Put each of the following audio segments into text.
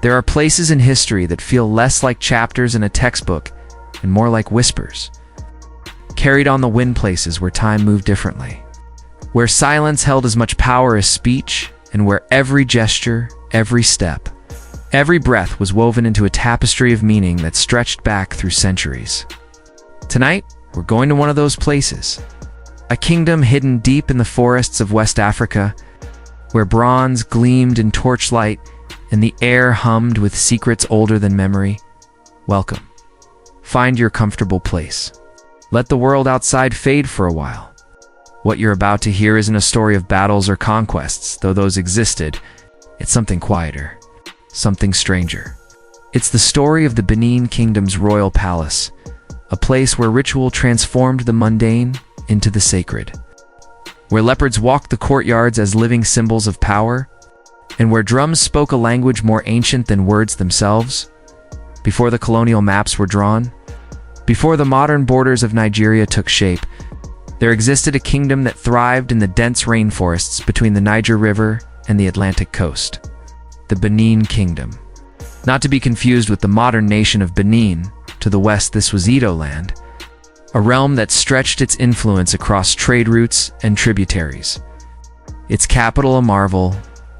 There are places in history that feel less like chapters in a textbook and more like whispers, carried on the wind, places where time moved differently, where silence held as much power as speech, and where every gesture, every step, every breath was woven into a tapestry of meaning that stretched back through centuries. Tonight, we're going to one of those places, a kingdom hidden deep in the forests of West Africa, where bronze gleamed in torchlight and the air hummed with secrets older than memory. Welcome. Find your comfortable place. Let the world outside fade for a while. What you're about to hear isn't a story of battles or conquests, though those existed. It's something quieter, something stranger. It's the story of the Benin Kingdom's royal palace, a place where ritual transformed the mundane into the sacred, where leopards walked the courtyards as living symbols of power, and where drums spoke a language more ancient than words themselves. Before the colonial maps were drawn, before the modern borders of Nigeria took shape, there existed a kingdom that thrived in the dense rainforests between the Niger River and the Atlantic coast. The Benin Kingdom. Not to be confused with the modern nation of Benin. To the west, this was Edo land, a realm that stretched its influence across trade routes and tributaries. Its capital a marvel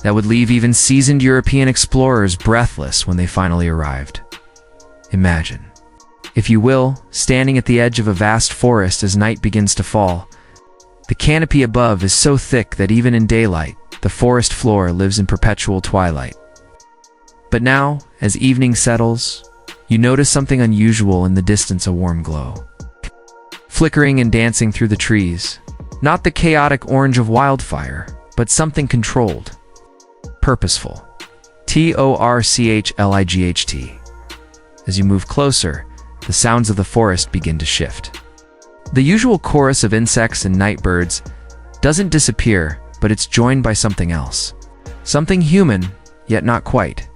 that would leave even seasoned European explorers breathless when they finally arrived. Imagine, if you will, standing at the edge of a vast forest as night begins to fall. The canopy above is so thick that even in daylight, the forest floor lives in perpetual twilight. But now, as evening settles, you notice something unusual in the distance, a warm glow. Flickering and dancing through the trees, not the chaotic orange of wildfire, but something controlled, purposeful. Torchlight. As you move closer, the sounds of the forest begin to shift. The usual chorus of insects and night birds doesn't disappear, but it's joined by something else. Something human, yet not quite.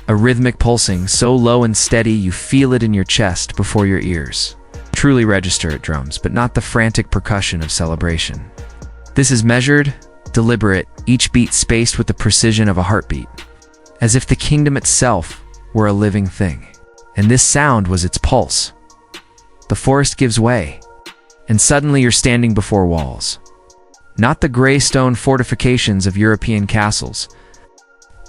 A rhythmic pulsing so low and steady you feel it in your chest before your ears truly register at drums, but not the frantic percussion of celebration. This is measured, deliberate, each beat spaced with the precision of a heartbeat, as if the kingdom itself were a living thing. And this sound was its pulse. The forest gives way, and suddenly you're standing before walls. Not the gray stone fortifications of European castles,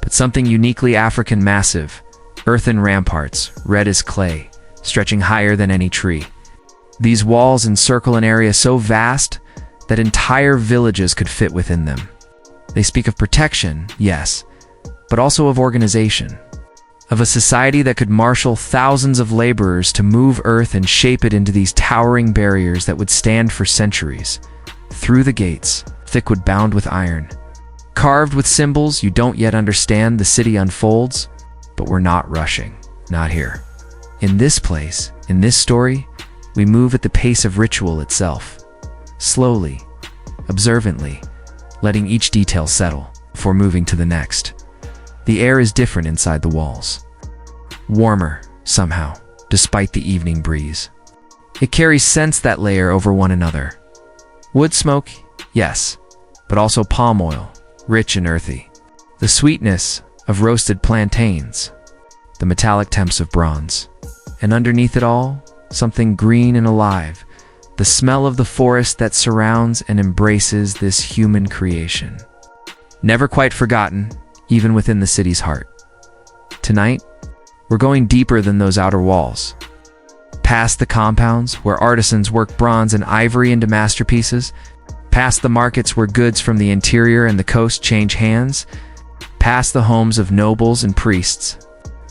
but something uniquely African, massive, earthen ramparts, red as clay, stretching higher than any tree. These walls encircle an area so vast that entire villages could fit within them. They speak of protection, yes, but also of organization, of a society that could marshal thousands of laborers to move earth and shape it into these towering barriers that would stand for centuries. Through the gates, thick wood bound with iron, carved with symbols you don't yet understand, the city unfolds, but we're not rushing. Not here. In this place, in this story, we move at the pace of ritual itself. Slowly, observantly, letting each detail settle before moving to the next. The air is different inside the walls. Warmer, somehow, despite the evening breeze. It carries scents that layer over one another. Wood smoke, yes, but also palm oil, rich and earthy. The sweetness of roasted plantains, the metallic temps of bronze. And underneath it all, something green and alive, the smell of the forest that surrounds and embraces this human creation. Never quite forgotten, even within the city's heart. Tonight, we're going deeper than those outer walls. Past the compounds where artisans work bronze and ivory into masterpieces, past the markets where goods from the interior and the coast change hands, past the homes of nobles and priests,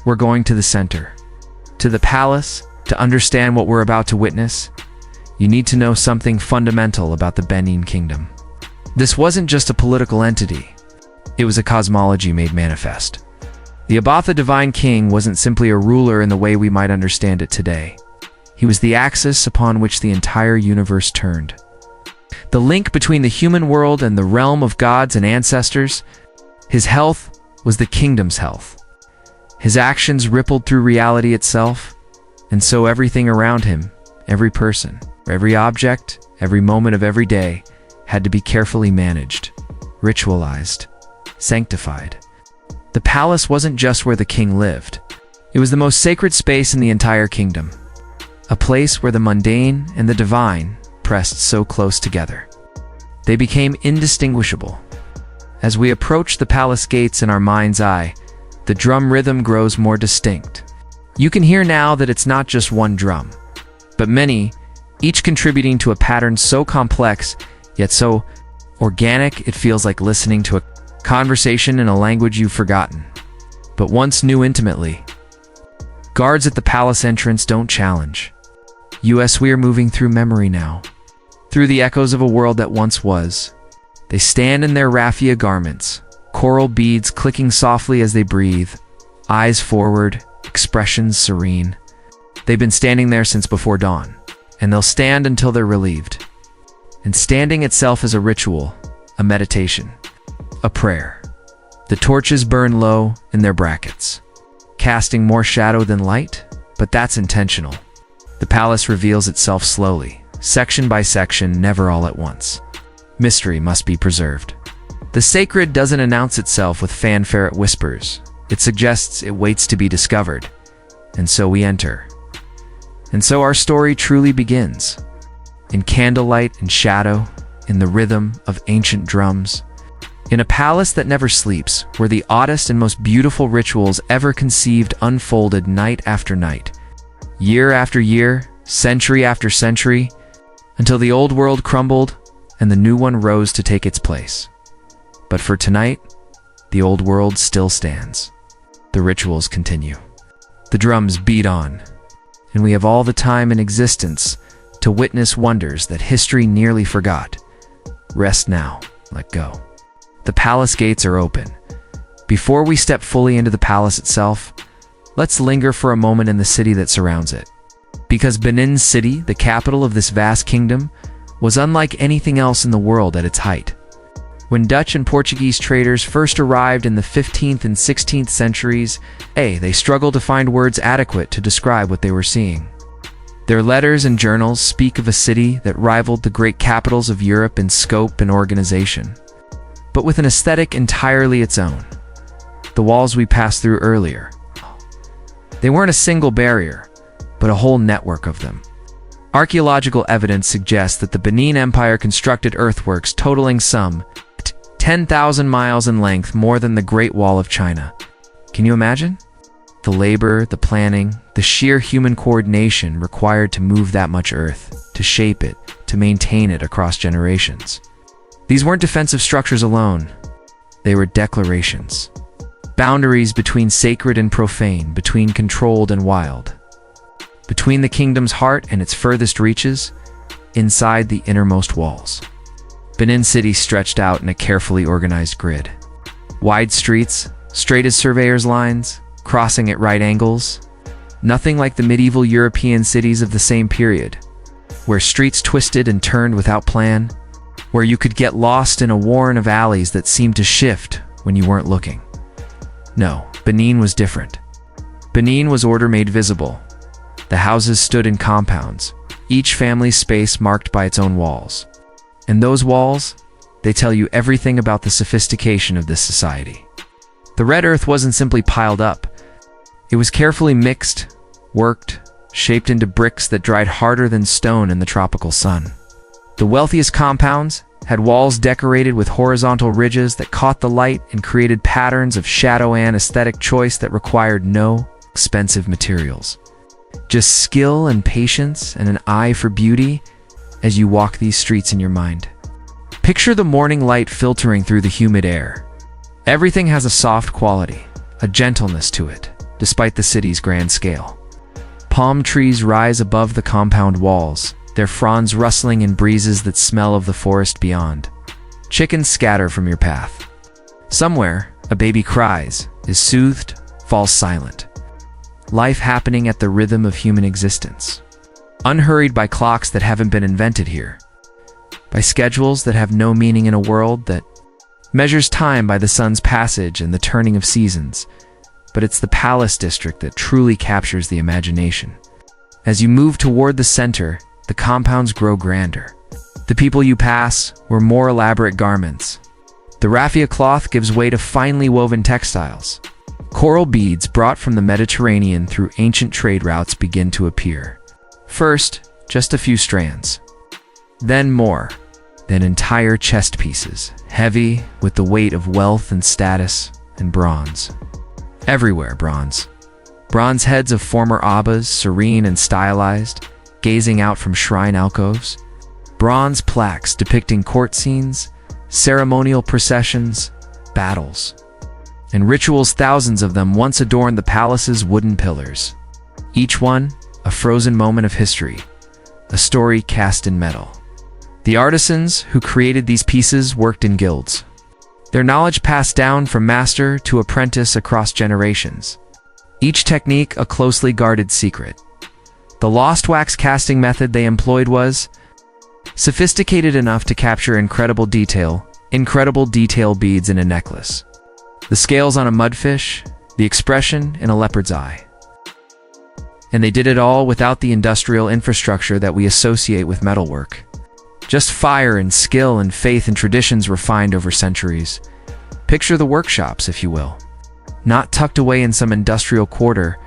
we're going to the center, to the palace. To understand what we're about to witness, you need to know something fundamental about the Benin Kingdom. This wasn't just a political entity, it was a cosmology made manifest. The Abatha Divine King wasn't simply a ruler in the way we might understand it today. He was the axis upon which the entire universe turned. The link between the human world and the realm of gods and ancestors. His health was the kingdom's health. His actions rippled through reality itself, and so everything around him, every person, every object, every moment of every day, had to be carefully managed, ritualized, sanctified. The palace wasn't just where the king lived. It was the most sacred space in the entire kingdom. A place where the mundane and the divine pressed so close together. They became indistinguishable. As we approach the palace gates in our mind's eye, the drum rhythm grows more distinct. You can hear now that it's not just one drum, but many, each contributing to a pattern so complex, yet so organic it feels like listening to a conversation in a language you've forgotten, but once knew intimately. Guards at the palace entrance don't challenge. We are moving through memory now, through the echoes of a world that once was. They stand in their raffia garments, coral beads clicking softly as they breathe, eyes forward, expressions serene. They've been standing there since before dawn, and they'll stand until they're relieved. And standing itself is a ritual, a meditation, a prayer. The torches burn low in their brackets, casting more shadow than light, but that's intentional. The palace reveals itself slowly, section by section, never all at once. Mystery must be preserved. The sacred doesn't announce itself with fanfare, it whispers. It suggests, it waits to be discovered. And so we enter. And so our story truly begins. In candlelight and shadow, in the rhythm of ancient drums. In a palace that never sleeps, where the oddest and most beautiful rituals ever conceived unfolded night after night. Year after year, century after century, until the old world crumbled and the new one rose to take its place. But for tonight, the old world still stands. The rituals continue. The drums beat on, and we have all the time in existence to witness wonders that history nearly forgot. Rest now, let go. The palace gates are open. Before we step fully into the palace itself, let's linger for a moment in the city that surrounds it. Because Benin City, the capital of this vast kingdom, was unlike anything else in the world at its height. When Dutch and Portuguese traders first arrived in the 15th and 16th centuries, they struggled to find words adequate to describe what they were seeing. Their letters and journals speak of a city that rivaled the great capitals of Europe in scope and organization, but with an aesthetic entirely its own. The walls we passed through earlier, they weren't a single barrier, but a whole network of them. Archaeological evidence suggests that the Benin Empire constructed earthworks totaling some 10,000 miles in length, more than the Great Wall of China. Can you imagine? The labor, the planning, the sheer human coordination required to move that much earth, to shape it, to maintain it across generations. These weren't defensive structures alone. They were declarations. Boundaries between sacred and profane, between controlled and wild. Between the kingdom's heart and its furthest reaches, inside the innermost walls. Benin City stretched out in a carefully organized grid. Wide streets, straight as surveyor's lines, crossing at right angles. Nothing like the medieval European cities of the same period, where streets twisted and turned without plan, where you could get lost in a warren of alleys that seemed to shift when you weren't looking. No, Benin was different. Benin was order made visible. The houses stood in compounds, each family's space marked by its own walls. And those walls, they tell you everything about the sophistication of this society. The red earth wasn't simply piled up. It was carefully mixed, worked, shaped into bricks that dried harder than stone in the tropical sun. The wealthiest compounds had walls decorated with horizontal ridges that caught the light and created patterns of shadow and aesthetic choice that required no expensive materials. Just skill and patience and an eye for beauty as you walk these streets in your mind. Picture the morning light filtering through the humid air. Everything has a soft quality, a gentleness to it, despite the city's grand scale. Palm trees rise above the compound walls, their fronds rustling in breezes that smell of the forest beyond. Chickens scatter from your path. Somewhere, a baby cries, is soothed, falls silent. Life happening at the rhythm of human existence. Unhurried by clocks that haven't been invented here. By schedules that have no meaning in a world that measures time by the sun's passage and the turning of seasons. But it's the palace district that truly captures the imagination. As you move toward the center, the compounds grow grander. The people you pass wear more elaborate garments. The raffia cloth gives way to finely woven textiles. Coral beads brought from the Mediterranean through ancient trade routes begin to appear. First, just a few strands. Then more. Then entire chest pieces, heavy with the weight of wealth and status, and bronze. Everywhere bronze. Bronze heads of former abbas, serene and stylized, gazing out from shrine alcoves. Bronze plaques depicting court scenes, ceremonial processions, battles. And rituals, thousands of them, once adorned the palace's wooden pillars. Each one, a frozen moment of history, a story cast in metal. The artisans who created these pieces worked in guilds. Their knowledge passed down from master to apprentice across generations. Each technique a closely guarded secret. The lost wax casting method they employed was sophisticated enough to capture incredible detail beads in a necklace. The scales on a mudfish, the expression in a leopard's eye. And they did it all without the industrial infrastructure that we associate with metalwork. Just fire and skill and faith and traditions refined over centuries. Picture the workshops, if you will. Not tucked away in some industrial quarter,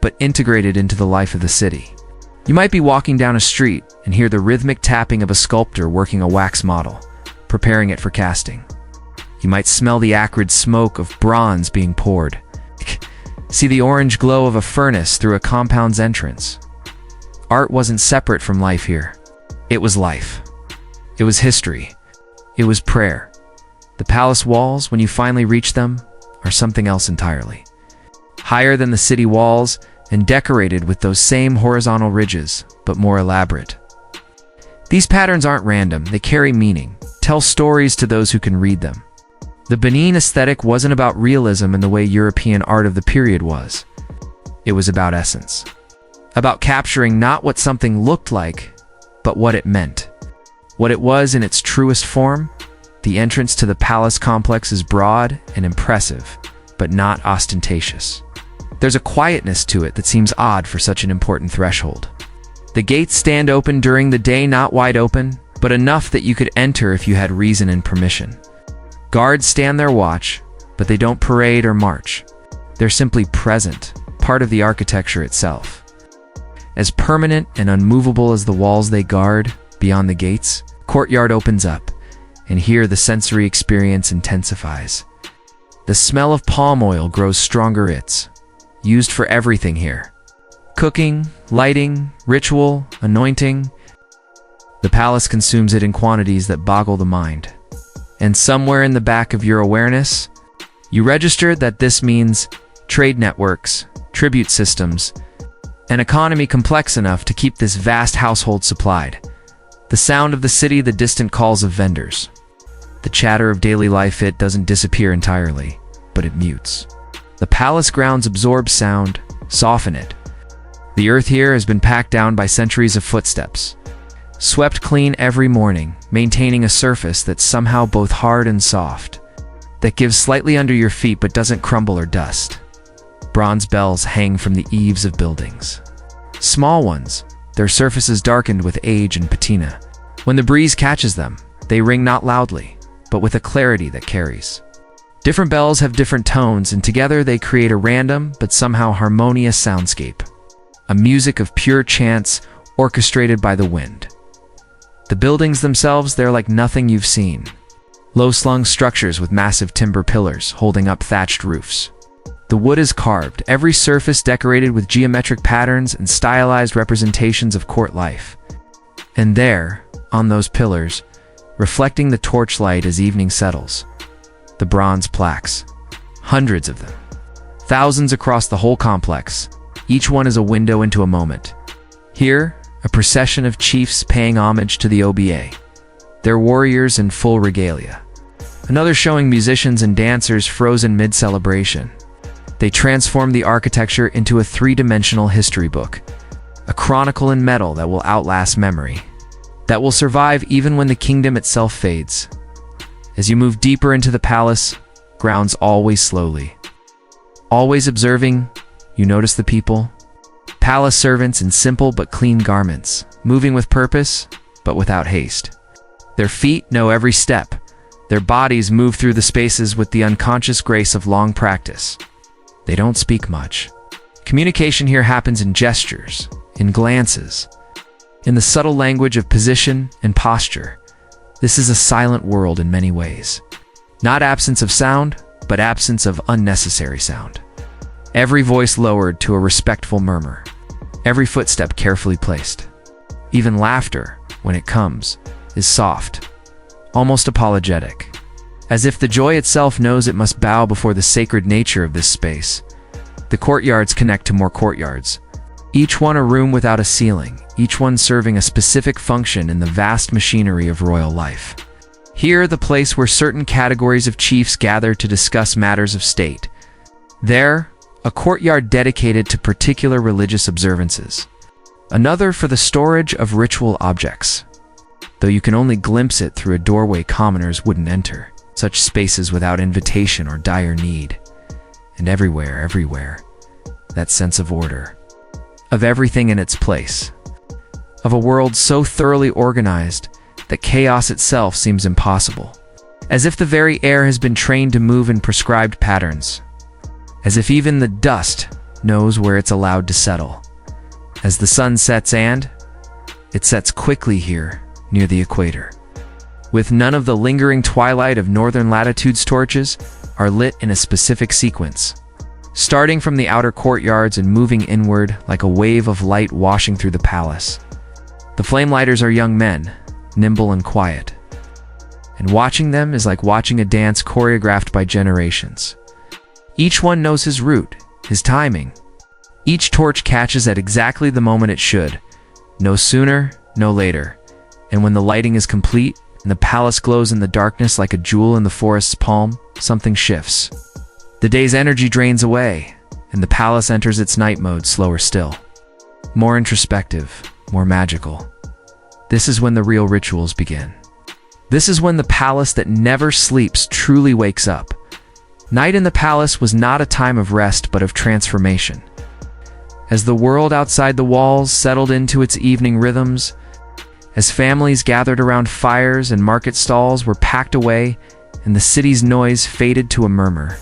but integrated into the life of the city. You might be walking down a street and hear the rhythmic tapping of a sculptor working a wax model, preparing it for casting. You might smell the acrid smoke of bronze being poured. See the orange glow of a furnace through a compound's entrance. Art wasn't separate from life here. It was life. It was history. It was prayer. The palace walls, when you finally reach them, are something else entirely. Higher than the city walls and decorated with those same horizontal ridges, but more elaborate. These patterns aren't random, they carry meaning, tell stories to those who can read them. The Benin aesthetic wasn't about realism in the way European art of the period was. It was about essence. About capturing not what something looked like, but what it meant. What it was in its truest form. The entrance to the palace complex is broad and impressive, but not ostentatious. There's a quietness to it that seems odd for such an important threshold. The gates stand open during the day, not wide open, but enough that you could enter if you had reason and permission. Guards stand their watch, but they don't parade or march. They're simply present, part of the architecture itself. As permanent and unmovable as the walls they guard, beyond the gates, courtyard opens up, and here the sensory experience intensifies. The smell of palm oil grows stronger. It's used for everything here. Cooking, lighting, ritual, anointing. The palace consumes it in quantities that boggle the mind. And somewhere in the back of your awareness, you register that this means trade networks, tribute systems, an economy complex enough to keep this vast household supplied. The sound of the city, the distant calls of vendors. The chatter of daily life, it doesn't disappear entirely, but it mutes. The palace grounds absorb sound, soften it. The earth here has been packed down by centuries of footsteps, swept clean every morning, maintaining a surface that's somehow both hard and soft, that gives slightly under your feet but doesn't crumble or dust. Bronze bells hang from the eaves of buildings. Small ones, their surfaces darkened with age and patina. When the breeze catches them, they ring not loudly, but with a clarity that carries. Different bells have different tones, and together they create a random but somehow harmonious soundscape. A music of pure chants orchestrated by the wind. The buildings themselves, they're like nothing you've seen. Low-slung structures with massive timber pillars holding up thatched roofs. The wood is carved, every surface decorated with geometric patterns and stylized representations of court life. And there, on those pillars, reflecting the torchlight as evening settles, the bronze plaques. Hundreds of them. Thousands across the whole complex. Each one is a window into a moment. Here, a procession of chiefs paying homage to the OBA, their warriors in full regalia. Another showing musicians and dancers frozen mid-celebration. They transform the architecture into a three-dimensional history book, a chronicle in metal that will outlast memory, that will survive even when the kingdom itself fades. As you move deeper into the palace, grounds always slowly. Always observing, you notice the people. Palace servants in simple but clean garments, moving with purpose, but without haste. Their feet know every step, Their bodies move through the spaces with the unconscious grace of long practice. They don't speak much. Communication here happens in gestures, in glances, in the subtle language of position and posture. This is a silent world in many ways. Not absence of sound, but absence of unnecessary sound. Every voice lowered to a respectful murmur. Every footstep carefully placed. Even laughter, when it comes, is soft, almost apologetic, as if the joy itself knows it must bow before the sacred nature of this space. The courtyards connect to more courtyards, each one a room without a ceiling, each one serving a specific function in the vast machinery of royal life. Here, the place where certain categories of chiefs gather to discuss matters of state. There, a courtyard dedicated to particular religious observances. Another for the storage of ritual objects, though you can only glimpse it through a doorway commoners wouldn't enter, such spaces without invitation or dire need. And everywhere, that sense of order, of everything in its place, of a world so thoroughly organized that chaos itself seems impossible, as if the very air has been trained to move in prescribed patterns, as if even the dust knows where it's allowed to settle. As the sun sets, and it sets quickly here near the equator, with none of the lingering twilight of northern latitudes. Torches are lit in a specific sequence, starting from the outer courtyards and moving inward like a wave of light washing through the palace. The flame lighters are young men, nimble and quiet, and watching them is like watching a dance choreographed by generations. Each one knows his route, his timing. Each torch catches at exactly the moment it should, no sooner, no later. And when the lighting is complete, and the palace glows in the darkness like a jewel in the forest's palm, something shifts. The day's energy drains away, and the palace enters its night mode, slower still. More introspective, more magical. This is when the real rituals begin. This is when the palace that never sleeps truly wakes up. Night in the palace was not a time of rest, but of transformation. As the world outside the walls settled into its evening rhythms, as families gathered around fires and market stalls were packed away and the city's noise faded to a murmur,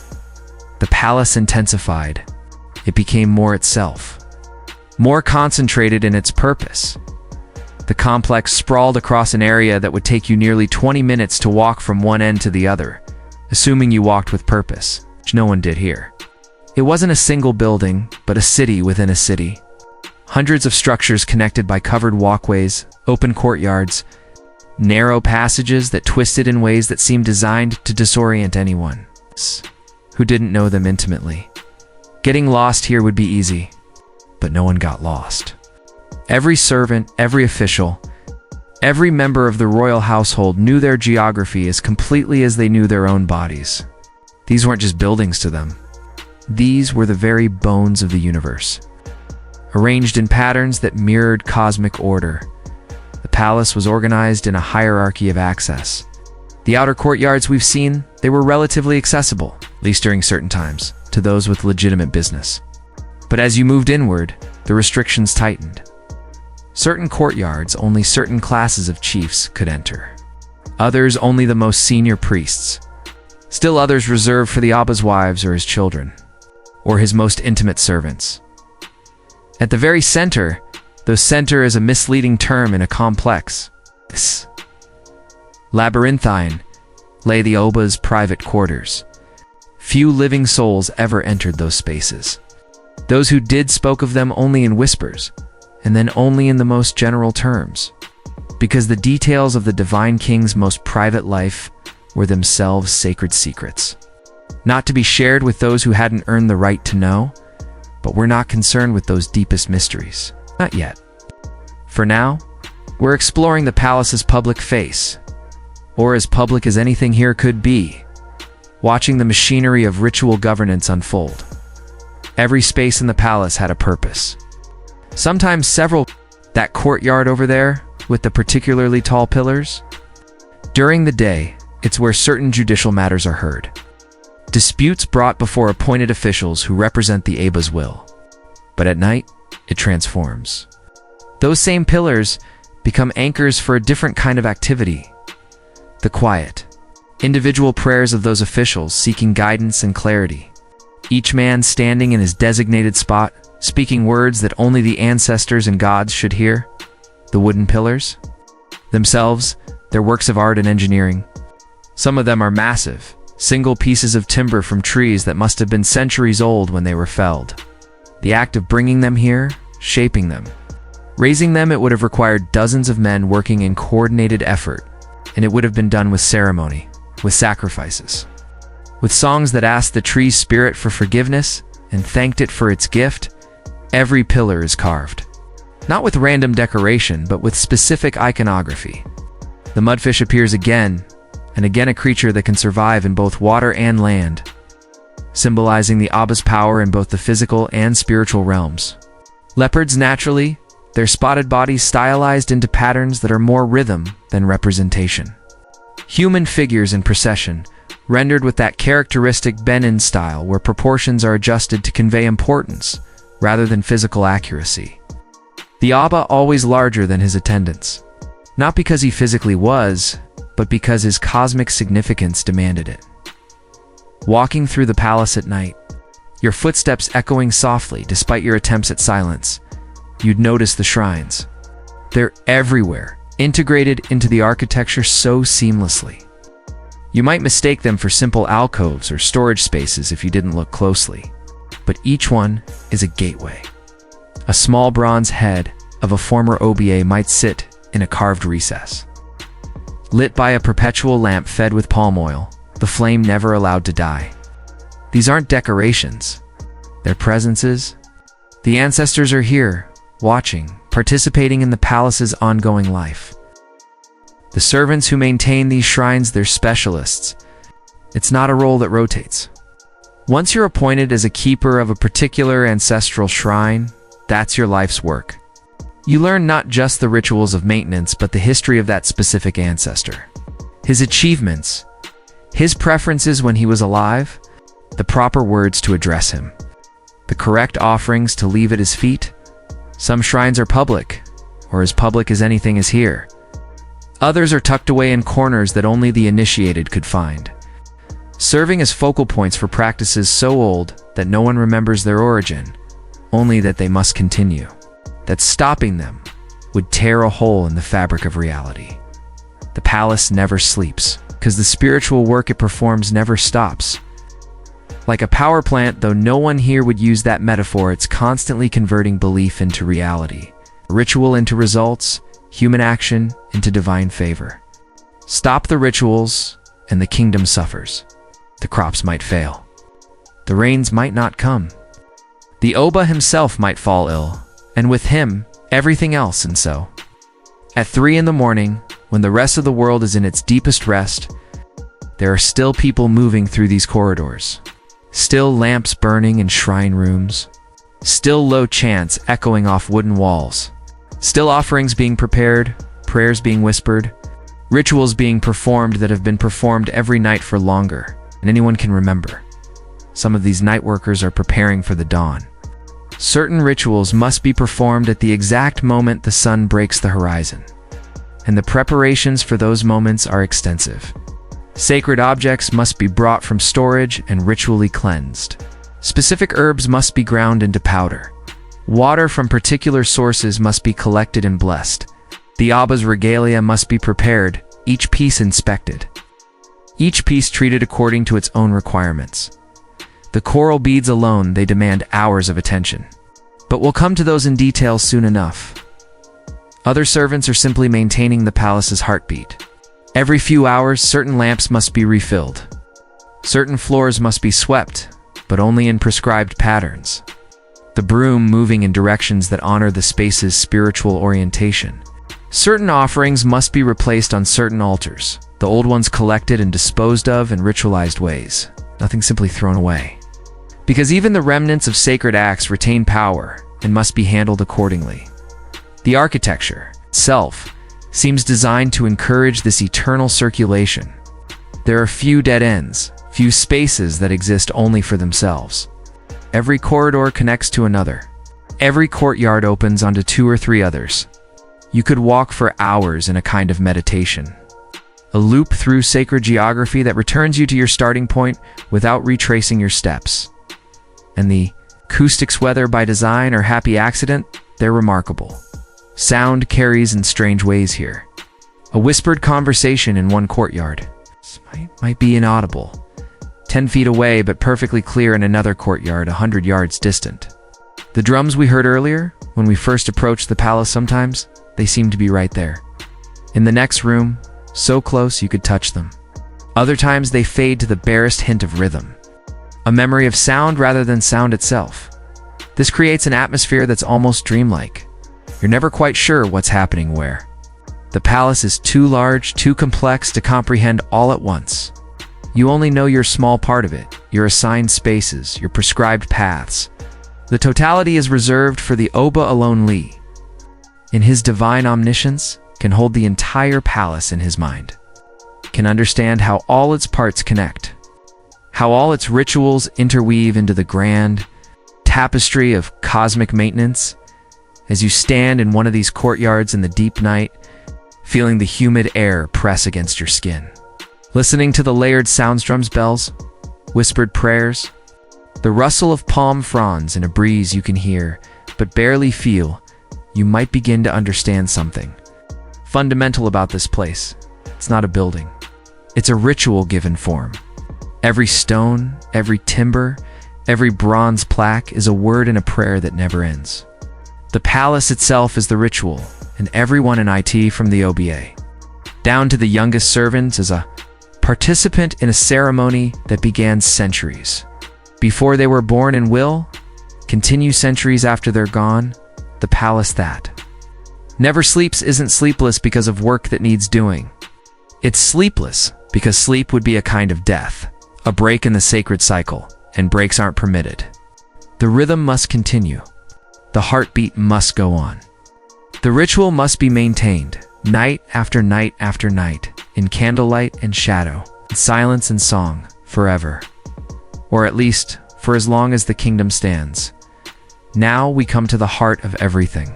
the palace intensified. It became more itself, more concentrated in its purpose. The complex sprawled across an area that would take you nearly 20 minutes to walk from one end to the other, assuming you walked with purpose, which no one did here. It wasn't a single building, but a city within a city. Hundreds of structures connected by covered walkways, open courtyards, narrow passages that twisted in ways that seemed designed to disorient anyone who didn't know them intimately. Getting lost here would be easy, but no one got lost. Every servant, every official, every member of the royal household knew their geography as completely as they knew their own bodies. These weren't just buildings to them. These were the very bones of the universe, arranged in patterns that mirrored cosmic order. The palace was organized in a hierarchy of access. The outer courtyards we've seen, they were relatively accessible, at least during certain times, to those with legitimate business. But as you moved inward, the restrictions tightened. Certain courtyards, only certain classes of chiefs could enter. Others, only the most senior priests. Still others reserved for the Abba's wives or his children, or his most intimate servants. At the very center, though center is a misleading term in a complex, labyrinthine, lay the Oba's private quarters. Few living souls ever entered those spaces. Those who did spoke of them only in whispers, and then only in the most general terms, because the details of the divine king's most private life were themselves sacred secrets, not to be shared with those who hadn't earned the right to know. But we're not concerned with those deepest mysteries. Not yet. For now, we're exploring the palace's public face, or as public as anything here could be, watching the machinery of ritual governance unfold. Every space in the palace had a purpose. Sometimes several. That courtyard over there, with the particularly tall pillars? During the day, it's where certain judicial matters are heard. Disputes brought before appointed officials who represent the Aba's will. But at night, it transforms. Those same pillars become anchors for a different kind of activity. The quiet. individual prayers of those officials seeking guidance and clarity. Each man standing in his designated spot, speaking words that only the ancestors and gods should hear. The wooden pillars themselves, they're works of art and engineering. Some of them are massive, single pieces of timber from trees that must have been centuries old when they were felled. The act of bringing them here, shaping them, raising them, it would have required dozens of men working in coordinated effort, and it would have been done with ceremony, with sacrifices, with songs that asked the tree's spirit for forgiveness and thanked it for its gift. Every pillar is carved, not with random decoration, but with specific iconography. The mudfish appears again and again, a creature that can survive in both water and land, symbolizing the Abba's power in both the physical and spiritual realms. Leopards, naturally, their spotted bodies stylized into patterns that are more rhythm than representation. Human figures in procession, rendered with that characteristic Benin style where proportions are adjusted to convey importance rather than physical accuracy. The Abba always larger than his attendants, not because he physically was, but because his cosmic significance demanded it. Walking through the palace at night, your footsteps echoing softly despite your attempts at silence, you'd notice the shrines. They're everywhere, integrated into the architecture so seamlessly. You might mistake them for simple alcoves or storage spaces if you didn't look closely, but each one is a gateway. A small bronze head of a former OBA might sit in a carved recess, lit by a perpetual lamp fed with palm oil, the flame never allowed to die. These aren't decorations, they're presences. The ancestors are here, watching, participating in the palace's ongoing life. The servants who maintain these shrines, they're specialists. It's not a role that rotates. Once you're appointed as a keeper of a particular ancestral shrine, that's your life's work. You learn not just the rituals of maintenance, but the history of that specific ancestor, his achievements, his preferences when he was alive, the proper words to address him, the correct offerings to leave at his feet. Some shrines are public, or as public as anything is here. Others are tucked away in corners that only the initiated could find, serving as focal points for practices so old that no one remembers their origin, only that they must continue. That stopping them would tear a hole in the fabric of reality. The palace never sleeps, because the spiritual work it performs never stops. Like a power plant, though no one here would use that metaphor, it's constantly converting belief into reality, ritual into results, human action into divine favor. Stop the rituals, and the kingdom suffers. The crops might fail. The rains might not come. The Oba himself might fall ill, and with him, everything else. And so, at 3 in the morning, when the rest of the world is in its deepest rest, there are still people moving through these corridors. Still lamps burning in shrine rooms. Still low chants echoing off wooden walls. Still offerings being prepared, prayers being whispered, rituals being performed that have been performed every night for longer than anyone can remember. Some of these night workers are preparing for the dawn. Certain rituals must be performed at the exact moment the sun breaks the horizon, and the preparations for those moments are extensive. Sacred objects must be brought from storage and ritually cleansed. Specific herbs must be ground into powder. Water from particular sources must be collected and blessed. The Abba's regalia must be prepared, each piece inspected. Each piece treated according to its own requirements. The coral beads alone, they demand hours of attention. But we'll come to those in detail soon enough. Other servants are simply maintaining the palace's heartbeat. Every few hours, certain lamps must be refilled. Certain floors must be swept, but only in prescribed patterns. The broom moving in directions that honor the space's spiritual orientation. Certain offerings must be replaced on certain altars, the old ones collected and disposed of in ritualized ways, nothing simply thrown away. Because even the remnants of sacred acts retain power and must be handled accordingly. The architecture itself seems designed to encourage this eternal circulation. There are few dead ends, few spaces that exist only for themselves. Every corridor connects to another. Every courtyard opens onto 2 or 3 others. You could walk for hours in a kind of meditation. a loop through sacred geography that returns you to your starting point without retracing your steps. And the acoustics, whether by design or happy accident, they're remarkable. Sound carries in strange ways here. A whispered conversation in one courtyard might be inaudible, 10 feet away but perfectly clear in another courtyard 100 yards distant. The drums we heard earlier, when we first approached the palace, sometimes they seem to be right there. In the next room, so close you could touch them. Other times they fade to the barest hint of rhythm, a memory of sound rather than sound itself. This creates an atmosphere that's almost dreamlike. You're never quite sure what's happening where. The palace is too large, too complex to comprehend all at once. You only know your small part of it, your assigned spaces, your prescribed paths. The totality is reserved for the Oba alone. Li, in his divine omniscience, can hold the entire palace in his mind, can understand how all its parts connect, how all its rituals interweave into the grand tapestry of cosmic maintenance. As you stand in one of these courtyards in the deep night, feeling the humid air press against your skin, listening to the layered sounds, drums, bells, whispered prayers, the rustle of palm fronds in a breeze you can hear but barely feel, you might begin to understand something fundamental about this place. It's not a building. It's a ritual given form. Every stone, every timber, every bronze plaque is a word and a prayer that never ends. The palace itself is the ritual, and everyone in IT, from the OBA down to the youngest servant, is a participant in a ceremony that began centuries before they were born and will continue centuries after they're gone. The palace that never sleeps isn't sleepless because of work that needs doing. It's sleepless because sleep would be a kind of death, a break in the sacred cycle, and breaks aren't permitted. The rhythm must continue. The heartbeat must go on. The ritual must be maintained, night after night after night, in candlelight and shadow, in silence and song, forever. Or at least, for as long as the kingdom stands. Now we come to the heart of everything.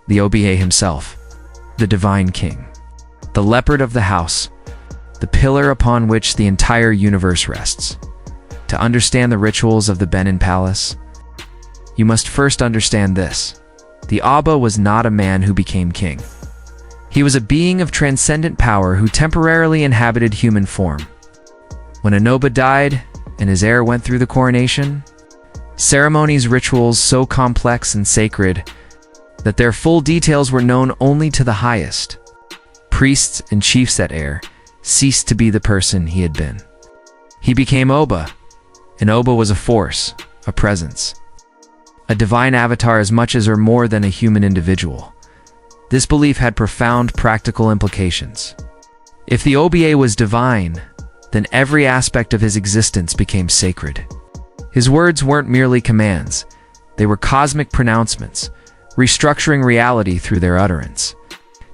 The OBA himself, the divine king, the leopard of the house, the pillar upon which the entire universe rests. To understand the rituals of the Benin Palace, you must first understand this. The Aba was not a man who became king. He was a being of transcendent power who temporarily inhabited human form. When a Noba died and his heir went through the coronation, ceremonies, rituals so complex and sacred that their full details were known only to the highest priests and chiefs, that heir ceased to be the person he had been. He became Oba, and Oba was a force, a presence, a divine avatar as much as or more than a human individual. This belief had profound practical implications. If the OBA was divine, then every aspect of his existence became sacred. His words weren't merely commands, they were cosmic pronouncements, restructuring reality through their utterance.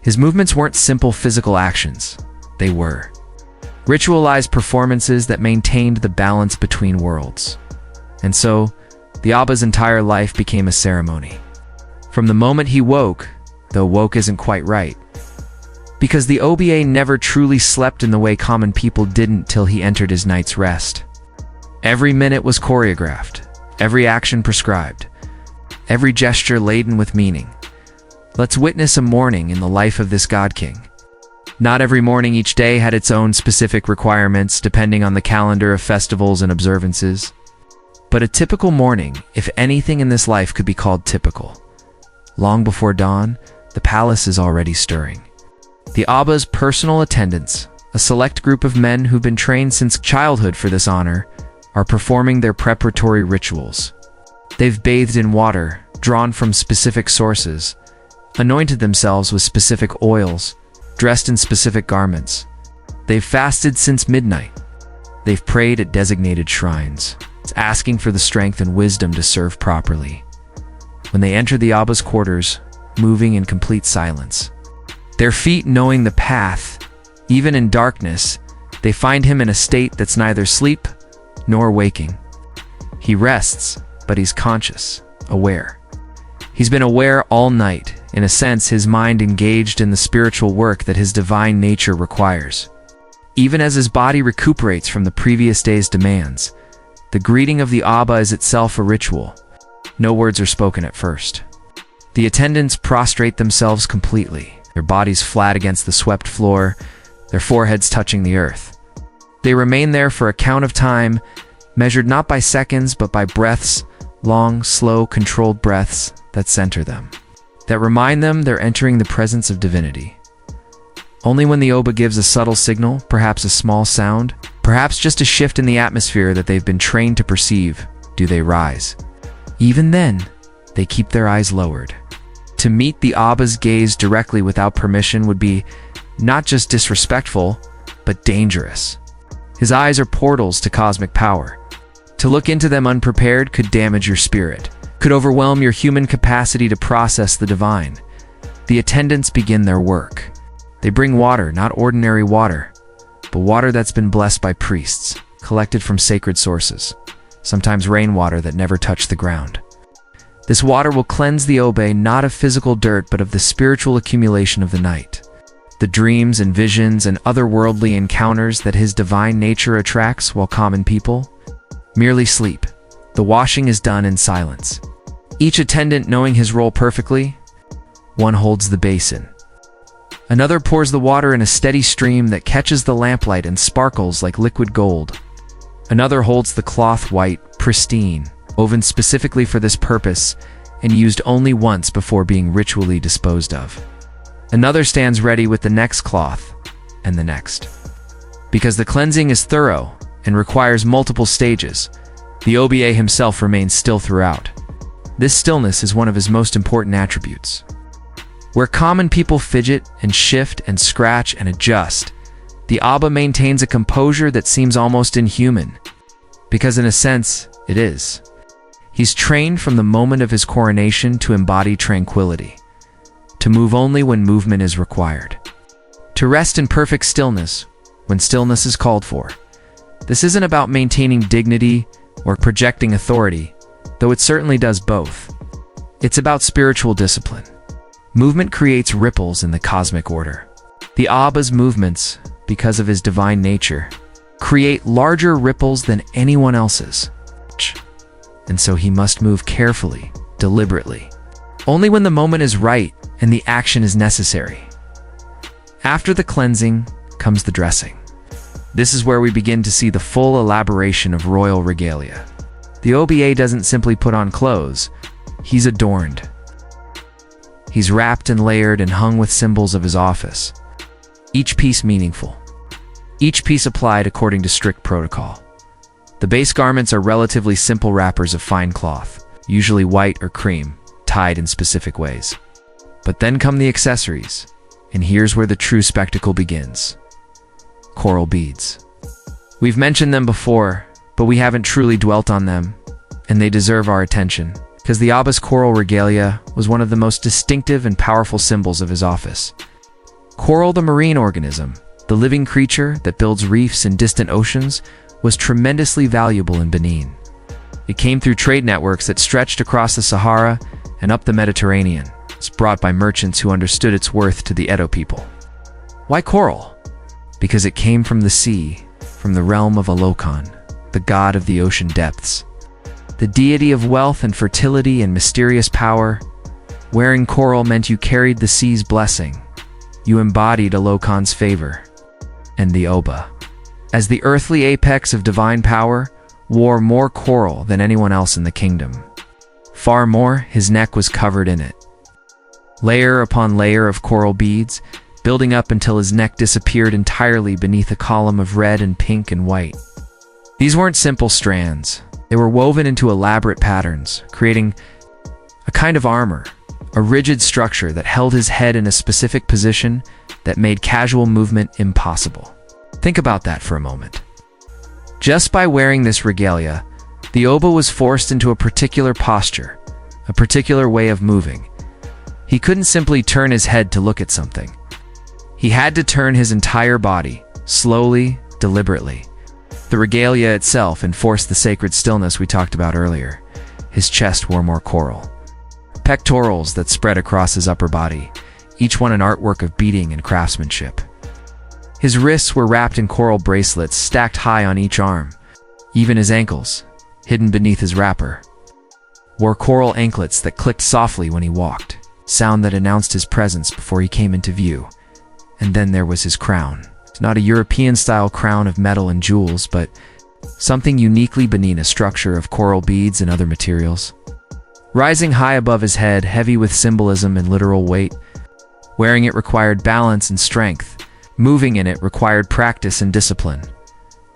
His movements weren't simple physical actions, they were ritualized performances that maintained the balance between worlds. And so, the Aba's entire life became a ceremony. From the moment he woke, though woke isn't quite right, because the OBA never truly slept in the way common people didn't till he entered his night's rest. Every minute was choreographed, every action prescribed, every gesture laden with meaning. Let's witness a morning in the life of this God King. Not every morning each day had its own specific requirements depending on the calendar of festivals and observances. But a typical morning, if anything in this life could be called typical. Long before dawn, the palace is already stirring. The Aba's personal attendants, a select group of men who've been trained since childhood for this honor, are performing their preparatory rituals. They've bathed in water, drawn from specific sources, anointed themselves with specific oils, dressed in specific garments. They've fasted since midnight. They've prayed at designated shrines, asking for the strength and wisdom to serve properly. When they enter the Aba's quarters, moving in complete silence, their feet knowing the path, even in darkness, they find him in a state that's neither sleep nor waking. He rests, but he's conscious, aware. He's been aware all night, in a sense his mind engaged in the spiritual work that his divine nature requires. Even as his body recuperates from the previous day's demands, the greeting of the Abba is itself a ritual. No words are spoken at first. The attendants prostrate themselves completely, their bodies flat against the swept floor, their foreheads touching the earth. They remain there for a count of time, measured not by seconds but by breaths, long, slow, controlled breaths that center them, that remind them they're entering the presence of divinity. Only when the Oba gives a subtle signal, perhaps a small sound, perhaps just a shift in the atmosphere that they've been trained to perceive, do they rise. Even then, they keep their eyes lowered. To meet the Abba's gaze directly without permission would be not just disrespectful, but dangerous. His eyes are portals to cosmic power. To look into them unprepared could damage your spirit, could overwhelm your human capacity to process the divine. The attendants begin their work. They bring water, not ordinary water, but water that's been blessed by priests, collected from sacred sources, sometimes rainwater that never touched the ground. This water will cleanse the Obe not of physical dirt but of the spiritual accumulation of the night. The dreams and visions and otherworldly encounters that his divine nature attracts while common people merely sleep. The washing is done in silence. Each attendant knowing his role perfectly, one holds the basin. Another pours the water in a steady stream that catches the lamplight and sparkles like liquid gold. Another holds the cloth white, pristine, woven specifically for this purpose and used only once before being ritually disposed of. Another stands ready with the next cloth, and the next. Because the cleansing is thorough and requires multiple stages, the OBA himself remains still throughout. This stillness is one of his most important attributes. Where common people fidget and shift and scratch and adjust, the Abba maintains a composure that seems almost inhuman, because in a sense, it is. He's trained from the moment of his coronation to embody tranquility, to move only when movement is required, to rest in perfect stillness when stillness is called for. This isn't about maintaining dignity or projecting authority, though it certainly does both. It's about spiritual discipline. Movement creates ripples in the cosmic order. The Abba's movements, because of his divine nature, create larger ripples than anyone else's. And so he must move carefully, deliberately, only when the moment is right and the action is necessary. After the cleansing comes the dressing. This is where we begin to see the full elaboration of royal regalia. The OBA doesn't simply put on clothes, he's adorned. He's wrapped and layered and hung with symbols of his office, each piece meaningful, each piece applied according to strict protocol. The base garments are relatively simple wrappers of fine cloth, usually white or cream, tied in specific ways. But then come the accessories, and here's where the true spectacle begins. Coral beads. We've mentioned them before, but we haven't truly dwelt on them, and they deserve our attention, because the Abba's coral regalia was one of the most distinctive and powerful symbols of his office. Coral, the marine organism, the living creature that builds reefs in distant oceans, was tremendously valuable in Benin. It came through trade networks that stretched across the Sahara and up the Mediterranean. It's brought by merchants who understood its worth to the Edo people. Why coral? Because it came from the sea, from the realm of Alokon, the god of the ocean depths. The deity of wealth and fertility and mysterious power. Wearing coral meant you carried the sea's blessing. You embodied Alokon's favor. And the Oba, as the earthly apex of divine power, wore more coral than anyone else in the kingdom. Far more, his neck was covered in it. Layer upon layer of coral beads, building up until his neck disappeared entirely beneath a column of red and pink and white. These weren't simple strands. They were woven into elaborate patterns, creating a kind of armor, a rigid structure that held his head in a specific position that made casual movement impossible. Think about that for a moment. Just by wearing this regalia, the Oba was forced into a particular posture, a particular way of moving. He couldn't simply turn his head to look at something. He had to turn his entire body, slowly, deliberately. The regalia itself enforced the sacred stillness we talked about earlier. His chest wore more coral. Pectorals that spread across his upper body, each one an artwork of beading and craftsmanship. His wrists were wrapped in coral bracelets stacked high on each arm. Even his ankles, hidden beneath his wrapper, wore coral anklets that clicked softly when he walked, sound that announced his presence before he came into view. And then there was his crown. It's not a European-style crown of metal and jewels, but something uniquely Benin, a structure of coral beads and other materials. Rising high above his head, heavy with symbolism and literal weight. Wearing it required balance and strength. Moving in it required practice and discipline.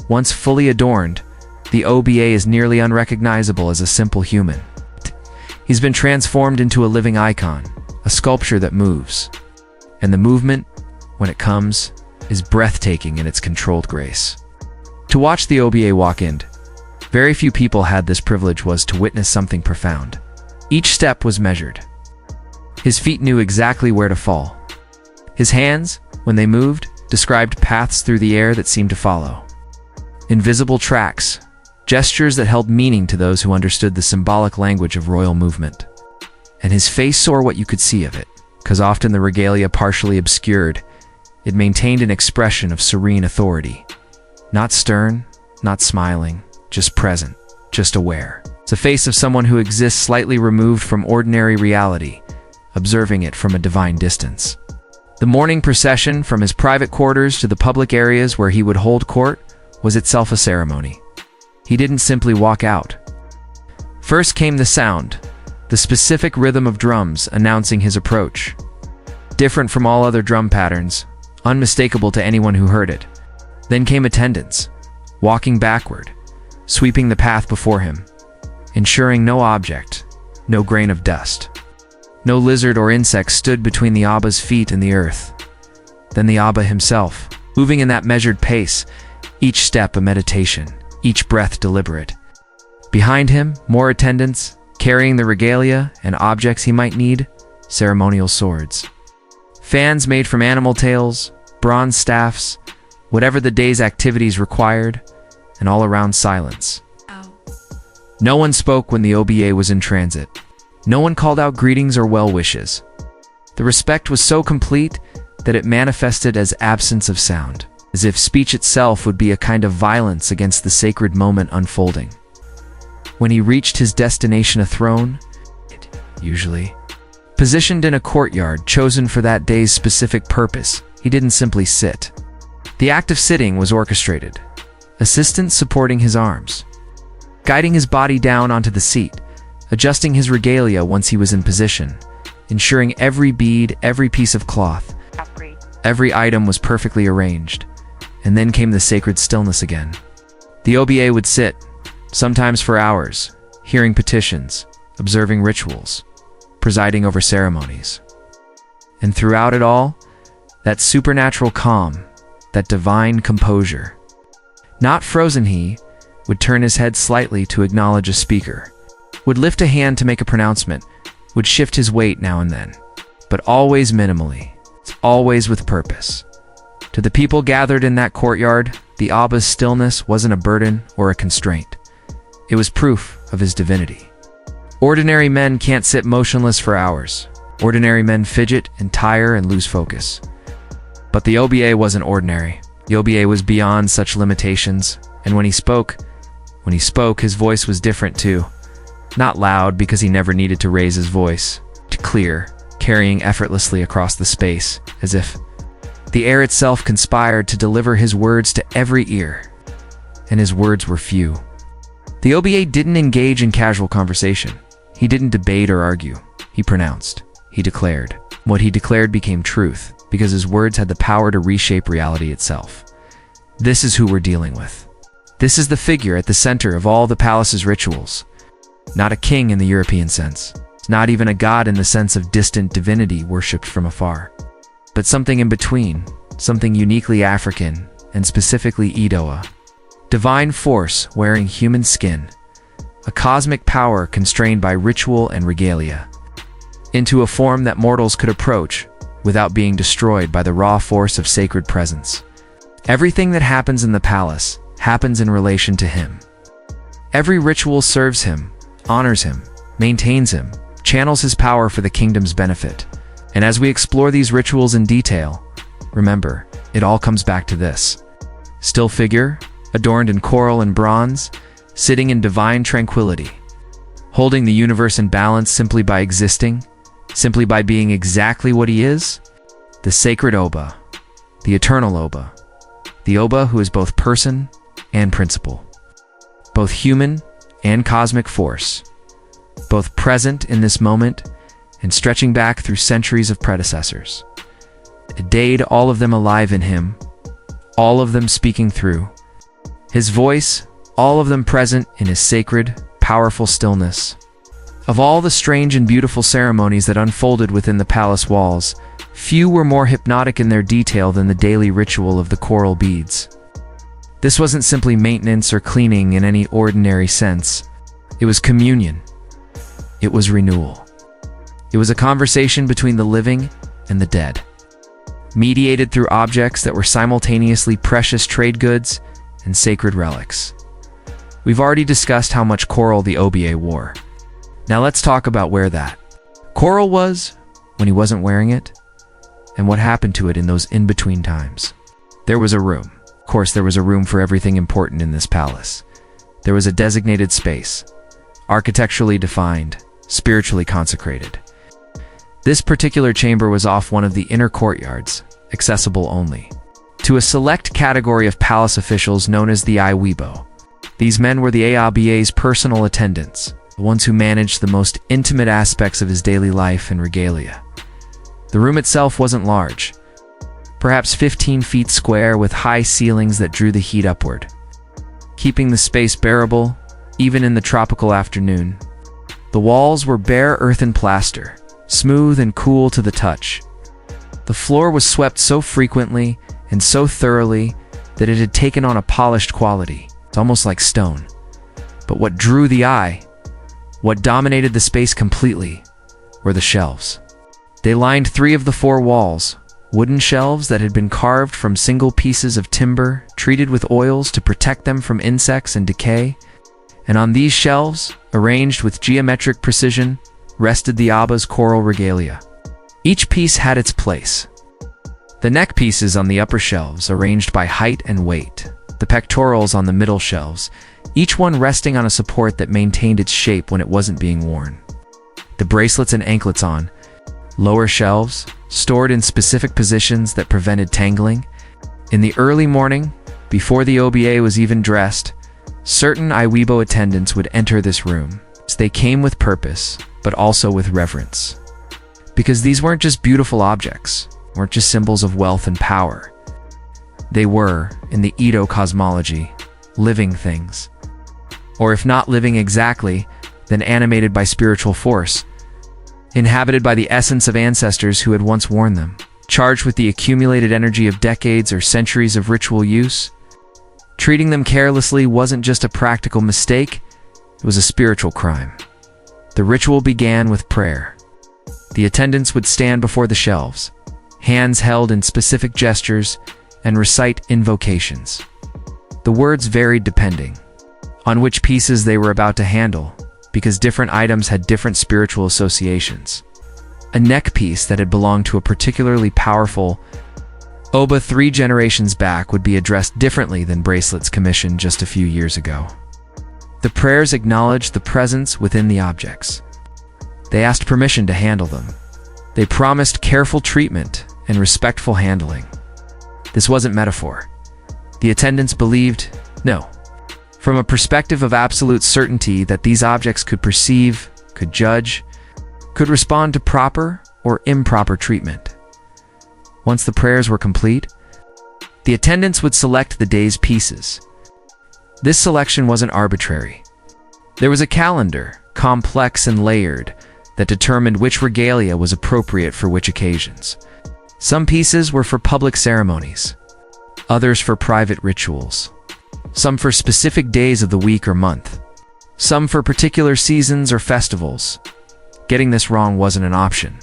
Once fully adorned, the OBA is nearly unrecognizable as a simple human. He's been transformed into a living icon, a sculpture that moves. And the movement, when it comes, is breathtaking in its controlled grace. To watch the OBA walk in, very few people had this privilege, was to witness something profound. Each step was measured. His feet knew exactly where to fall. His hands, when they moved, described paths through the air that seemed to follow. Invisible tracks, gestures that held meaning to those who understood the symbolic language of royal movement. And his face saw what you could see of it, because often the regalia partially obscured, it maintained an expression of serene authority. Not stern, not smiling, just present, just aware. It's a face of someone who exists slightly removed from ordinary reality, observing it from a divine distance. The morning procession from his private quarters to the public areas where he would hold court was itself a ceremony. He didn't simply walk out. First came the sound, the specific rhythm of drums announcing his approach. Different from all other drum patterns, unmistakable to anyone who heard it. Then came attendants, walking backward, sweeping the path before him, ensuring no object, no grain of dust, no lizard or insect stood between the Abba's feet and the earth. Then the Abba himself, moving in that measured pace, each step a meditation, each breath deliberate. Behind him, more attendants, carrying the regalia and objects he might need, ceremonial swords. Fans made from animal tails, bronze staffs, whatever the day's activities required, and all around silence. No one spoke when the OBA was in transit. No one called out greetings or well wishes. The respect was so complete that it manifested as absence of sound, as if speech itself would be a kind of violence against the sacred moment unfolding. When he reached his destination, a throne, usually positioned in a courtyard chosen for that day's specific purpose, he didn't simply sit. The act of sitting was orchestrated, assistants supporting his arms, guiding his body down onto the seat, adjusting his regalia once he was in position, ensuring every bead, every piece of cloth, every item was perfectly arranged. And then came the sacred stillness again. The OBA would sit, sometimes for hours, hearing petitions, observing rituals, presiding over ceremonies. And throughout it all, that supernatural calm, that divine composure. Not frozen, he would turn his head slightly to acknowledge a speaker, would lift a hand to make a pronouncement, would shift his weight now and then, but always minimally, always with purpose. To the people gathered in that courtyard, the Abba's stillness wasn't a burden or a constraint. It was proof of his divinity. Ordinary men can't sit motionless for hours. Ordinary men fidget and tire and lose focus. But the OBA wasn't ordinary. The OBA was beyond such limitations, and when he spoke, his voice was different too. Not loud because he never needed to raise his voice, but clear, carrying effortlessly across the space, as if the air itself conspired to deliver his words to every ear. And his words were few. The OBA didn't engage in casual conversation. He didn't debate or argue. He pronounced. He declared. What he declared became truth, because his words had the power to reshape reality itself. This is who we're dealing with. This is the figure at the center of all the palace's rituals. Not a king in the European sense. Not even a god in the sense of distant divinity worshipped from afar. But something in between, something uniquely African, and specifically Idoa. Divine force wearing human skin, a cosmic power constrained by ritual and regalia, into a form that mortals could approach without being destroyed by the raw force of sacred presence. Everything that happens in the palace happens in relation to him. Every ritual serves him, honors him, maintains him, channels his power for the kingdom's benefit. And as we explore these rituals in detail, remember, it all comes back to this. Still figure, adorned in coral and bronze, sitting in divine tranquility, holding the universe in balance simply by existing, simply by being exactly what he is. The sacred Oba, the eternal Oba, the Oba who is both person and principle, both human and cosmic force, both present in this moment and stretching back through centuries of predecessors. A dade, all of them alive in him, all of them speaking through his voice, all of them present in his sacred, powerful stillness. Of all the strange and beautiful ceremonies that unfolded within the palace walls, few were more hypnotic in their detail than the daily ritual of the coral beads. This wasn't simply maintenance or cleaning in any ordinary sense. It was communion. It was renewal. It was a conversation between the living and the dead, mediated through objects that were simultaneously precious trade goods and sacred relics. We've already discussed how much coral the Oba wore. Now let's talk about where that coral was when he wasn't wearing it, and what happened to it in those in-between times. There was a room. Of course, there was a room for everything important in this palace. There was a designated space, architecturally defined, spiritually consecrated. This particular chamber was off one of the inner courtyards, accessible only to a select category of palace officials known as the Iwebo. These men were the Aba's personal attendants, the ones who managed the most intimate aspects of his daily life and regalia. The room itself wasn't large, perhaps 15 feet square with high ceilings that drew the heat upward, keeping the space bearable even in the tropical afternoon. The walls were bare earthen plaster, smooth and cool to the touch. The floor was swept so frequently and so thoroughly that it had taken on a polished quality. It's almost like stone. But what drew the eye, what dominated the space completely, were the shelves. They lined 3 of the 4 walls, wooden shelves that had been carved from single pieces of timber, treated with oils to protect them from insects and decay. And on these shelves, arranged with geometric precision, rested the Aba's coral regalia. Each piece had its place. The neck pieces on the upper shelves, arranged by height and weight. The pectorals on the middle shelves, each one resting on a support that maintained its shape when it wasn't being worn. The bracelets and anklets on lower shelves, stored in specific positions that prevented tangling. In the early morning, before the Oba was even dressed, certain Iwebo attendants would enter this room. They came with purpose, but also with reverence. Because these weren't just beautiful objects, weren't just symbols of wealth and power. They were, in the Edo cosmology, living things. Or if not living exactly, then animated by spiritual force, inhabited by the essence of ancestors who had once worn them, charged with the accumulated energy of decades or centuries of ritual use. Treating them carelessly wasn't just a practical mistake, it was a spiritual crime. The ritual began with prayer. The attendants would stand before the shelves, hands held in specific gestures, and recite invocations. The words varied depending on which pieces they were about to handle, because different items had different spiritual associations. A neck piece that had belonged to a particularly powerful Oba 3 generations back would be addressed differently than bracelets commissioned just a few years ago. The prayers acknowledged the presence within the objects. They asked permission to handle them. They promised careful treatment and respectful handling. This wasn't metaphor. The attendants believed, no, from a perspective of absolute certainty that these objects could perceive, could judge, could respond to proper or improper treatment. Once the prayers were complete, the attendants would select the day's pieces. This selection wasn't arbitrary. There was a calendar, complex and layered, that determined which regalia was appropriate for which occasions. Some pieces were for public ceremonies, others for private rituals, some for specific days of the week or month, some for particular seasons or festivals. Getting this wrong wasn't an option.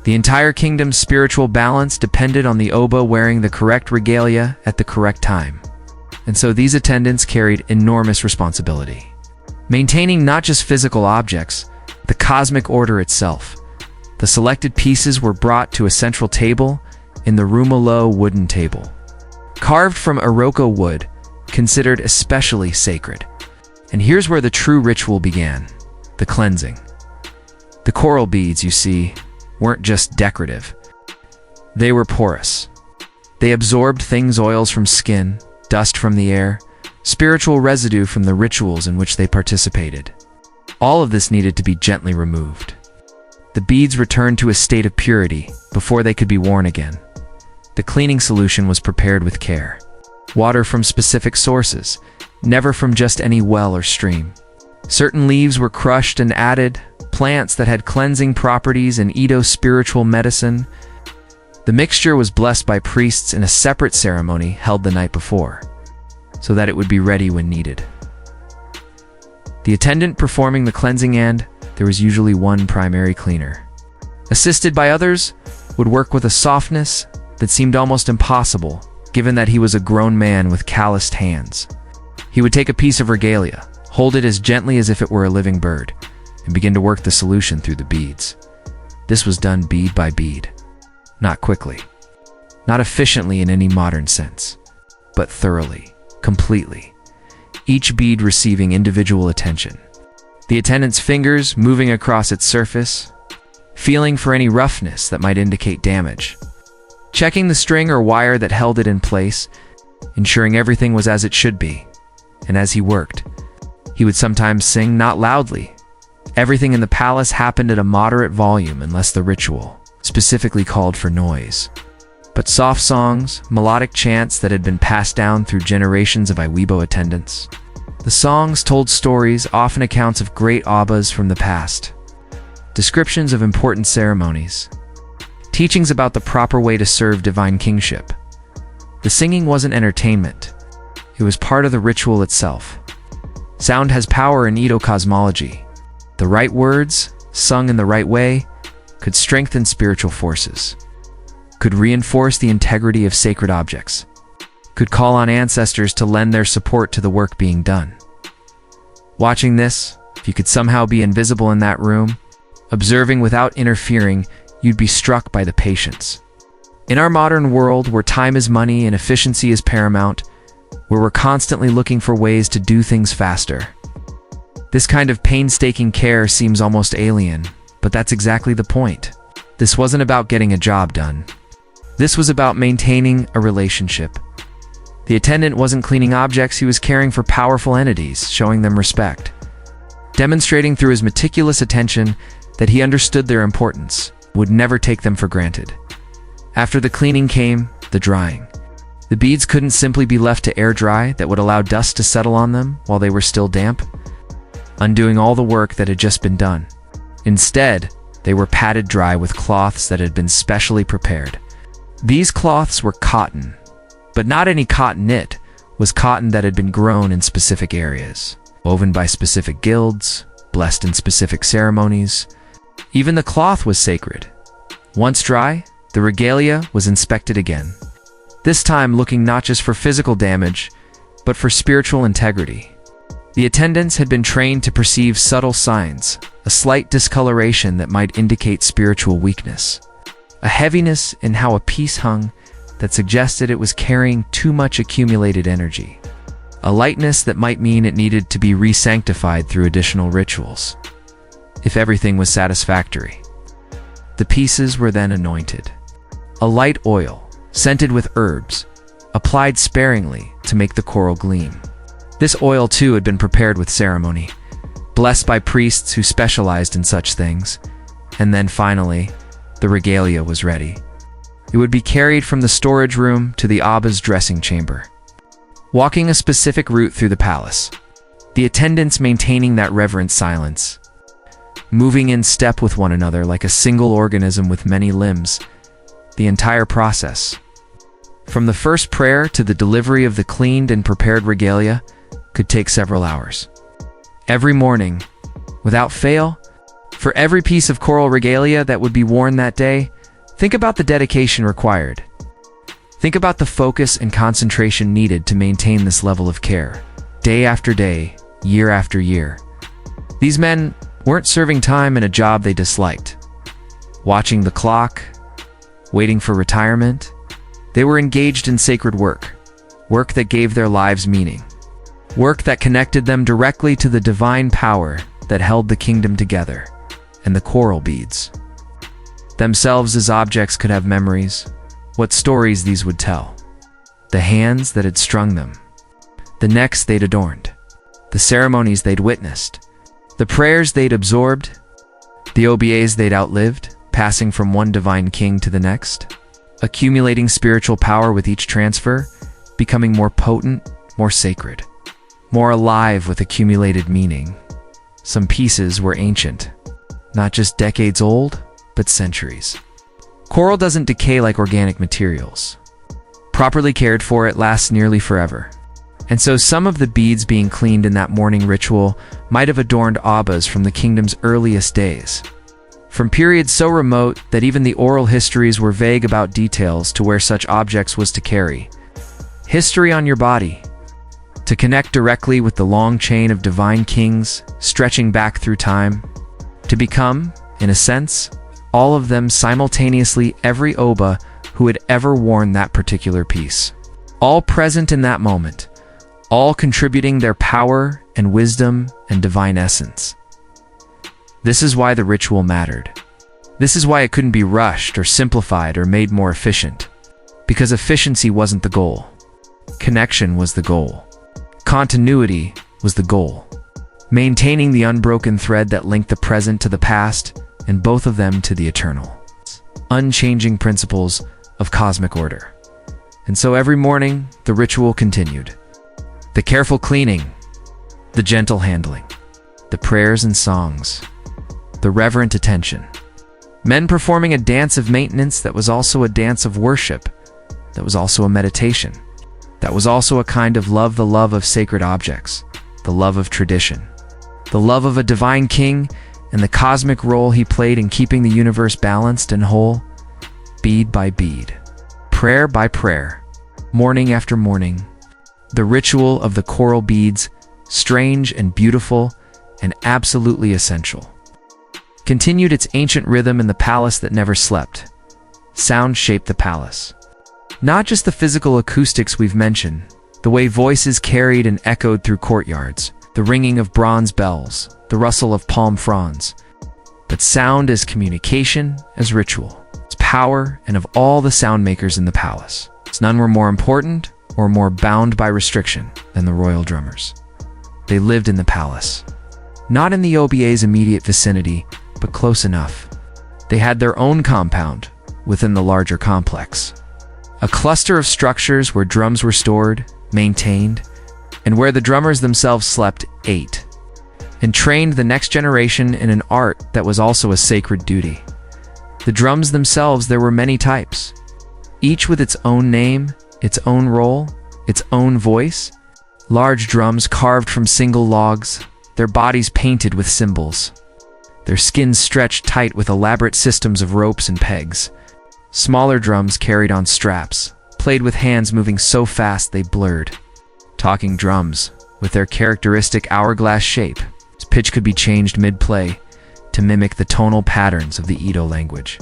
The entire kingdom's spiritual balance depended on the Oba wearing the correct regalia at the correct time. And so these attendants carried enormous responsibility, maintaining not just physical objects, the cosmic order itself. The selected pieces were brought to a central table in the Rumalo wooden table. carved from Iroko wood, considered especially sacred. And here's where the true ritual began, the cleansing. The coral beads, you see, weren't just decorative. They were porous. They absorbed things, oils from skin, dust from the air, spiritual residue from the rituals in which they participated. All of this needed to be gently removed. The beads returned to a state of purity before they could be worn again. The cleaning solution was prepared with care. Water from specific sources, never from just any well or stream. Certain leaves were crushed and added, plants that had cleansing properties in Edo spiritual medicine. The mixture was blessed by priests in a separate ceremony held the night before, so that it would be ready when needed. The attendant performing the cleansing, and there was usually one primary cleaner, assisted by others, would work with a softness that seemed almost impossible, given that he was a grown man with calloused hands. He would take a piece of regalia, hold it as gently as if it were a living bird, and begin to work the solution through the beads. This was done bead by bead, not quickly, not efficiently in any modern sense, but thoroughly, completely, each bead receiving individual attention. The attendant's fingers moving across its surface, feeling for any roughness that might indicate damage, checking the string or wire that held it in place, ensuring everything was as it should be. And as he worked, he would sometimes sing, not loudly. Everything in the palace happened at a moderate volume unless the ritual specifically called for noise. But soft songs, melodic chants that had been passed down through generations of Iwebo attendants. The songs told stories, often accounts of great abbas from the past, descriptions of important ceremonies, teachings about the proper way to serve divine kingship. The singing wasn't entertainment. It was part of the ritual itself. Sound has power in Edo cosmology. The right words, sung in the right way, could strengthen spiritual forces, could reinforce the integrity of sacred objects, could call on ancestors to lend their support to the work being done. Watching this, if you could somehow be invisible in that room, observing without interfering, you'd be struck by the patience. In our modern world, where time is money and efficiency is paramount, where we're constantly looking for ways to do things faster, this kind of painstaking care seems almost alien, but that's exactly the point. This wasn't about getting a job done. This was about maintaining a relationship. The attendant wasn't cleaning objects, he was caring for powerful entities, showing them respect, demonstrating through his meticulous attention that he understood their importance, would never take them for granted. After the cleaning came the drying. The beads couldn't simply be left to air dry that would allow dust to settle on them while they were still damp, undoing all the work that had just been done. Instead, they were patted dry with cloths that had been specially prepared. These cloths were cotton, but not any cotton. It was cotton that had been grown in specific areas, woven by specific guilds, blessed in specific ceremonies. Even the cloth was sacred. Once dry, the regalia was inspected again, this time looking not just for physical damage, but for spiritual integrity. The attendants had been trained to perceive subtle signs, a slight discoloration that might indicate spiritual weakness, a heaviness in how a piece hung that suggested it was carrying too much accumulated energy, a lightness that might mean it needed to be re-sanctified through additional rituals. If everything was satisfactory, the pieces were then anointed. A light oil, scented with herbs, applied sparingly to make the coral gleam. This oil too had been prepared with ceremony, blessed by priests who specialized in such things, and then finally, the regalia was ready. It would be carried from the storage room to the Abba's dressing chamber, walking a specific route through the palace, the attendants maintaining that reverent silence, moving in step with one another like a single organism with many limbs. The entire process, from the first prayer to the delivery of the cleaned and prepared regalia, could take several hours. Every morning, without fail, for every piece of coral regalia that would be worn that day, think about the dedication required. Think about the focus and concentration needed to maintain this level of care, day after day, year after year. These men weren't serving time in a job they disliked, watching the clock, waiting for retirement. They were engaged in sacred work, work that gave their lives meaning, work that connected them directly to the divine power that held the kingdom together. And the coral beads themselves as objects could have memories, what stories these would tell. The hands that had strung them, the necks they'd adorned, the ceremonies they'd witnessed, the prayers they'd absorbed, the OBAs they'd outlived, passing from one divine king to the next, accumulating spiritual power with each transfer, becoming more potent, more sacred, more alive with accumulated meaning. Some pieces were ancient, not just decades old, but centuries. Coral doesn't decay like organic materials. Properly cared for, it lasts nearly forever. And so some of the beads being cleaned in that morning ritual might have adorned abbas from the kingdom's earliest days, from periods so remote that even the oral histories were vague about details to where such objects was to carry. History on your body, to connect directly with the long chain of divine kings stretching back through time, to become, in a sense, all of them simultaneously, every Oba who had ever worn that particular piece. All present in that moment, all contributing their power and wisdom and divine essence. This is why the ritual mattered. This is why it couldn't be rushed or simplified or made more efficient. Because efficiency wasn't the goal. Connection was the goal. Continuity was the goal. Maintaining the unbroken thread that linked the present to the past and both of them to the eternal. Unchanging principles of cosmic order. And so every morning, the ritual continued. The careful cleaning, the gentle handling, the prayers and songs, the reverent attention. Men performing a dance of maintenance that was also a dance of worship, that was also a meditation, that was also a kind of love, the love of sacred objects, the love of tradition, the love of a divine king, and the cosmic role he played in keeping the universe balanced and whole, bead by bead, prayer by prayer, morning after morning. The ritual of the coral beads, strange and beautiful and absolutely essential, continued its ancient rhythm in the palace that never slept. Sound shaped the palace. Not just the physical acoustics we've mentioned, the way voices carried and echoed through courtyards, the ringing of bronze bells, the rustle of palm fronds, but sound as communication, as ritual, as power, and of all the sound makers in the palace. None were more important or more bound by restriction than the royal drummers. They lived in the palace, not in the OBA's immediate vicinity, but close enough. They had their own compound within the larger complex, a cluster of structures where drums were stored, maintained, and where the drummers themselves slept, ate, and trained the next generation in an art that was also a sacred duty. The drums themselves, there were many types, each with its own name, its own role, its own voice. Large drums carved from single logs, their bodies painted with symbols, their skins stretched tight with elaborate systems of ropes and pegs. Smaller drums carried on straps, played with hands moving so fast they blurred. Talking drums, with their characteristic hourglass shape, whose pitch could be changed mid-play to mimic the tonal patterns of the Edo language.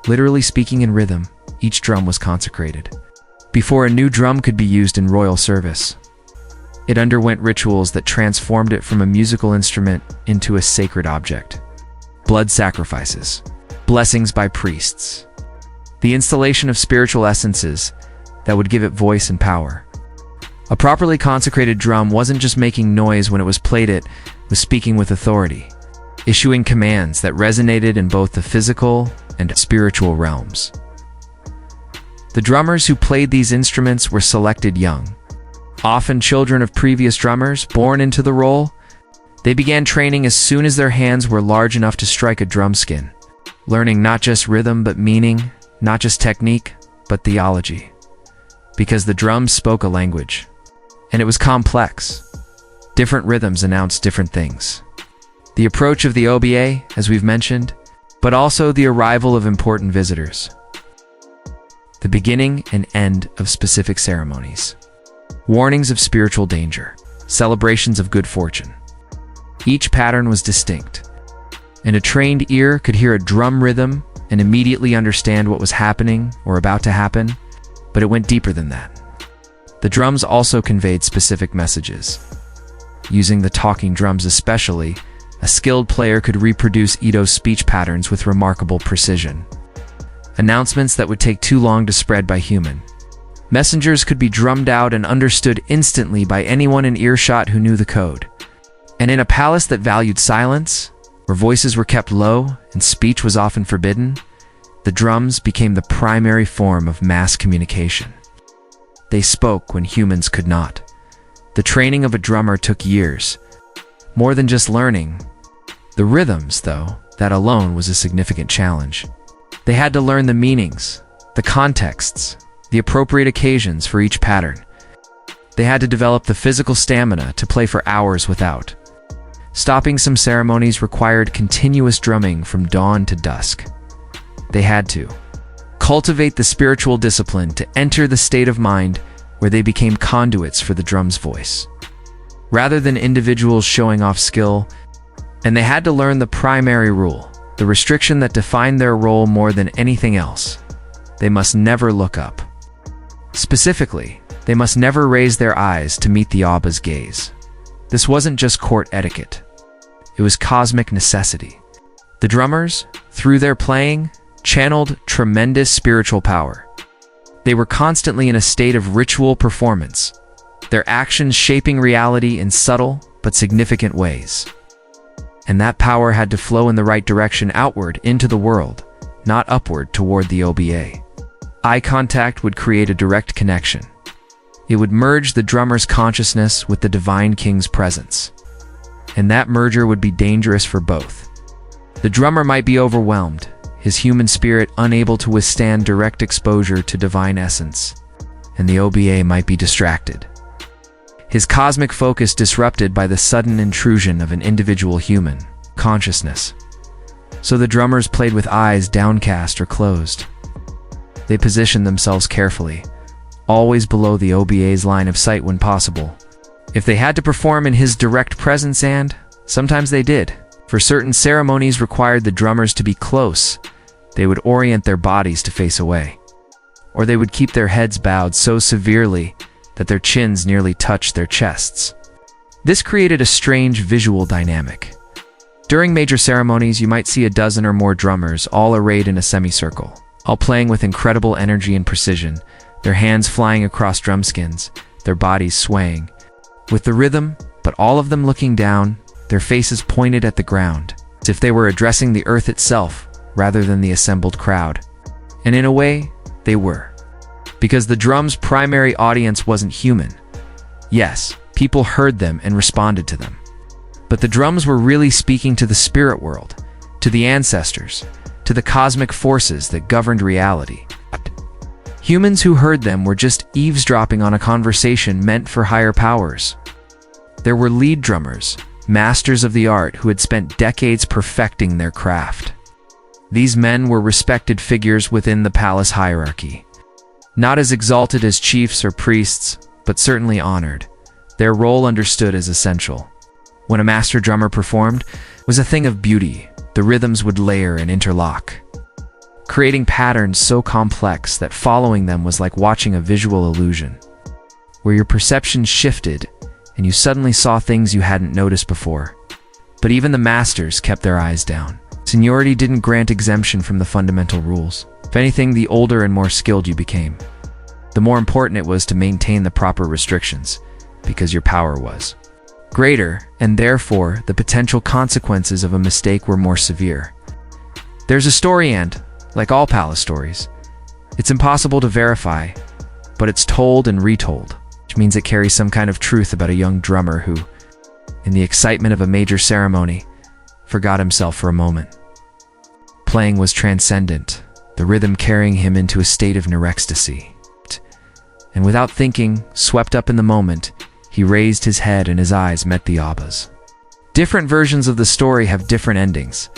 Literally speaking in rhythm, each drum was consecrated. Before a new drum could be used in royal service, it underwent rituals that transformed it from a musical instrument into a sacred object. Blood sacrifices, blessings by priests, the installation of spiritual essences that would give it voice and power. A properly consecrated drum wasn't just making noise when it was played, it was speaking with authority, issuing commands that resonated in both the physical and spiritual realms. The drummers who played these instruments were selected young, often children of previous drummers born into the role. They began training as soon as their hands were large enough to strike a drum skin, learning not just rhythm but meaning, not just technique but theology. Because the drums spoke a language, and it was complex. Different rhythms announced different things. The approach of the OBA, as we've mentioned, but also the arrival of important visitors. The beginning and end of specific ceremonies. Warnings of spiritual danger. Celebrations of good fortune. Each pattern was distinct, and a trained ear could hear a drum rhythm and immediately understand what was happening or about to happen, but it went deeper than that. The drums also conveyed specific messages. Using the talking drums especially, a skilled player could reproduce Ito's speech patterns with remarkable precision. Announcements that would take too long to spread by human. Messengers could be drummed out and understood instantly by anyone in earshot who knew the code. And in a palace that valued silence, where voices were kept low and speech was often forbidden, the drums became the primary form of mass communication. They spoke when humans could not. The training of a drummer took years. More than just learning. The rhythms, though, that alone was a significant challenge. They had to learn the meanings, the contexts, the appropriate occasions for each pattern. They had to develop the physical stamina to play for hours without. Stopping some ceremonies required continuous drumming from dawn to dusk. They had to cultivate the spiritual discipline to enter the state of mind where they became conduits for the drum's voice, rather than individuals showing off skill. And they had to learn the primary rule, the restriction that defined their role more than anything else. They must never look up. Specifically, they must never raise their eyes to meet the Abba's gaze. This wasn't just court etiquette. It was cosmic necessity. The drummers, through their playing, channeled tremendous spiritual power. They were constantly in a state of ritual performance, their actions shaping reality in subtle but significant ways. And that power had to flow in the right direction outward into the world, not upward toward the OBA. Eye contact would create a direct connection. It would merge the drummer's consciousness with the divine king's presence. And that merger would be dangerous for both. The drummer might be overwhelmed, his human spirit unable to withstand direct exposure to divine essence, and the OBA might be distracted, his cosmic focus disrupted by the sudden intrusion of an individual human consciousness. So the drummers played with eyes downcast or closed. They positioned themselves carefully, always below the OBA's line of sight when possible. If they had to perform in his direct presence, and sometimes they did, for certain ceremonies required the drummers to be close, they would orient their bodies to face away. Or they would keep their heads bowed so severely that their chins nearly touched their chests. This created a strange visual dynamic. During major ceremonies, you might see a dozen or more drummers all arrayed in a semicircle, all playing with incredible energy and precision, their hands flying across drum skins, their bodies swaying with the rhythm, but all of them looking down, their faces pointed at the ground, as if they were addressing the earth itself rather than the assembled crowd. And in a way, they were. Because the drum's primary audience wasn't human. Yes, people heard them and responded to them. But the drums were really speaking to the spirit world, to the ancestors, to the cosmic forces that governed reality. Humans who heard them were just eavesdropping on a conversation meant for higher powers. There were lead drummers, masters of the art who had spent decades perfecting their craft. These men were respected figures within the palace hierarchy. Not as exalted as chiefs or priests, but certainly honored. Their role understood as essential. When a master drummer performed, it was a thing of beauty. The rhythms would layer and interlock, creating patterns so complex that following them was like watching a visual illusion, where your perception shifted and you suddenly saw things you hadn't noticed before. But even the masters kept their eyes down. Seniority didn't grant exemption from the fundamental rules. If anything, the older and more skilled you became, the more important it was to maintain the proper restrictions, because your power was greater, and therefore the potential consequences of a mistake were more severe. There's a story, and, like all palace stories, it's impossible to verify, but it's told and retold, which means it carries some kind of truth about a young drummer who, in the excitement of a major ceremony, forgot himself for a moment. Playing was transcendent, the rhythm carrying him into a state of neurextasy. And without thinking, swept up in the moment, he raised his head and his eyes met the Abba's. Different versions of the story have different endings.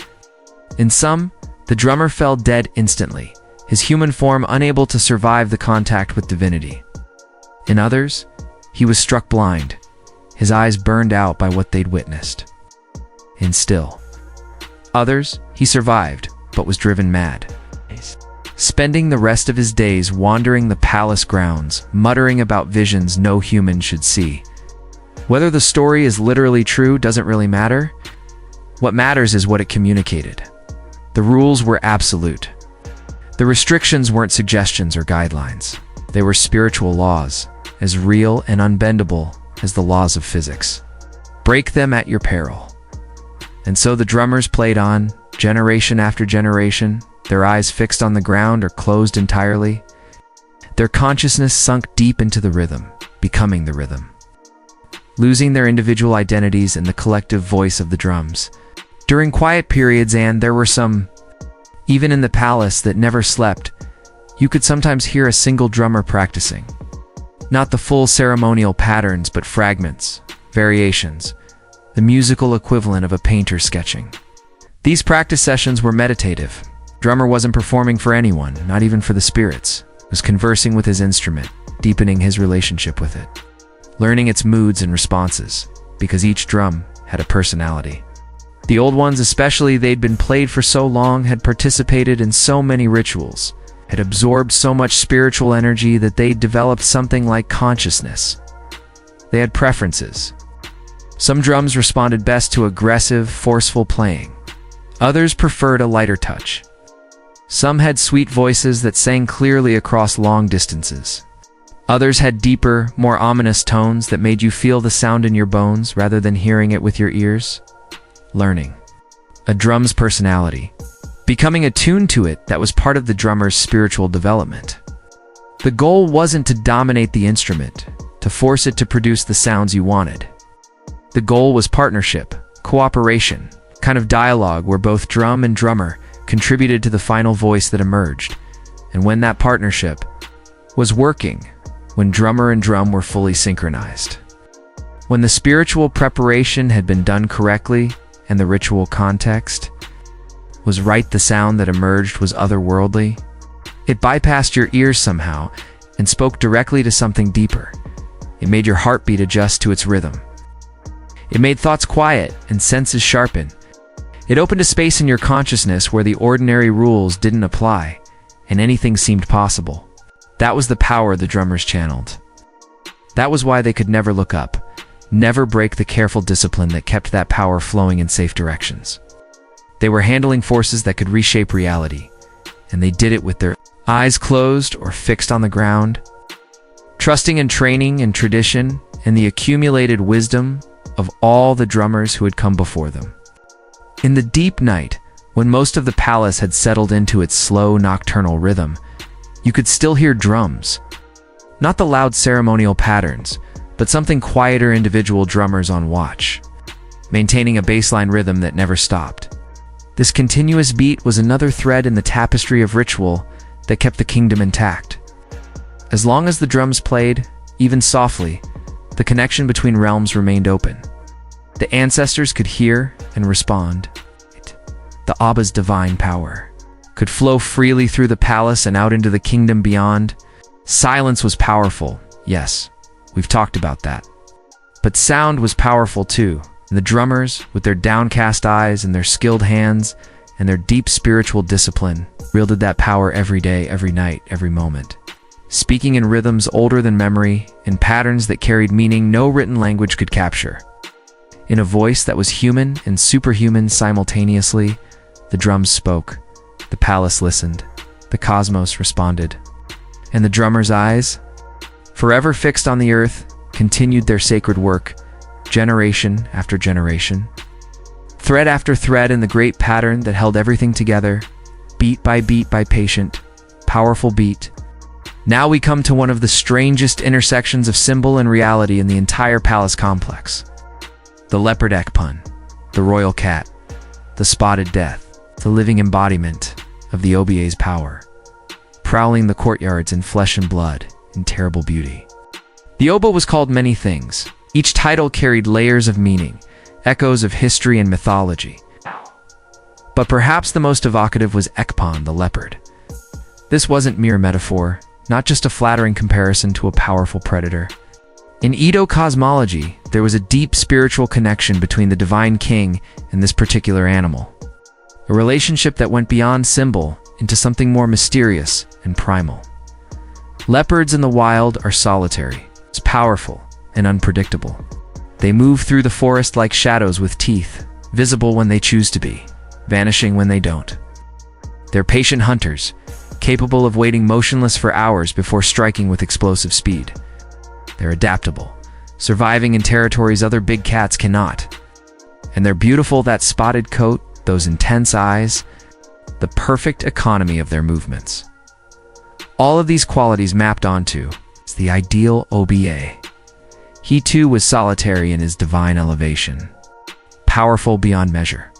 In some, the drummer fell dead instantly, his human form unable to survive the contact with divinity. In others, he was struck blind, his eyes burned out by what they'd witnessed. In still others, he survived, but was driven mad. spending the rest of his days wandering the palace grounds, muttering about visions no human should see. Whether the story is literally true doesn't really matter. What matters is what it communicated. The rules were absolute. The restrictions weren't suggestions or guidelines. They were spiritual laws, as real and unbendable as the laws of physics. Break them at your peril. And so the drummers played on, generation after generation, their eyes fixed on the ground or closed entirely. Their consciousness sunk deep into the rhythm, becoming the rhythm, losing their individual identities in the collective voice of the drums. During quiet periods, and there were some, even in the palace that never slept, you could sometimes hear a single drummer practicing. Not the full ceremonial patterns, but fragments, variations, the musical equivalent of a painter sketching. These practice sessions were meditative. Drummer wasn't performing for anyone, not even for the spirits. He was conversing with his instrument, deepening his relationship with it, learning its moods and responses, because each drum had a personality. The old ones especially, they'd been played for so long, had participated in so many rituals, had absorbed so much spiritual energy that they'd developed something like consciousness. They had preferences. Some drums responded best to aggressive, forceful playing. Others preferred a lighter touch. Some had sweet voices that sang clearly across long distances. Others had deeper, more ominous tones that made you feel the sound in your bones rather than hearing it with your ears. Learning a drum's personality, becoming attuned to it, that was part of the drummer's spiritual development. The goal wasn't to dominate the instrument, to force it to produce the sounds you wanted. The goal was partnership, cooperation, kind of dialogue where both drum and drummer contributed to the final voice that emerged. And when that partnership was working, when drummer and drum were fully synchronized, when the spiritual preparation had been done correctly and the ritual context was right, the sound that emerged was otherworldly. It bypassed your ears somehow and spoke directly to something deeper. It made your heartbeat adjust to its rhythm. It made thoughts quiet and senses sharpen. It opened a space in your consciousness where the ordinary rules didn't apply, and anything seemed possible. That was the power the drummers channeled. That was why they could never look up, never break the careful discipline that kept that power flowing in safe directions. They were handling forces that could reshape reality, and they did it with their eyes closed or fixed on the ground, trusting in training and tradition and the accumulated wisdom of all the drummers who had come before them. In the deep night, when most of the palace had settled into its slow nocturnal rhythm, you could still hear drums. Not the loud ceremonial patterns, but something quieter, individual drummers on watch, maintaining a baseline rhythm that never stopped. This continuous beat was another thread in the tapestry of ritual that kept the kingdom intact. As long as the drums played, even softly, the connection between realms remained open. The ancestors could hear and respond. The Abba's divine power could flow freely through the palace and out into the kingdom beyond. Silence was powerful, yes, we've talked about that. But sound was powerful too, and the drummers, with their downcast eyes and their skilled hands and their deep spiritual discipline, wielded that power every day, every night, every moment. Speaking in rhythms older than memory, in patterns that carried meaning no written language could capture. In a voice that was human and superhuman simultaneously, the drums spoke, the palace listened, the cosmos responded. And the drummers' eyes, forever fixed on the earth, continued their sacred work, generation after generation. Thread after thread in the great pattern that held everything together, beat by patient, powerful beat. Now we come to one of the strangest intersections of symbol and reality in the entire palace complex. The leopard Ekpun, the royal cat, the spotted death, the living embodiment of the Obia's power, prowling the courtyards in flesh and blood, in terrible beauty. The Oba was called many things. Each title carried layers of meaning, echoes of history and mythology. But perhaps the most evocative was Ekpun, the leopard. This wasn't mere metaphor, not just a flattering comparison to a powerful predator. In Edo cosmology, there was a deep spiritual connection between the divine king and this particular animal. A relationship that went beyond symbol into something more mysterious and primal. Leopards in the wild are solitary, powerful, and unpredictable. They move through the forest like shadows with teeth, visible when they choose to be, vanishing when they don't. They're patient hunters, capable of waiting motionless for hours before striking with explosive speed. They're adaptable, surviving in territories other big cats cannot. And they're beautiful, that spotted coat, those intense eyes, the perfect economy of their movements. All of these qualities mapped onto is the ideal OBA. He too was solitary in his divine elevation, powerful beyond measure,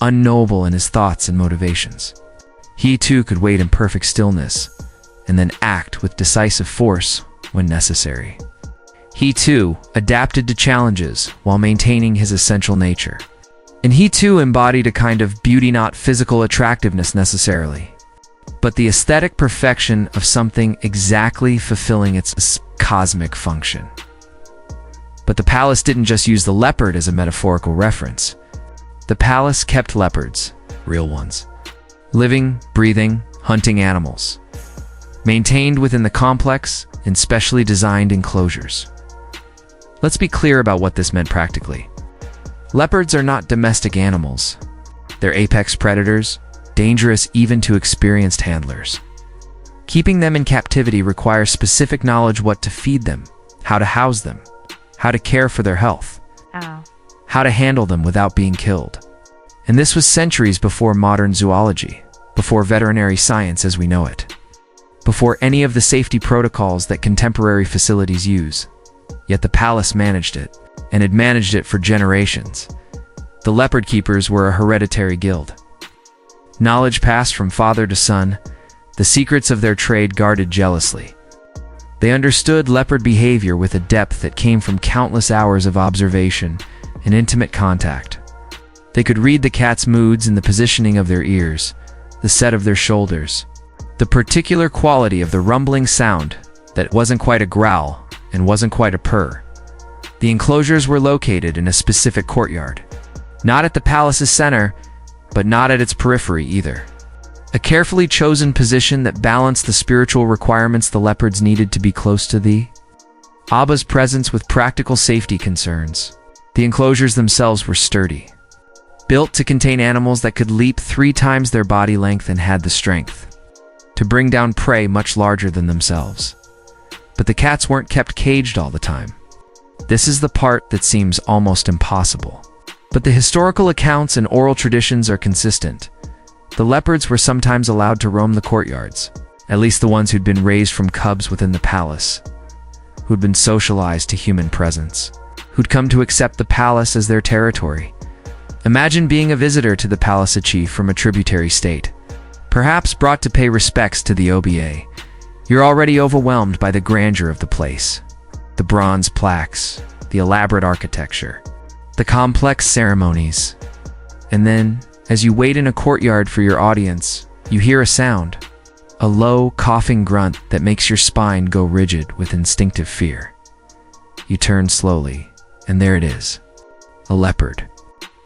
unknowable in his thoughts and motivations. He too could wait in perfect stillness and then act with decisive force when necessary. He too adapted to challenges while maintaining his essential nature. And he too embodied a kind of beauty, not physical attractiveness necessarily, but the aesthetic perfection of something exactly fulfilling its cosmic function. But the palace didn't just use the leopard as a metaphorical reference. The palace kept leopards, real ones, living, breathing, hunting animals, maintained within the complex and specially designed enclosures. Let's be clear about what this meant practically. Leopards are not domestic animals. They're apex predators, dangerous even to experienced handlers. Keeping them in captivity requires specific knowledge what to feed them, how to house them, how to care for their health, how to handle them without being killed. And this was centuries before modern zoology, before veterinary science as we know it, before any of the safety protocols that contemporary facilities use. Yet the palace managed it, and had managed it for generations. The leopard keepers were a hereditary guild. Knowledge passed from father to son, the secrets of their trade guarded jealously. They understood leopard behavior with a depth that came from countless hours of observation and intimate contact. They could read the cat's moods in the positioning of their ears, the set of their shoulders, the particular quality of the rumbling sound that wasn't quite a growl and wasn't quite a purr. The enclosures were located in a specific courtyard, not at the palace's center, but not at its periphery either. A carefully chosen position that balanced the spiritual requirements the leopards needed to be close to the Abba's presence with practical safety concerns. The enclosures themselves were sturdy, built to contain animals that could leap 3 times their body length and had the strength to bring down prey much larger than themselves. But the cats weren't kept caged all the time. This is the part that seems almost impossible. But the historical accounts and oral traditions are consistent. The leopards were sometimes allowed to roam the courtyards, at least the ones who'd been raised from cubs within the palace, who'd been socialized to human presence, who'd come to accept the palace as their territory. Imagine being a visitor to the palace, a chief from a tributary state, perhaps brought to pay respects to the OBA. You're already overwhelmed by the grandeur of the place. The bronze plaques, the elaborate architecture, the complex ceremonies. And then, as you wait in a courtyard for your audience, you hear a sound, a low, coughing grunt that makes your spine go rigid with instinctive fear. You turn slowly, and there it is, a leopard.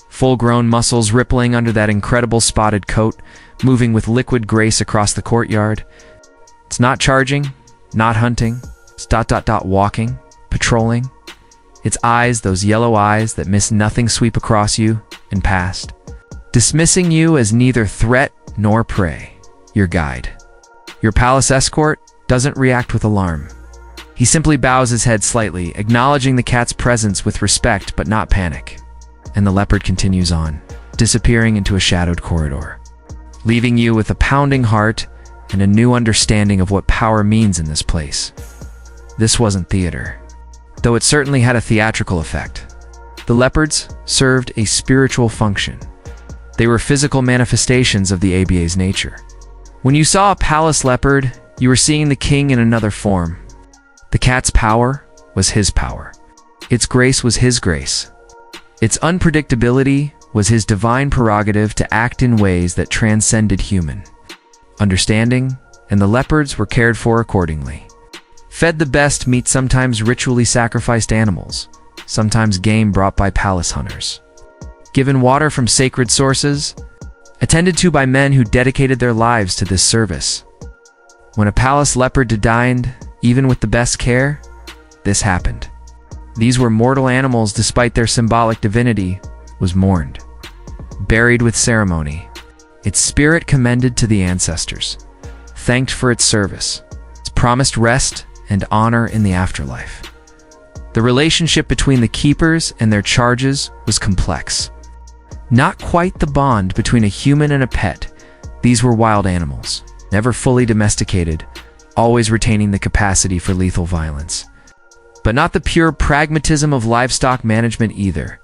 Full-grown muscles rippling under that incredible spotted coat, moving with liquid grace across the courtyard. It's not charging, not hunting, it's walking, patrolling. Its eyes, those yellow eyes that miss nothing, sweep across you and past, dismissing you as neither threat nor prey. Your guide, your palace escort, doesn't react with alarm. He simply bows his head slightly, acknowledging the cat's presence with respect but not panic. And the leopard continues on, disappearing into a shadowed corridor, leaving you with a pounding heart and a new understanding of what power means in this place. This wasn't theater, though it certainly had a theatrical effect. The leopards served a spiritual function. They were physical manifestations of the ABA's nature. When you saw a palace leopard, you were seeing the king in another form. The cat's power was his power. Its grace was his grace. Its unpredictability was his divine prerogative to act in ways that transcended human understanding, and the leopards were cared for accordingly. Fed the best meat, sometimes ritually sacrificed animals, sometimes game brought by palace hunters. Given water from sacred sources, attended to by men who dedicated their lives to this service. When a palace leopard dined, even with the best care, this happened. These were mortal animals despite their symbolic divinity was mourned, buried with ceremony, its spirit commended to the ancestors, thanked for its service, its promised rest and honor in the afterlife. The relationship between the keepers and their charges was complex. Not quite the bond between a human and a pet. These were wild animals, never fully domesticated, always retaining the capacity for lethal violence. But not the pure pragmatism of livestock management either.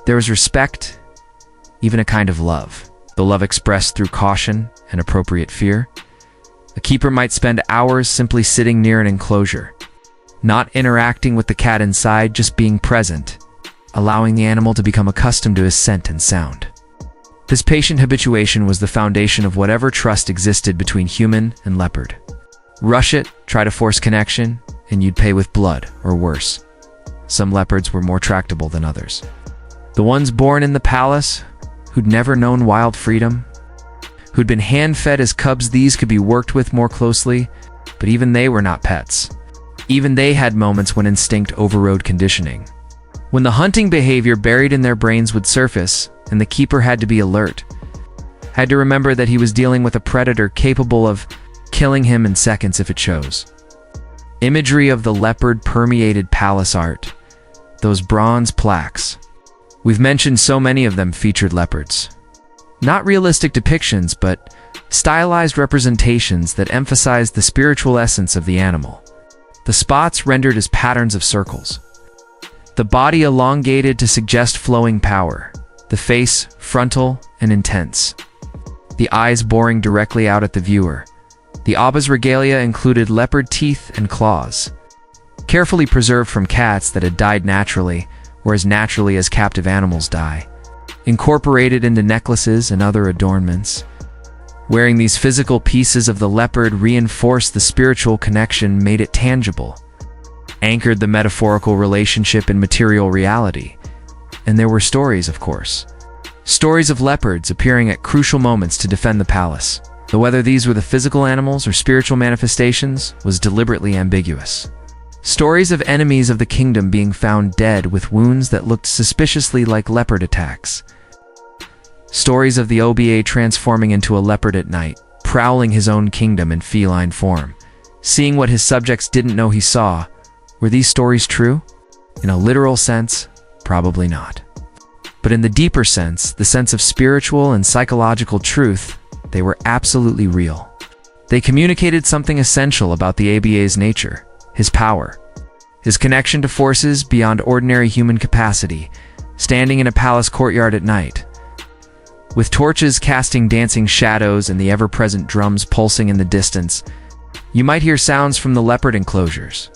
There was respect, even a kind of love, the love expressed through caution and appropriate fear. A keeper might spend hours simply sitting near an enclosure, not interacting with the cat inside, just being present, allowing the animal to become accustomed to his scent and sound. This patient habituation was the foundation of whatever trust existed between human and leopard. Rush it, try to force connection, and you'd pay with blood, or worse. Some leopards were more tractable than others. The ones born in the palace, who'd never known wild freedom, who'd been hand-fed as cubs, these could be worked with more closely, but even they were not pets. Even they had moments when instinct overrode conditioning. When the hunting behavior buried in their brains would surface, and the keeper had to be alert, had to remember that he was dealing with a predator capable of killing him in seconds if it chose. Imagery of the leopard permeated palace art. Those bronze plaques. We've mentioned so many of them featured leopards. Not realistic depictions, but stylized representations that emphasized the spiritual essence of the animal. The spots rendered as patterns of circles. The body elongated to suggest flowing power. The face frontal and intense. The eyes boring directly out at the viewer. The Abba's regalia included leopard teeth and claws, carefully preserved from cats that had died naturally, or as naturally as captive animals die, incorporated into necklaces and other adornments. Wearing these physical pieces of the leopard reinforced the spiritual connection, made it tangible, anchored the metaphorical relationship in material reality. And there were stories, of course. Stories of leopards appearing at crucial moments to defend the palace, though whether these were the physical animals or spiritual manifestations was deliberately ambiguous. Stories of enemies of the kingdom being found dead with wounds that looked suspiciously like leopard attacks. Stories of the OBA transforming into a leopard at night, prowling his own kingdom in feline form, seeing what his subjects didn't know he saw. Were these stories true? In a literal sense, probably not. But in the deeper sense, the sense of spiritual and psychological truth, they were absolutely real. They communicated something essential about the ABA's nature, his power, his connection to forces beyond ordinary human capacity, standing in a palace courtyard at night, with torches casting dancing shadows and the ever-present drums pulsing in the distance. You might hear sounds from the leopard enclosures,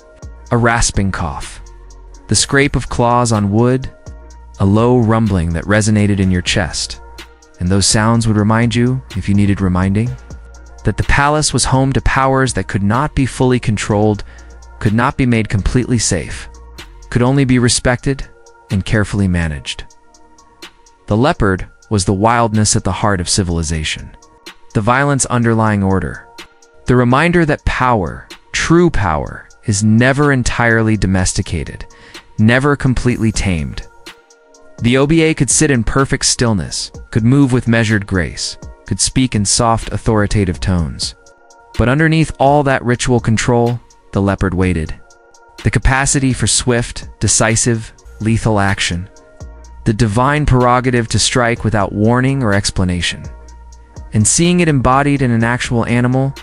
a rasping cough, the scrape of claws on wood, a low rumbling that resonated in your chest. And those sounds would remind you, if you needed reminding, that the palace was home to powers that could not be fully controlled, could not be made completely safe, could only be respected and carefully managed. The leopard was the wildness at the heart of civilization, the violence underlying order, the reminder that power, true power, is never entirely domesticated, never completely tamed. The OBA could sit in perfect stillness, could move with measured grace, could speak in soft, authoritative tones. But underneath all that ritual control, the leopard waited. The capacity for swift, decisive, lethal action. The divine prerogative to strike without warning or explanation. And seeing it embodied in an actual animal,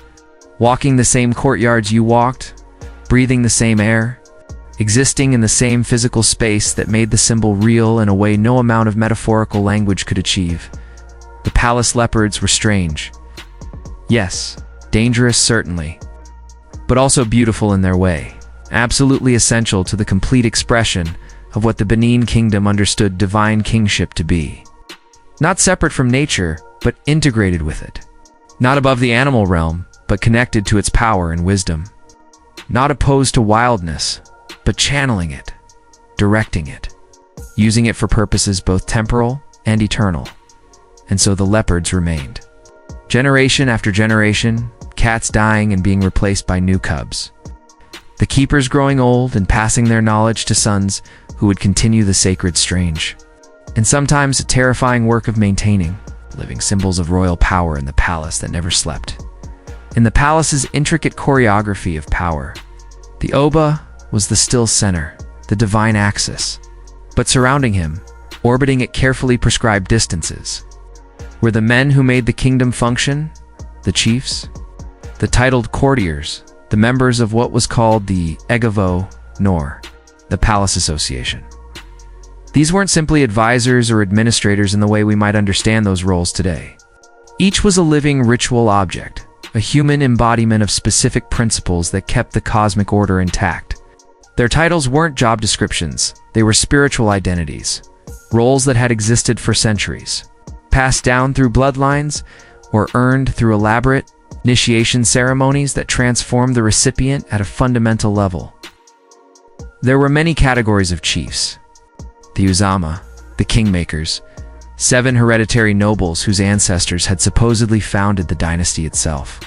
walking the same courtyards you walked, breathing the same air, existing in the same physical space that made the symbol real in a way no amount of metaphorical language could achieve. The palace leopards were strange. Yes, dangerous certainly, but also beautiful in their way, absolutely essential to the complete expression of what the Benin Kingdom understood divine kingship to be. Not separate from nature, but integrated with it. Not above the animal realm, but connected to its power and wisdom. Not opposed to wildness, but channeling it, directing it, using it for purposes both temporal and eternal. and so the leopards remained. Generation after generation, cats dying and being replaced by new cubs. The keepers growing old and passing their knowledge to sons who would continue the sacred strange. And sometimes a terrifying work of maintaining, living symbols of royal power in the palace that never slept. In the palace's intricate choreography of power, the Oba was the still center, the divine axis. But surrounding him, orbiting at carefully prescribed distances, were the men who made the kingdom function, the chiefs, the titled courtiers, the members of what was called the Egavo nor the Palace Association. These weren't simply advisors or administrators in the way we might understand those roles today. Each was a living ritual object, a human embodiment of specific principles that kept the cosmic order intact. Their titles weren't job descriptions, they were spiritual identities, roles that had existed for centuries, passed down through bloodlines or earned through elaborate initiation ceremonies that transformed the recipient at a fundamental level. There were many categories of chiefs. The Uzama, the kingmakers, 7 hereditary nobles whose ancestors had supposedly founded the dynasty itself.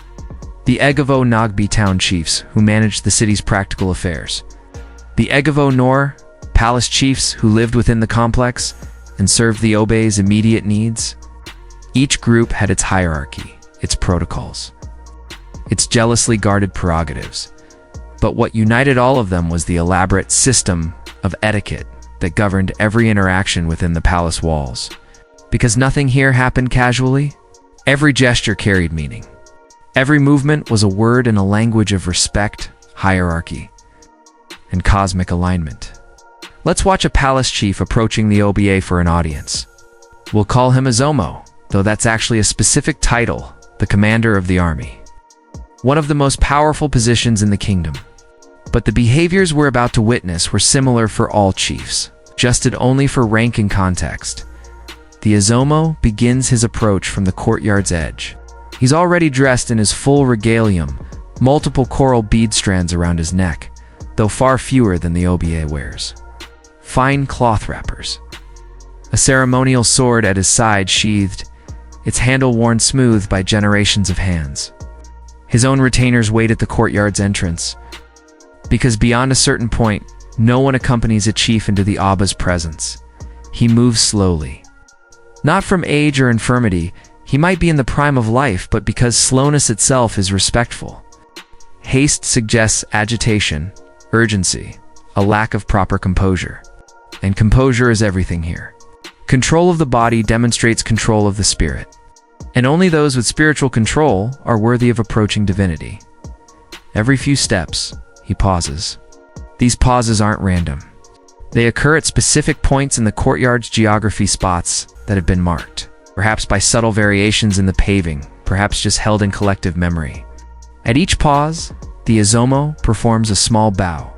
The Egavo Nagbi town chiefs who managed the city's practical affairs. The Egavo Nor, palace chiefs who lived within the complex and served the Obe's immediate needs. Each group had its hierarchy, its protocols, its jealously guarded prerogatives. But what united all of them was the elaborate system of etiquette that governed every interaction within the palace walls. Because nothing here happened casually, every gesture carried meaning. Every movement was a word in a language of respect, hierarchy, and cosmic alignment. Let's watch a palace chief approaching the OBA for an audience. We'll call him a Zomo, though that's actually a specific title, the commander of the army. One of the most powerful positions in the kingdom. But the behaviors we're about to witness were similar for all chiefs, adjusted only for rank and context. The Azomo begins his approach from the courtyard's edge. He's already dressed in his full regalium, multiple coral bead strands around his neck, though far fewer than the OBA wears. Fine cloth wrappers. A ceremonial sword at his side sheathed, its handle worn smooth by generations of hands. His own retainers wait at the courtyard's entrance, because beyond a certain point, no one accompanies a chief into the Aba's presence. He moves slowly. Not from age or infirmity, he might be in the prime of life, but because slowness itself is respectful. Haste suggests agitation, urgency, a lack of proper composure. And composure is everything here. Control of the body demonstrates control of the spirit. And only those with spiritual control are worthy of approaching divinity. Every few steps, he pauses. These pauses aren't random. They occur at specific points in the courtyard's geography, spots that have been marked, perhaps by subtle variations in the paving, perhaps just held in collective memory. At each pause, the Azomo performs a small bow,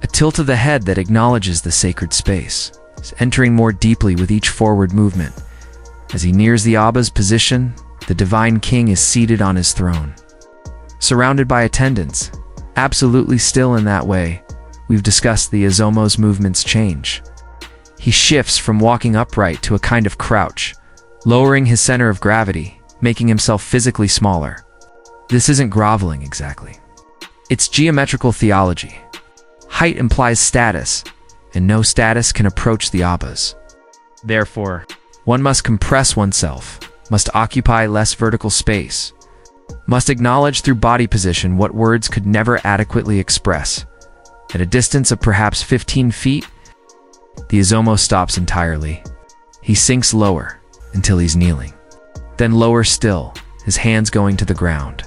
a tilt of the head that acknowledges the sacred space, entering more deeply with each forward movement. As he nears the Aba's position, the divine king is seated on his throne, surrounded by attendants, absolutely still in that way. We've discussed the Azomo's movements change. He shifts from walking upright to a kind of crouch, lowering his center of gravity, making himself physically smaller. This isn't groveling exactly. It's geometrical theology. Height implies status, and no status can approach the Abas. Therefore, one must compress oneself, must occupy less vertical space, must acknowledge through body position what words could never adequately express. At a distance of perhaps 15 feet, the Azomo stops entirely. He sinks lower until he's kneeling. Then lower still, his hands going to the ground.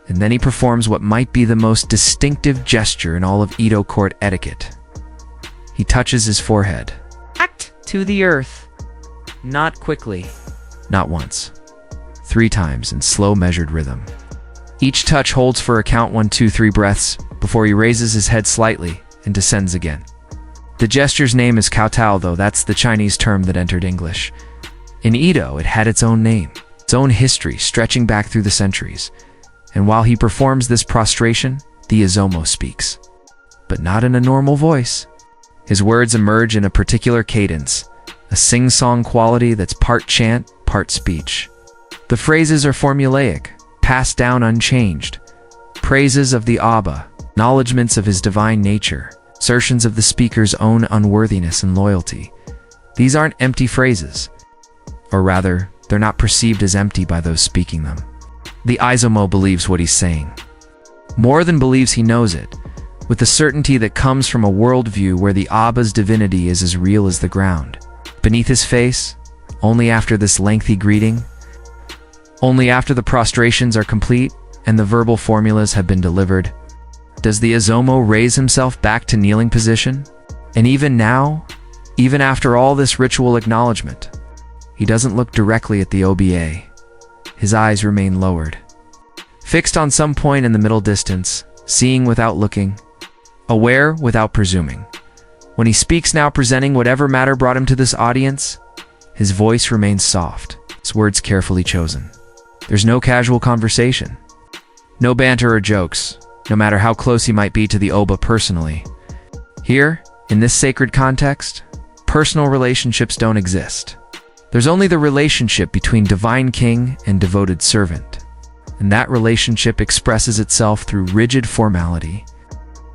And then he performs what might be the most distinctive gesture in all of Edo court etiquette. He touches his forehead. Act to the earth. Not quickly. Not once. 3 times in slow measured rhythm. Each touch holds for a count 1, 2, 3 breaths before he raises his head slightly and descends again. The gesture's name is kowtow, though that's the Chinese term that entered English. In Edo, it had its own name, its own history stretching back through the centuries. And while he performs this prostration, the Azomo speaks. But not in a normal voice. His words emerge in a particular cadence, a sing-song quality that's part chant, part speech. The phrases are formulaic, passed down unchanged. Praises of the Abba, acknowledgments of his divine nature, assertions of the speaker's own unworthiness and loyalty. These aren't empty phrases. Or rather, they're not perceived as empty by those speaking them. The Izomo believes what he's saying. More than believes, he knows it, with the certainty that comes from a worldview where the Abba's divinity is as real as the ground. Beneath his face, only after this lengthy greeting, only after the prostrations are complete and the verbal formulas have been delivered, does the Izomo raise himself back to kneeling position. And even now, even after all this ritual acknowledgement, he doesn't look directly at the OBA. His eyes remain lowered, fixed on some point in the middle distance, seeing without looking, aware without presuming. When he speaks now, presenting whatever matter brought him to this audience, his voice remains soft, his words carefully chosen. There's no casual conversation, no banter or jokes, no matter how close he might be to the Oba personally. Here, in this sacred context, personal relationships don't exist. There's only the relationship between divine king and devoted servant, and that relationship expresses itself through rigid formality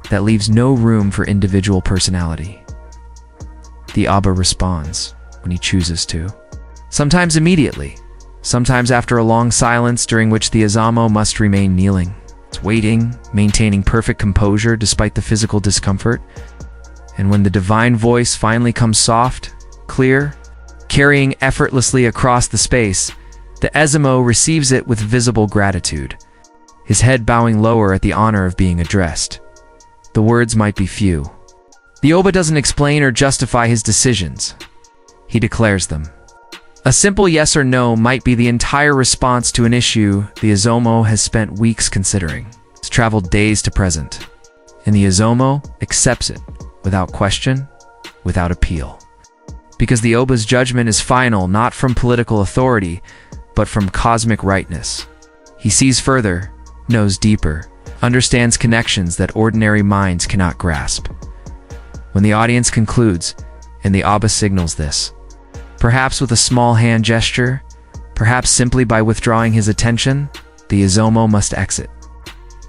that leaves no room for individual personality. The Abba responds when he chooses to, sometimes immediately, sometimes after a long silence during which the Izomo must remain kneeling, waiting, maintaining perfect composure despite the physical discomfort. And when the divine voice finally comes soft, clear, carrying effortlessly across the space, the Izomo receives it with visible gratitude, his head bowing lower at the honor of being addressed. The words might be few. The Oba doesn't explain or justify his decisions. He declares them. A simple yes or no might be the entire response to an issue the Izomo has spent weeks considering. It's traveled days to present, and the Izomo accepts it without question, without appeal. Because the Oba's judgment is final, not from political authority, but from cosmic rightness. He sees further, knows deeper, understands connections that ordinary minds cannot grasp. When the audience concludes, and the Abba signals this, perhaps with a small hand gesture, perhaps simply by withdrawing his attention, the Izomo must exit.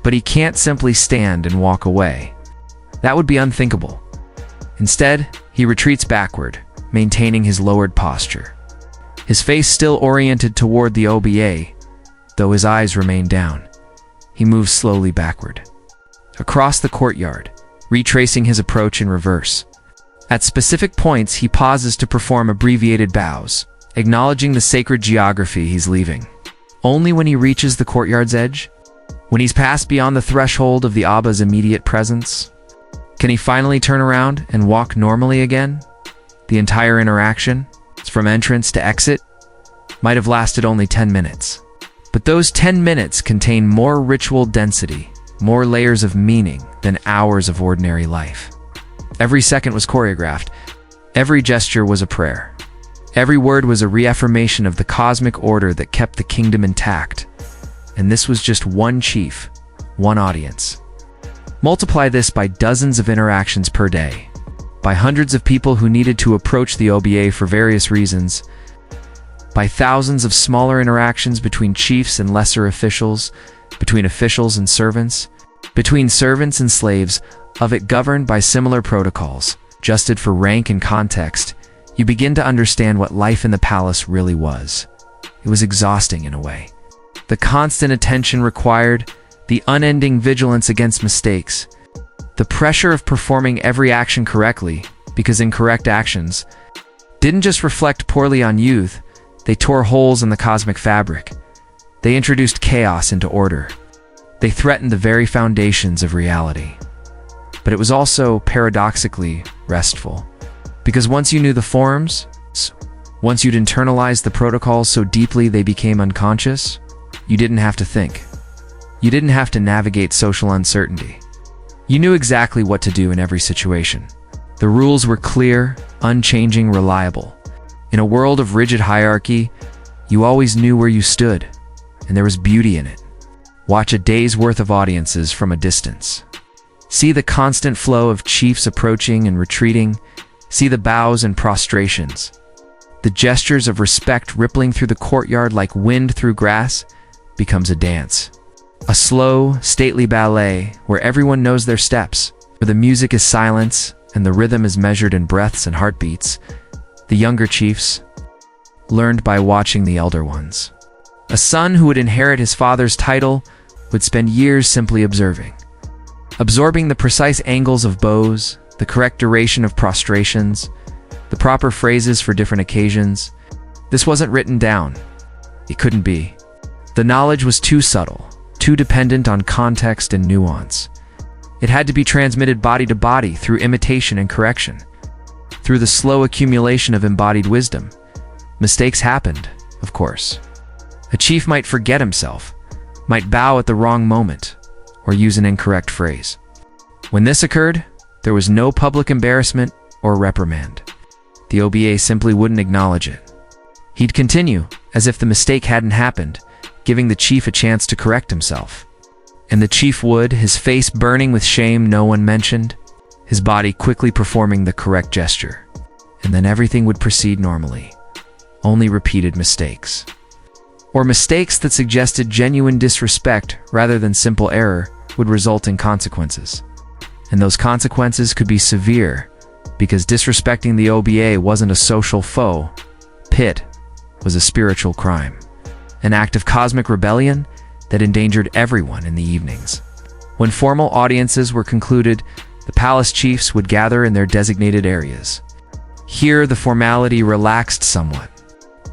But he can't simply stand and walk away. That would be unthinkable. Instead, he retreats backward, maintaining his lowered posture. His face still oriented toward the OBA, though his eyes remain down. He moves slowly backward, across the courtyard, retracing his approach in reverse. At specific points, he pauses to perform abbreviated bows, acknowledging the sacred geography he's leaving. Only when he reaches the courtyard's edge, when he's passed beyond the threshold of the Abba's immediate presence, can he finally turn around and walk normally again. The entire interaction, from entrance to exit, might have lasted only 10 minutes. But those 10 minutes contain more ritual density, more layers of meaning than hours of ordinary life. Every second was choreographed. Every gesture was a prayer. Every word was a reaffirmation of the cosmic order that kept the kingdom intact. And this was just one chief, one audience. Multiply this by dozens of interactions per day, by hundreds of people who needed to approach the OBA for various reasons, by thousands of smaller interactions between chiefs and lesser officials, between officials and servants, between servants and slaves, of it governed by similar protocols, adjusted for rank and context, you begin to understand what life in the palace really was. It was exhausting in a way. The constant attention required, the unending vigilance against mistakes, the pressure of performing every action correctly, because incorrect actions didn't just reflect poorly on youth, they tore holes in the cosmic fabric. They introduced chaos into order. They threatened the very foundations of reality. But it was also, paradoxically, restful. Because once you knew the forms, once you'd internalized the protocols so deeply they became unconscious, you didn't have to think. You didn't have to navigate social uncertainty. You knew exactly what to do in every situation. The rules were clear, unchanging, reliable. In a world of rigid hierarchy, you always knew where you stood, and there was beauty in it. Watch a day's worth of audiences from a distance. See the constant flow of chiefs approaching and retreating. See the bows and prostrations. The gestures of respect rippling through the courtyard like wind through grass becomes a dance. A slow, stately ballet where everyone knows their steps, where the music is silence and the rhythm is measured in breaths and heartbeats. The younger chiefs learned by watching the elder ones. A son who would inherit his father's title would spend years simply observing, absorbing the precise angles of bows, the correct duration of prostrations, the proper phrases for different occasions. This wasn't written down. It couldn't be. The knowledge was too subtle, too dependent on context and nuance. It had to be transmitted body to body through imitation and correction. Through the slow accumulation of embodied wisdom. Mistakes happened, of course. A chief might forget himself, might bow at the wrong moment, or use an incorrect phrase. When this occurred, there was no public embarrassment or reprimand. The OBA simply wouldn't acknowledge it. He'd continue, as if the mistake hadn't happened, giving the chief a chance to correct himself. And the chief would, his face burning with shame no one mentioned, his body quickly performing the correct gesture. And then everything would proceed normally. Only repeated mistakes. Or mistakes that suggested genuine disrespect rather than simple error would result in consequences. And those consequences could be severe, because disrespecting the OBA wasn't a social foe. Pit was a spiritual crime. An act of cosmic rebellion that endangered everyone in the evenings. When formal audiences were concluded, the palace chiefs would gather in their designated areas. Here, the formality relaxed somewhat.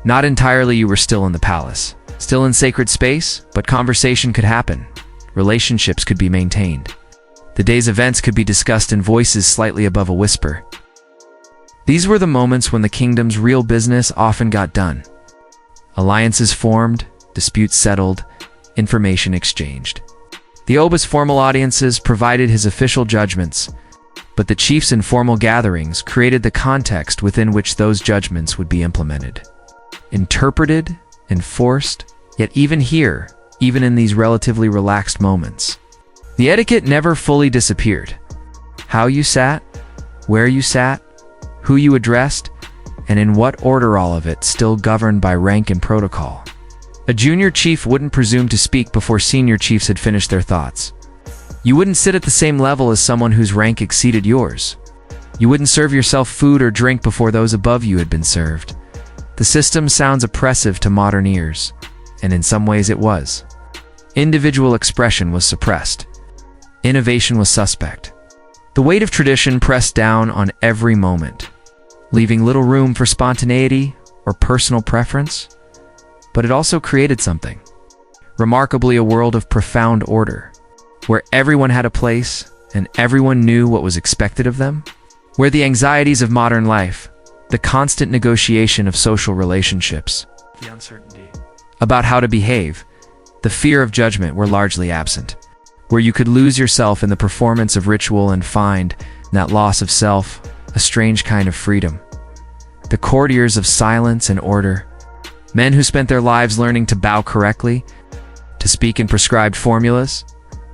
Not entirely, you were still in the palace, still in sacred space, but conversation could happen. Relationships could be maintained. The day's events could be discussed in voices slightly above a whisper. These were the moments when the kingdom's real business often got done. Alliances formed, disputes settled, information exchanged. The Oba's formal audiences provided his official judgments, but the chief's informal gatherings created the context within which those judgments would be implemented. Interpreted, enforced, yet even here, even in these relatively relaxed moments, the etiquette never fully disappeared. How you sat, where you sat, who you addressed, and in what order, all of it still governed by rank and protocol. A junior chief wouldn't presume to speak before senior chiefs had finished their thoughts. You wouldn't sit at the same level as someone whose rank exceeded yours. You wouldn't serve yourself food or drink before those above you had been served. The system sounds oppressive to modern ears, and in some ways it was. Individual expression was suppressed. Innovation was suspect. The weight of tradition pressed down on every moment, leaving little room for spontaneity or personal preference. But it also created something. Remarkably, a world of profound order, where everyone had a place and everyone knew what was expected of them, where the anxieties of modern life, the constant negotiation of social relationships, the uncertainty about how to behave, the fear of judgment were largely absent, where you could lose yourself in the performance of ritual and find, in that loss of self, a strange kind of freedom. The courtiers of silence and order, men who spent their lives learning to bow correctly, to speak in prescribed formulas,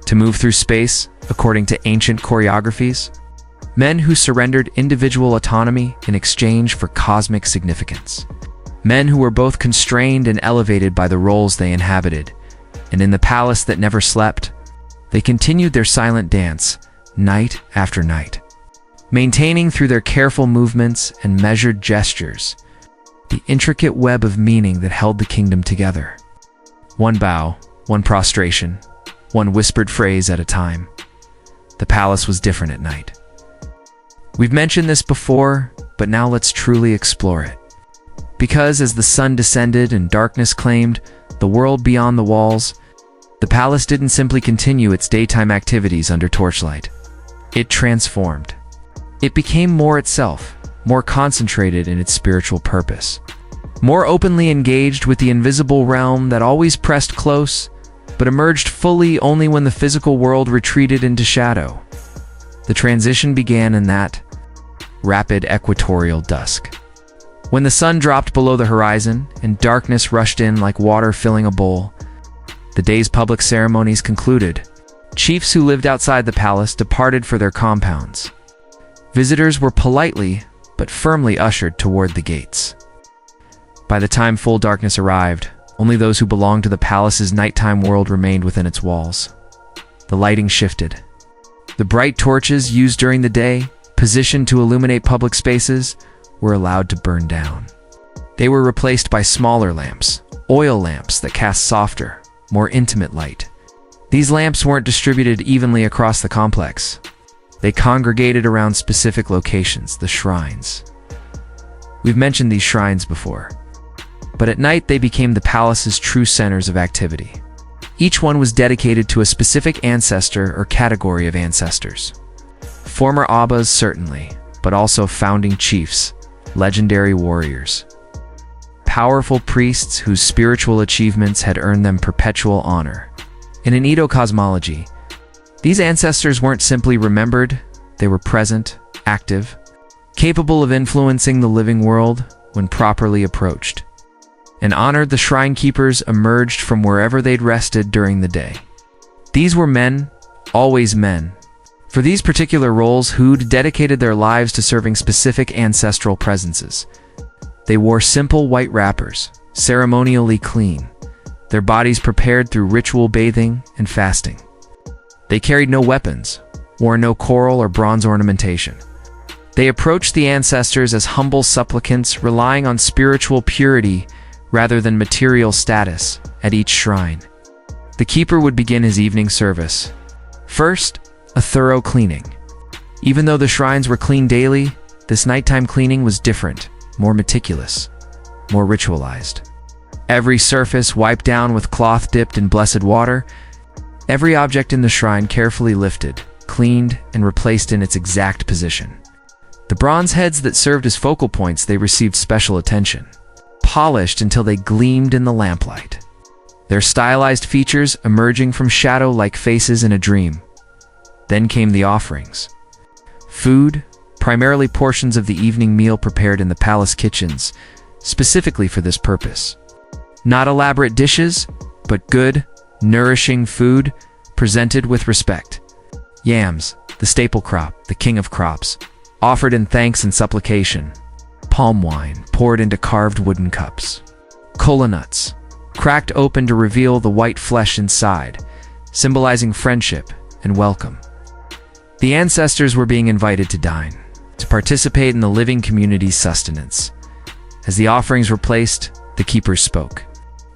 to move through space according to ancient choreographies, men who surrendered individual autonomy in exchange for cosmic significance, men who were both constrained and elevated by the roles they inhabited, and in the palace that never slept, they continued their silent dance night after night, maintaining through their careful movements and measured gestures the intricate web of meaning that held the kingdom together. One bow, one prostration, one whispered phrase at a time. The palace was different at night. We've mentioned this before, but now let's truly explore it. Because as the sun descended and darkness claimed the world beyond the walls, the palace didn't simply continue its daytime activities under torchlight. It transformed. It became more itself, more concentrated in its spiritual purpose, more openly engaged with the invisible realm that always pressed close, but emerged fully only when the physical world retreated into shadow. The transition began in that rapid equatorial dusk. When the sun dropped below the horizon and darkness rushed in like water filling a bowl, the day's public ceremonies concluded. Chiefs who lived outside the palace departed for their compounds. Visitors were politely but firmly ushered toward the gates. By the time full darkness arrived, only those who belonged to the palace's nighttime world remained within its walls. The lighting shifted. The bright torches used during the day, positioned to illuminate public spaces, were allowed to burn down. They were replaced by smaller lamps, oil lamps that cast softer, more intimate light. These lamps weren't distributed evenly across the complex. They congregated around specific locations, the shrines. We've mentioned these shrines before, but at night they became the palace's true centers of activity. Each one was dedicated to a specific ancestor or category of ancestors. Former abbas, certainly, but also founding chiefs, legendary warriors, powerful priests whose spiritual achievements had earned them perpetual honor. In an Edo cosmology, these ancestors weren't simply remembered, they were present, active, capable of influencing the living world when properly approached. And honored the shrine keepers emerged from wherever they'd rested during the day. These were men, always men. For these particular roles, who'd dedicated their lives to serving specific ancestral presences. They wore simple white wrappers, ceremonially clean, their bodies prepared through ritual bathing and fasting. They carried no weapons, wore no coral or bronze ornamentation. They approached the ancestors as humble supplicants, relying on spiritual purity rather than material status at each shrine. The keeper would begin his evening service. First, a thorough cleaning. Even though the shrines were cleaned daily, this nighttime cleaning was different, more meticulous, more ritualized. Every surface wiped down with cloth dipped in blessed water, every object in the shrine carefully lifted, cleaned, and replaced in its exact position. The bronze heads that served as focal points, they received special attention, polished until they gleamed in the lamplight, their stylized features emerging from shadow like faces in a dream. Then came the offerings. Food, primarily portions of the evening meal prepared in the palace kitchens, specifically for this purpose. Not elaborate dishes, but good, nourishing food presented with respect. Yams, the staple crop, the king of crops, offered in thanks and supplication. Palm wine poured into carved wooden cups. Kola nuts, cracked open to reveal the white flesh inside, symbolizing friendship and welcome. The ancestors were being invited to dine, to participate in the living community's sustenance. As the offerings were placed, the keepers spoke.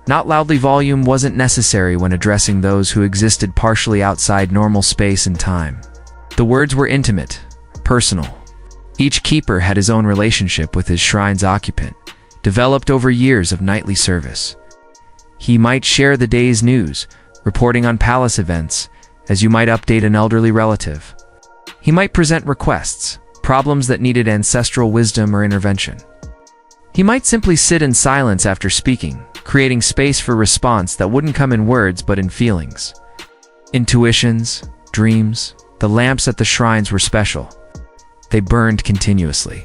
Not loudly, volume wasn't necessary when addressing those who existed partially outside normal space and time. The words were intimate, personal. Each keeper had his own relationship with his shrine's occupant, developed over years of nightly service. He might share the day's news, reporting on palace events, as you might update an elderly relative. He might present requests, problems that needed ancestral wisdom or intervention. He might simply sit in silence after speaking, creating space for response that wouldn't come in words but in feelings. Intuitions, dreams, the lamps at the shrines were special. They burned continuously,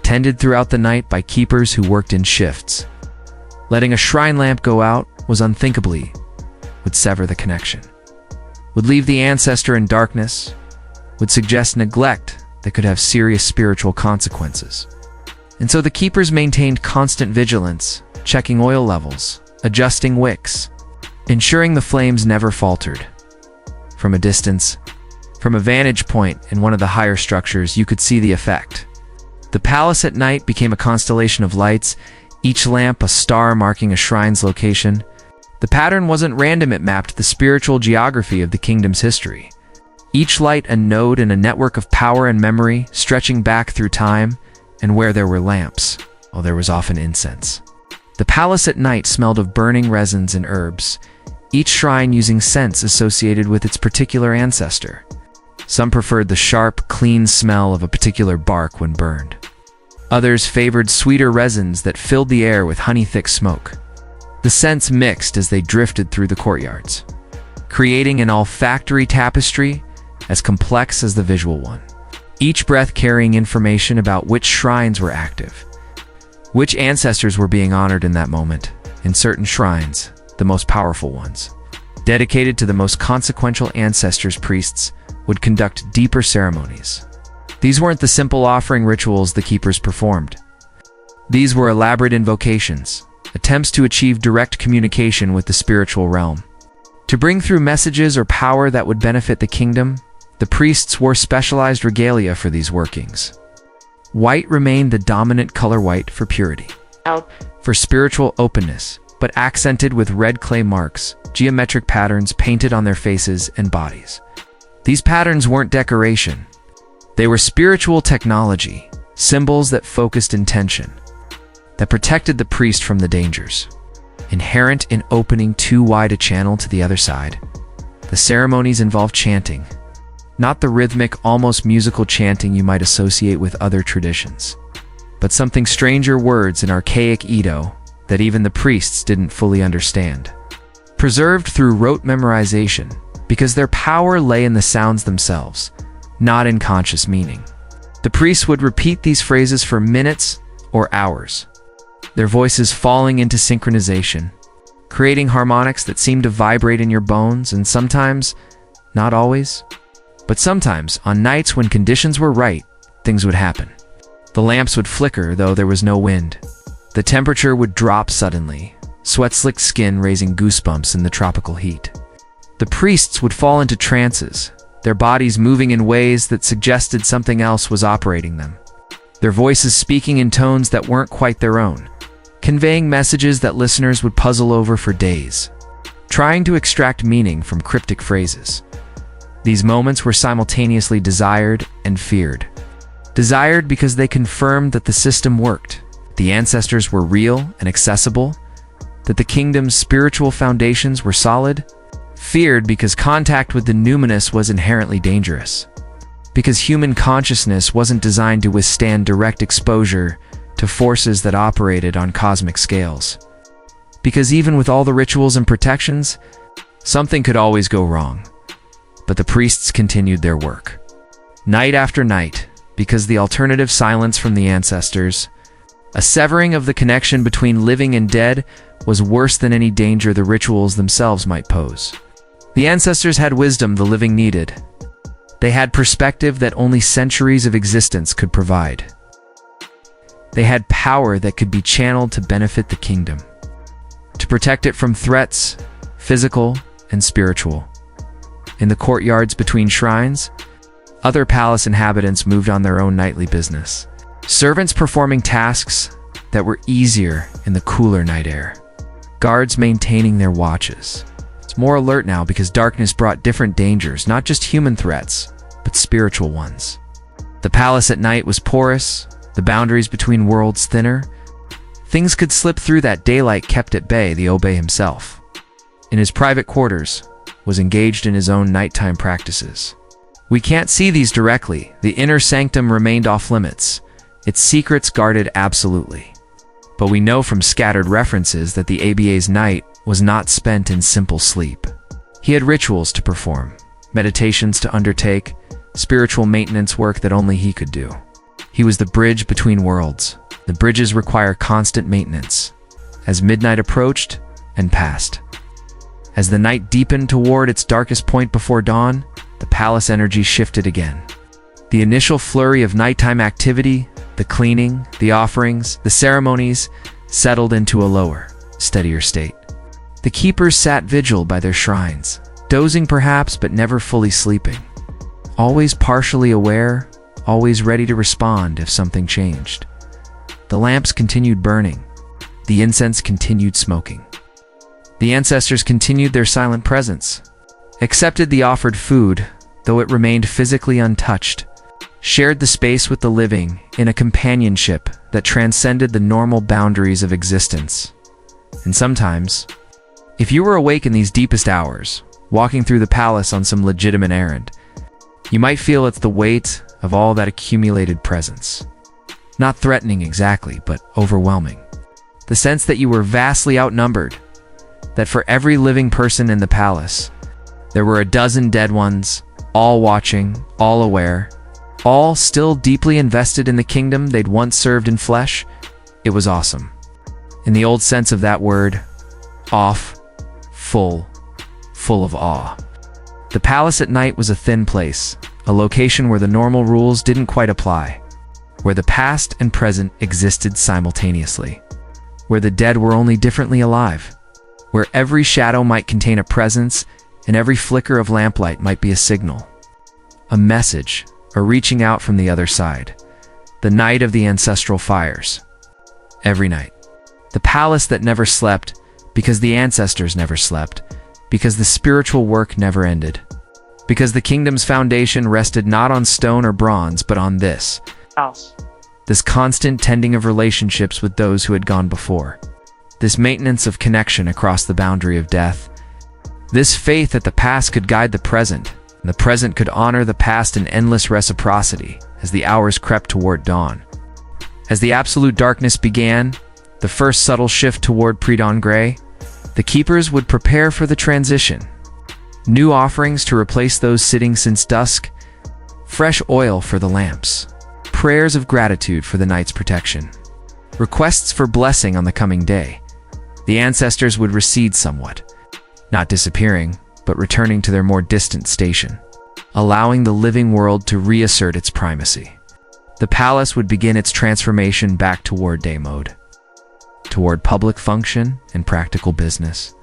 tended throughout the night by keepers who worked in shifts. Letting a shrine lamp go out was unthinkably, would sever the connection, would leave the ancestor in darkness, would suggest neglect that could have serious spiritual consequences. And so the keepers maintained constant vigilance, checking oil levels, adjusting wicks, ensuring the flames never faltered. From a distance, from a vantage point in one of the higher structures, you could see the effect. The palace at night became a constellation of lights, each lamp a star marking a shrine's location. The pattern wasn't random, it mapped the spiritual geography of the kingdom's history. Each light a node in a network of power and memory, stretching back through time, and where there were lamps, there was often incense. The palace at night smelled of burning resins and herbs, each shrine using scents associated with its particular ancestor. Some preferred the sharp, clean smell of a particular bark when burned. Others favored sweeter resins that filled the air with honey-thick smoke. The scents mixed as they drifted through the courtyards, creating an olfactory tapestry as complex as the visual one. Each breath carrying information about which shrines were active, which ancestors were being honored in that moment. In certain shrines, the most powerful ones, dedicated to the most consequential ancestors, priests would conduct deeper ceremonies. These weren't the simple offering rituals the keepers performed. These were elaborate invocations, attempts to achieve direct communication with the spiritual realm. To bring through messages or power that would benefit the kingdom, the priests wore specialized regalia for these workings. White remained the dominant color, white for purity, for spiritual openness, but accented with red clay marks, geometric patterns painted on their faces and bodies. These patterns weren't decoration. They were spiritual technology, symbols that focused intention, that protected the priest from the dangers. Inherent in opening too wide a channel to the other side, the ceremonies involved chanting, not the rhythmic, almost musical chanting you might associate with other traditions, but something stranger, words in archaic Edo that even the priests didn't fully understand. Preserved through rote memorization, because their power lay in the sounds themselves, not in conscious meaning. The priests would repeat these phrases for minutes or hours, their voices falling into synchronization, creating harmonics that seemed to vibrate in your bones, and sometimes, not always, but sometimes, on nights when conditions were right, things would happen. The lamps would flicker, though there was no wind. The temperature would drop suddenly, sweat-slicked skin raising goosebumps in the tropical heat. The priests would fall into trances, their bodies moving in ways that suggested something else was operating them, their voices speaking in tones that weren't quite their own, conveying messages that listeners would puzzle over for days, trying to extract meaning from cryptic phrases. These moments were simultaneously desired and feared. Desired because they confirmed that the system worked, the ancestors were real and accessible, that the kingdom's spiritual foundations were solid. Feared because contact with the numinous was inherently dangerous, because human consciousness wasn't designed to withstand direct exposure to forces that operated on cosmic scales. Because even with all the rituals and protections, something could always go wrong. But the priests continued their work, night after night, because the alternative silence from the ancestors, a severing of the connection between living and dead, was worse than any danger the rituals themselves might pose. The ancestors had wisdom the living needed. They had perspective that only centuries of existence could provide. They had power that could be channeled to benefit the kingdom, to protect it from threats, physical and spiritual. In the courtyards between shrines, other palace inhabitants moved on their own nightly business. Servants performing tasks that were easier in the cooler night air. Guards maintaining their watches. It's more alert now because darkness brought different dangers, not just human threats, but spiritual ones. The palace at night was porous, the boundaries between worlds thinner. Things could slip through that daylight kept at bay. The Obe himself, in his private quarters, was engaged in his own nighttime practices. We can't see these directly. The inner sanctum remained off limits, its secrets guarded absolutely. But we know from scattered references that the ABA's night was not spent in simple sleep. He had rituals to perform, meditations to undertake, spiritual maintenance work that only he could do. He was the bridge between worlds. The bridges require constant maintenance. As midnight approached and passed, as the night deepened toward its darkest point before dawn, the palace energy shifted again. The initial flurry of nighttime activity, the cleaning, the offerings, the ceremonies, settled into a lower, steadier state. The keepers sat vigil by their shrines, dozing perhaps, but never fully sleeping. Always partially aware, always ready to respond if something changed. The lamps continued burning. The incense continued smoking. The ancestors continued their silent presence, accepted the offered food, though it remained physically untouched, shared the space with the living in a companionship that transcended the normal boundaries of existence. And sometimes, if you were awake in these deepest hours, walking through the palace on some legitimate errand, you might feel it's the weight of all that accumulated presence. Not threatening exactly, but overwhelming. The sense that you were vastly outnumbered, that for every living person in the palace, there were a dozen dead ones, all watching, all aware, all still deeply invested in the kingdom they'd once served in flesh. It was awesome. In the old sense of that word, off, full of awe. The palace at night was a thin place, a location where the normal rules didn't quite apply, where the past and present existed simultaneously, where the dead were only differently alive, where every shadow might contain a presence and every flicker of lamplight might be a signal, a message, a reaching out from the other side. The night of the ancestral fires. Every night. The palace that never slept, because the ancestors never slept, because the spiritual work never ended, because the kingdom's foundation rested not on stone or bronze, but on this house. This constant tending of relationships with those who had gone before. This maintenance of connection across the boundary of death. This faith that the past could guide the present, and the present could honor the past in endless reciprocity as the hours crept toward dawn. As the absolute darkness began, the first subtle shift toward pre-dawn gray, the keepers would prepare for the transition. New offerings to replace those sitting since dusk, fresh oil for the lamps, prayers of gratitude for the night's protection, requests for blessing on the coming day. The ancestors would recede somewhat, not disappearing, but returning to their more distant station, allowing the living world to reassert its primacy. The palace would begin its transformation back toward day mode, toward public function and practical business.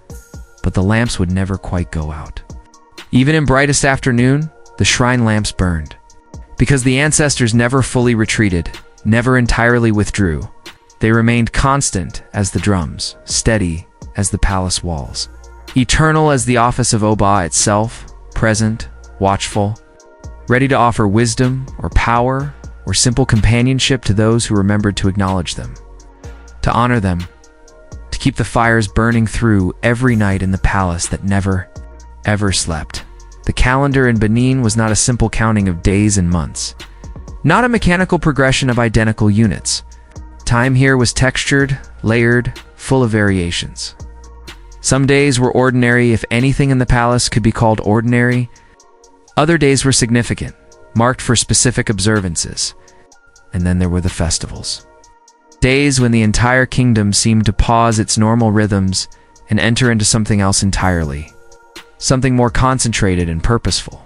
But the lamps would never quite go out. Even in brightest afternoon, the shrine lamps burned. Because the ancestors never fully retreated, never entirely withdrew. They remained constant as the drums, steady as the palace walls, eternal as the office of Oba itself, present, watchful, ready to offer wisdom or power or simple companionship to those who remembered to acknowledge them, to honor them, to keep the fires burning through every night in the palace that never, ever slept. The calendar in Benin was not a simple counting of days and months, not a mechanical progression of identical units. Time here was textured, layered, full of variations. Some days were ordinary if anything in the palace could be called ordinary. Other days were significant, marked for specific observances. And then there were the festivals. Days when the entire kingdom seemed to pause its normal rhythms and enter into something else entirely. Something more concentrated and purposeful.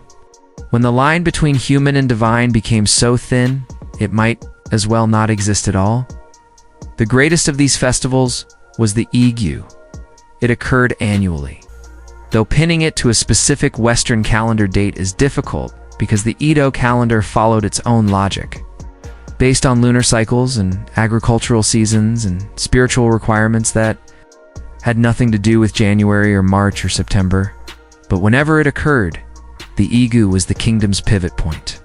When the line between human and divine became so thin, it might as well not exist at all. The greatest of these festivals was the Igu. It occurred annually, though pinning it to a specific Western calendar date is difficult because the Edo calendar followed its own logic, based on lunar cycles and agricultural seasons and spiritual requirements that had nothing to do with January or March or September. But whenever it occurred, the Igu was the kingdom's pivot point.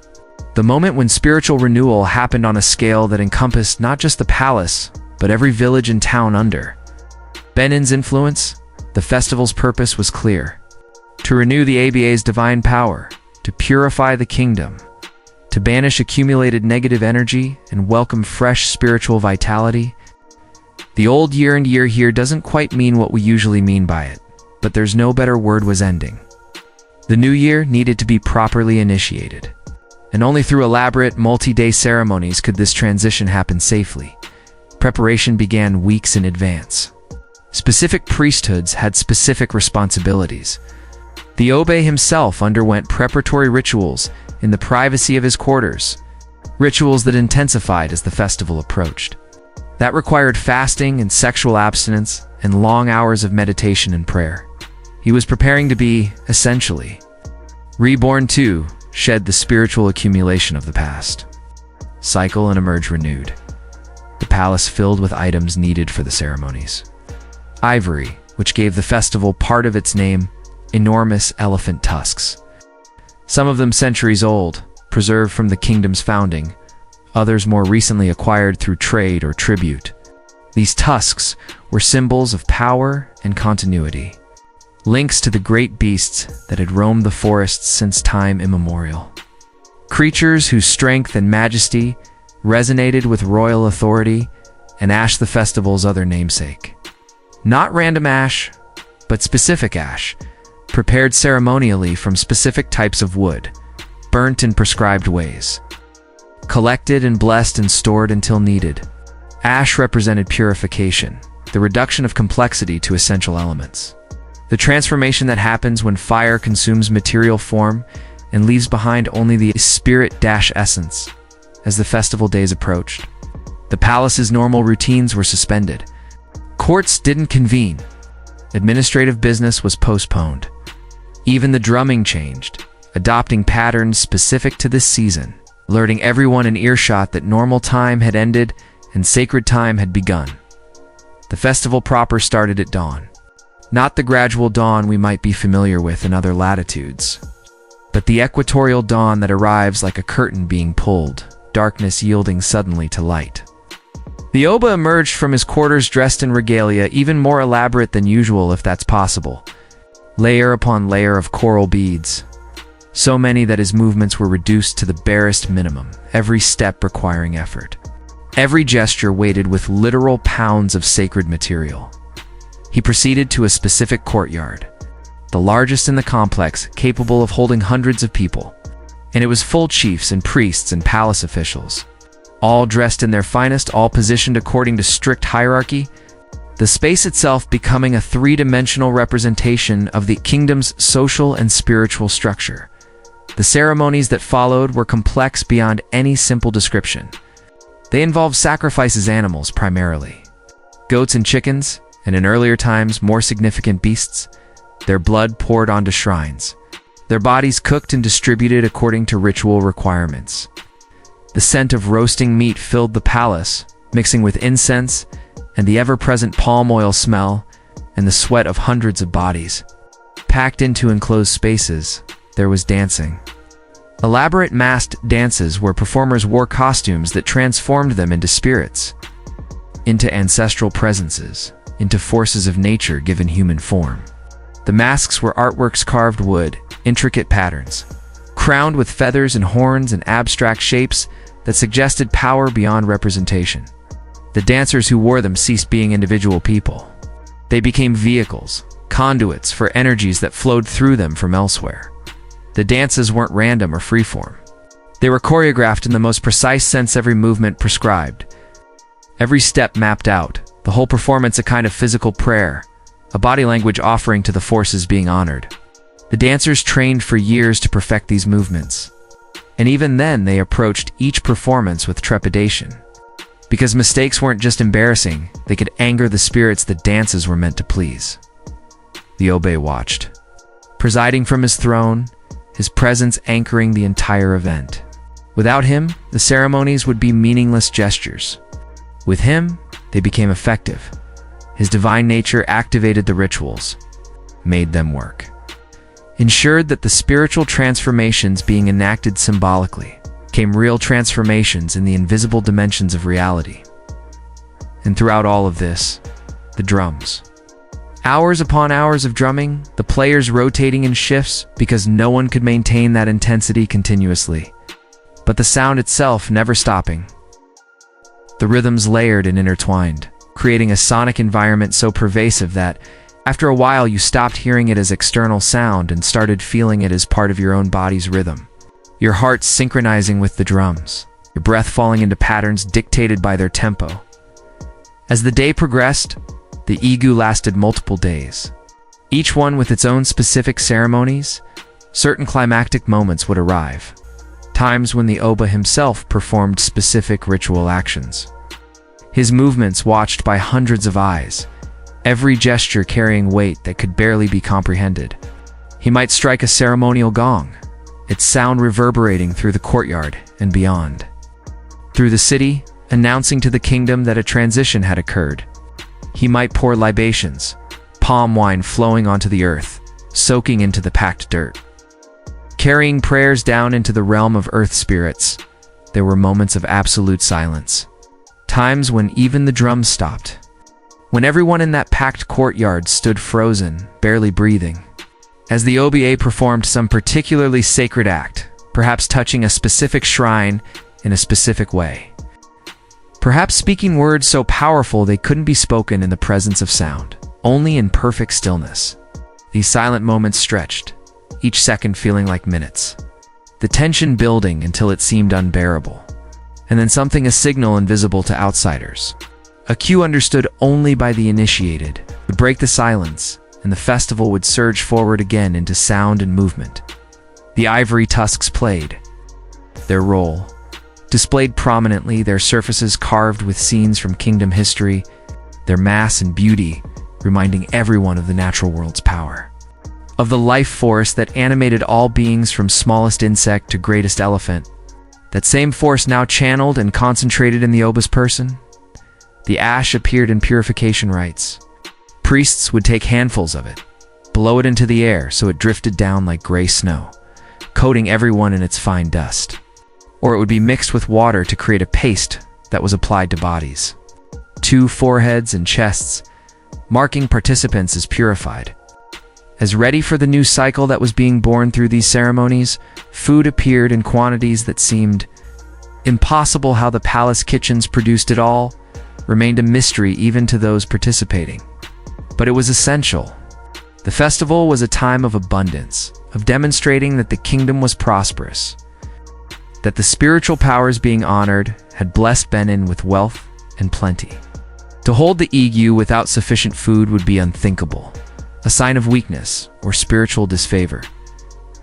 The moment when spiritual renewal happened on a scale that encompassed not just the palace, but every village and town under Benin's influence. The festival's purpose was clear: to renew the ABA's divine power, to purify the kingdom, to banish accumulated negative energy and welcome fresh spiritual vitality. The old year and year here doesn't quite mean what we usually mean by it, but there's no better word was ending. The new year needed to be properly initiated, and only through elaborate multi-day ceremonies could this transition happen safely. Preparation began weeks in advance. Specific priesthoods had specific responsibilities. The Obe himself underwent preparatory rituals in the privacy of his quarters, rituals that intensified as the festival approached. That required fasting and sexual abstinence and long hours of meditation and prayer. He was preparing to be, essentially, reborn to shed the spiritual accumulation of the past, cycle and emerge renewed. The palace filled with items needed for the ceremonies. Ivory, which gave the festival part of its name, enormous elephant tusks. Some of them centuries old, preserved from the kingdom's founding, others more recently acquired through trade or tribute. These tusks were symbols of power and continuity, links to the great beasts that had roamed the forests since time immemorial. Creatures whose strength and majesty resonated with royal authority and ash, the festival's other namesake. Not random ash, but specific ash, prepared ceremonially from specific types of wood, burnt in prescribed ways, collected and blessed and stored until needed. Ash represented purification, the reduction of complexity to essential elements. The transformation that happens when fire consumes material form and leaves behind only the spirit-essence. as the festival days approached. The palace's normal routines were suspended. Courts didn't convene. Administrative business was postponed. Even the drumming changed, adopting patterns specific to this season, alerting everyone in earshot that normal time had ended and sacred time had begun. The festival proper started at dawn. Not the gradual dawn we might be familiar with in other latitudes, but the equatorial dawn that arrives like a curtain being pulled, darkness yielding suddenly to light. The Oba emerged from his quarters dressed in regalia even more elaborate than usual, if that's possible. Layer upon layer of coral beads, so many that his movements were reduced to the barest minimum, every step requiring effort. Every gesture weighted with literal pounds of sacred material. He proceeded to a specific courtyard, the largest in the complex, capable of holding hundreds of people, and it was full chiefs and priests and palace officials, all dressed in their finest, all positioned according to strict hierarchy, the space itself becoming a three-dimensional representation of the kingdom's social and spiritual structure. The ceremonies that followed were complex beyond any simple description. They involved sacrifices animals primarily, goats and chickens, and in earlier times more significant beasts, their blood poured onto shrines, their bodies cooked and distributed according to ritual requirements. The scent of roasting meat filled the palace, mixing with incense and the ever-present palm oil smell and the sweat of hundreds of bodies. Packed into enclosed spaces, there was dancing. Elaborate masked dances where performers wore costumes that transformed them into spirits, into ancestral presences, into forces of nature given human form. The masks were artworks, carved wood, intricate patterns, crowned with feathers and horns and abstract shapes that suggested power beyond representation. The dancers who wore them ceased being individual people. They became vehicles, conduits for energies that flowed through them from elsewhere. The dances weren't random or freeform. They were choreographed in the most precise sense, every movement prescribed, every step mapped out, the whole performance a kind of physical prayer, a body language offering to the forces being honored. The dancers trained for years to perfect these movements, and even then they approached each performance with trepidation. Because mistakes weren't just embarrassing, they could anger the spirits the dances were meant to please. The Obe watched, presiding from his throne, his presence anchoring the entire event. Without him, the ceremonies would be meaningless gestures. With him, they became effective. His divine nature activated the rituals, made them work, ensured that the spiritual transformations being enacted symbolically came real transformations in the invisible dimensions of reality. And throughout all of this, the drums. Hours upon hours of drumming, the players rotating in shifts because no one could maintain that intensity continuously. But the sound itself never stopping. The rhythms layered and intertwined, creating a sonic environment so pervasive that, after a while, you stopped hearing it as external sound and started feeling it as part of your own body's rhythm. Your heart synchronizing with the drums, your breath falling into patterns dictated by their tempo. As the day progressed, the igu lasted multiple days. Each one with its own specific ceremonies, certain climactic moments would arrive. Times when the Oba himself performed specific ritual actions. His movements watched by hundreds of eyes, every gesture carrying weight that could barely be comprehended. He might strike a ceremonial gong, its sound reverberating through the courtyard and beyond. Through the city, announcing to the kingdom that a transition had occurred. He might pour libations, palm wine flowing onto the earth, soaking into the packed dirt. Carrying prayers down into the realm of earth spirits, there were moments of absolute silence. Times when even the drums stopped. When everyone in that packed courtyard stood frozen, barely breathing. As the OBA performed some particularly sacred act, perhaps touching a specific shrine in a specific way. Perhaps speaking words so powerful they couldn't be spoken in the presence of sound, only in perfect stillness. These silent moments stretched, each second feeling like minutes. The tension building until it seemed unbearable. And then something, a signal invisible to outsiders. A cue understood only by the initiated, would break the silence, and the festival would surge forward again into sound and movement. The ivory tusks played their role, displayed prominently, their surfaces carved with scenes from kingdom history, their mass and beauty reminding everyone of the natural world's power. Of the life force that animated all beings from smallest insect to greatest elephant, that same force now channeled and concentrated in the Oba's person. The ash appeared in purification rites. Priests would take handfuls of it, blow it into the air so it drifted down like gray snow, coating everyone in its fine dust. Or it would be mixed with water to create a paste that was applied to bodies. 2 foreheads and chests, marking participants as purified. As ready for the new cycle that was being born through these ceremonies, food appeared in quantities that seemed impossible. How the palace kitchens produced it all remained a mystery even to those participating. But it was essential. The festival was a time of abundance, of demonstrating that the kingdom was prosperous, that the spiritual powers being honored had blessed Benin with wealth and plenty. To hold the Egu without sufficient food would be unthinkable, a sign of weakness or spiritual disfavor.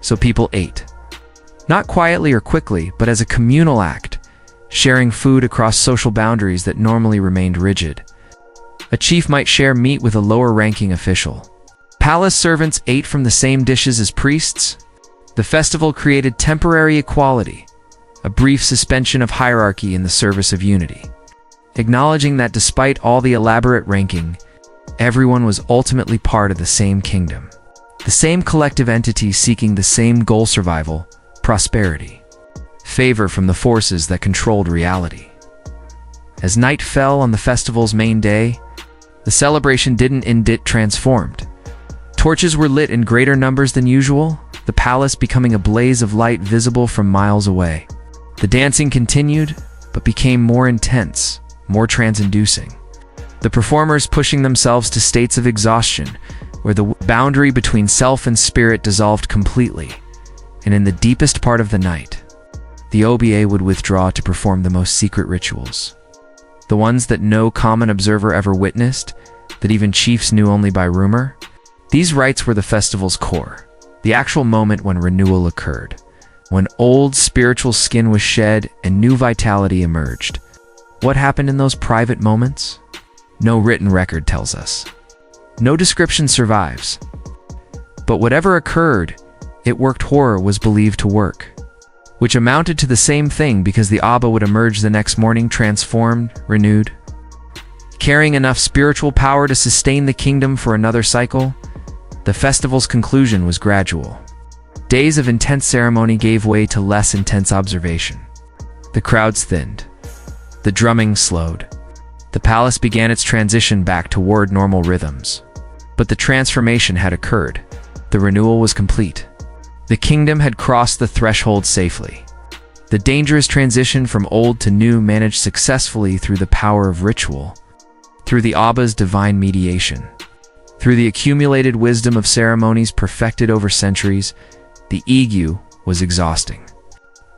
So people ate. Not quietly or quickly, but as a communal act, sharing food across social boundaries that normally remained rigid. A chief might share meat with a lower-ranking official. Palace servants ate from the same dishes as priests. The festival created temporary equality, a brief suspension of hierarchy in the service of unity, acknowledging that despite all the elaborate ranking, everyone was ultimately part of the same kingdom, the same collective entity seeking the same goal: survival, prosperity, favor from the forces that controlled reality. As night fell on the festival's main day, the celebration didn't end, it transformed. Torches were lit in greater numbers than usual, the palace becoming a blaze of light visible from miles away. The dancing continued, but became more intense, more trance-inducing. The performers pushing themselves to states of exhaustion, where the boundary between self and spirit dissolved completely, and in the deepest part of the night, the OBA would withdraw to perform the most secret rituals. The ones that no common observer ever witnessed, that even chiefs knew only by rumor. These rites were the festival's core, the actual moment when renewal occurred, when old spiritual skin was shed and new vitality emerged. What happened in those private moments? No written record tells us. No description survives. But whatever occurred, it worked. Horror was believed to work, which amounted to the same thing, because the Aba would emerge the next morning transformed, renewed, carrying enough spiritual power to sustain the kingdom for another cycle. The festival's conclusion was gradual. Days of intense ceremony gave way to less intense observation. The crowds thinned. The drumming slowed. The palace began its transition back toward normal rhythms. But the transformation had occurred. The renewal was complete. The kingdom had crossed the threshold safely. The dangerous transition from old to new managed successfully through the power of ritual, through the Aba's divine mediation, through the accumulated wisdom of ceremonies perfected over centuries. The Egu was exhausting,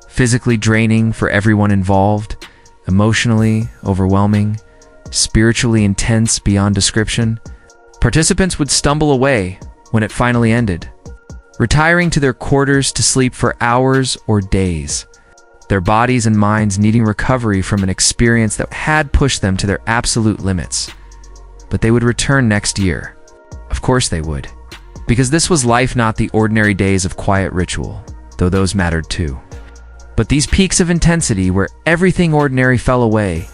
physically draining for everyone involved, emotionally overwhelming, spiritually intense beyond description. Participants would stumble away when it finally ended, retiring to their quarters to sleep for hours or days, their bodies and minds needing recovery from an experience that had pushed them to their absolute limits. But they would return next year. Of course they would, because this was life, not the ordinary days of quiet ritual, though those mattered too. But these peaks of intensity where everything ordinary fell away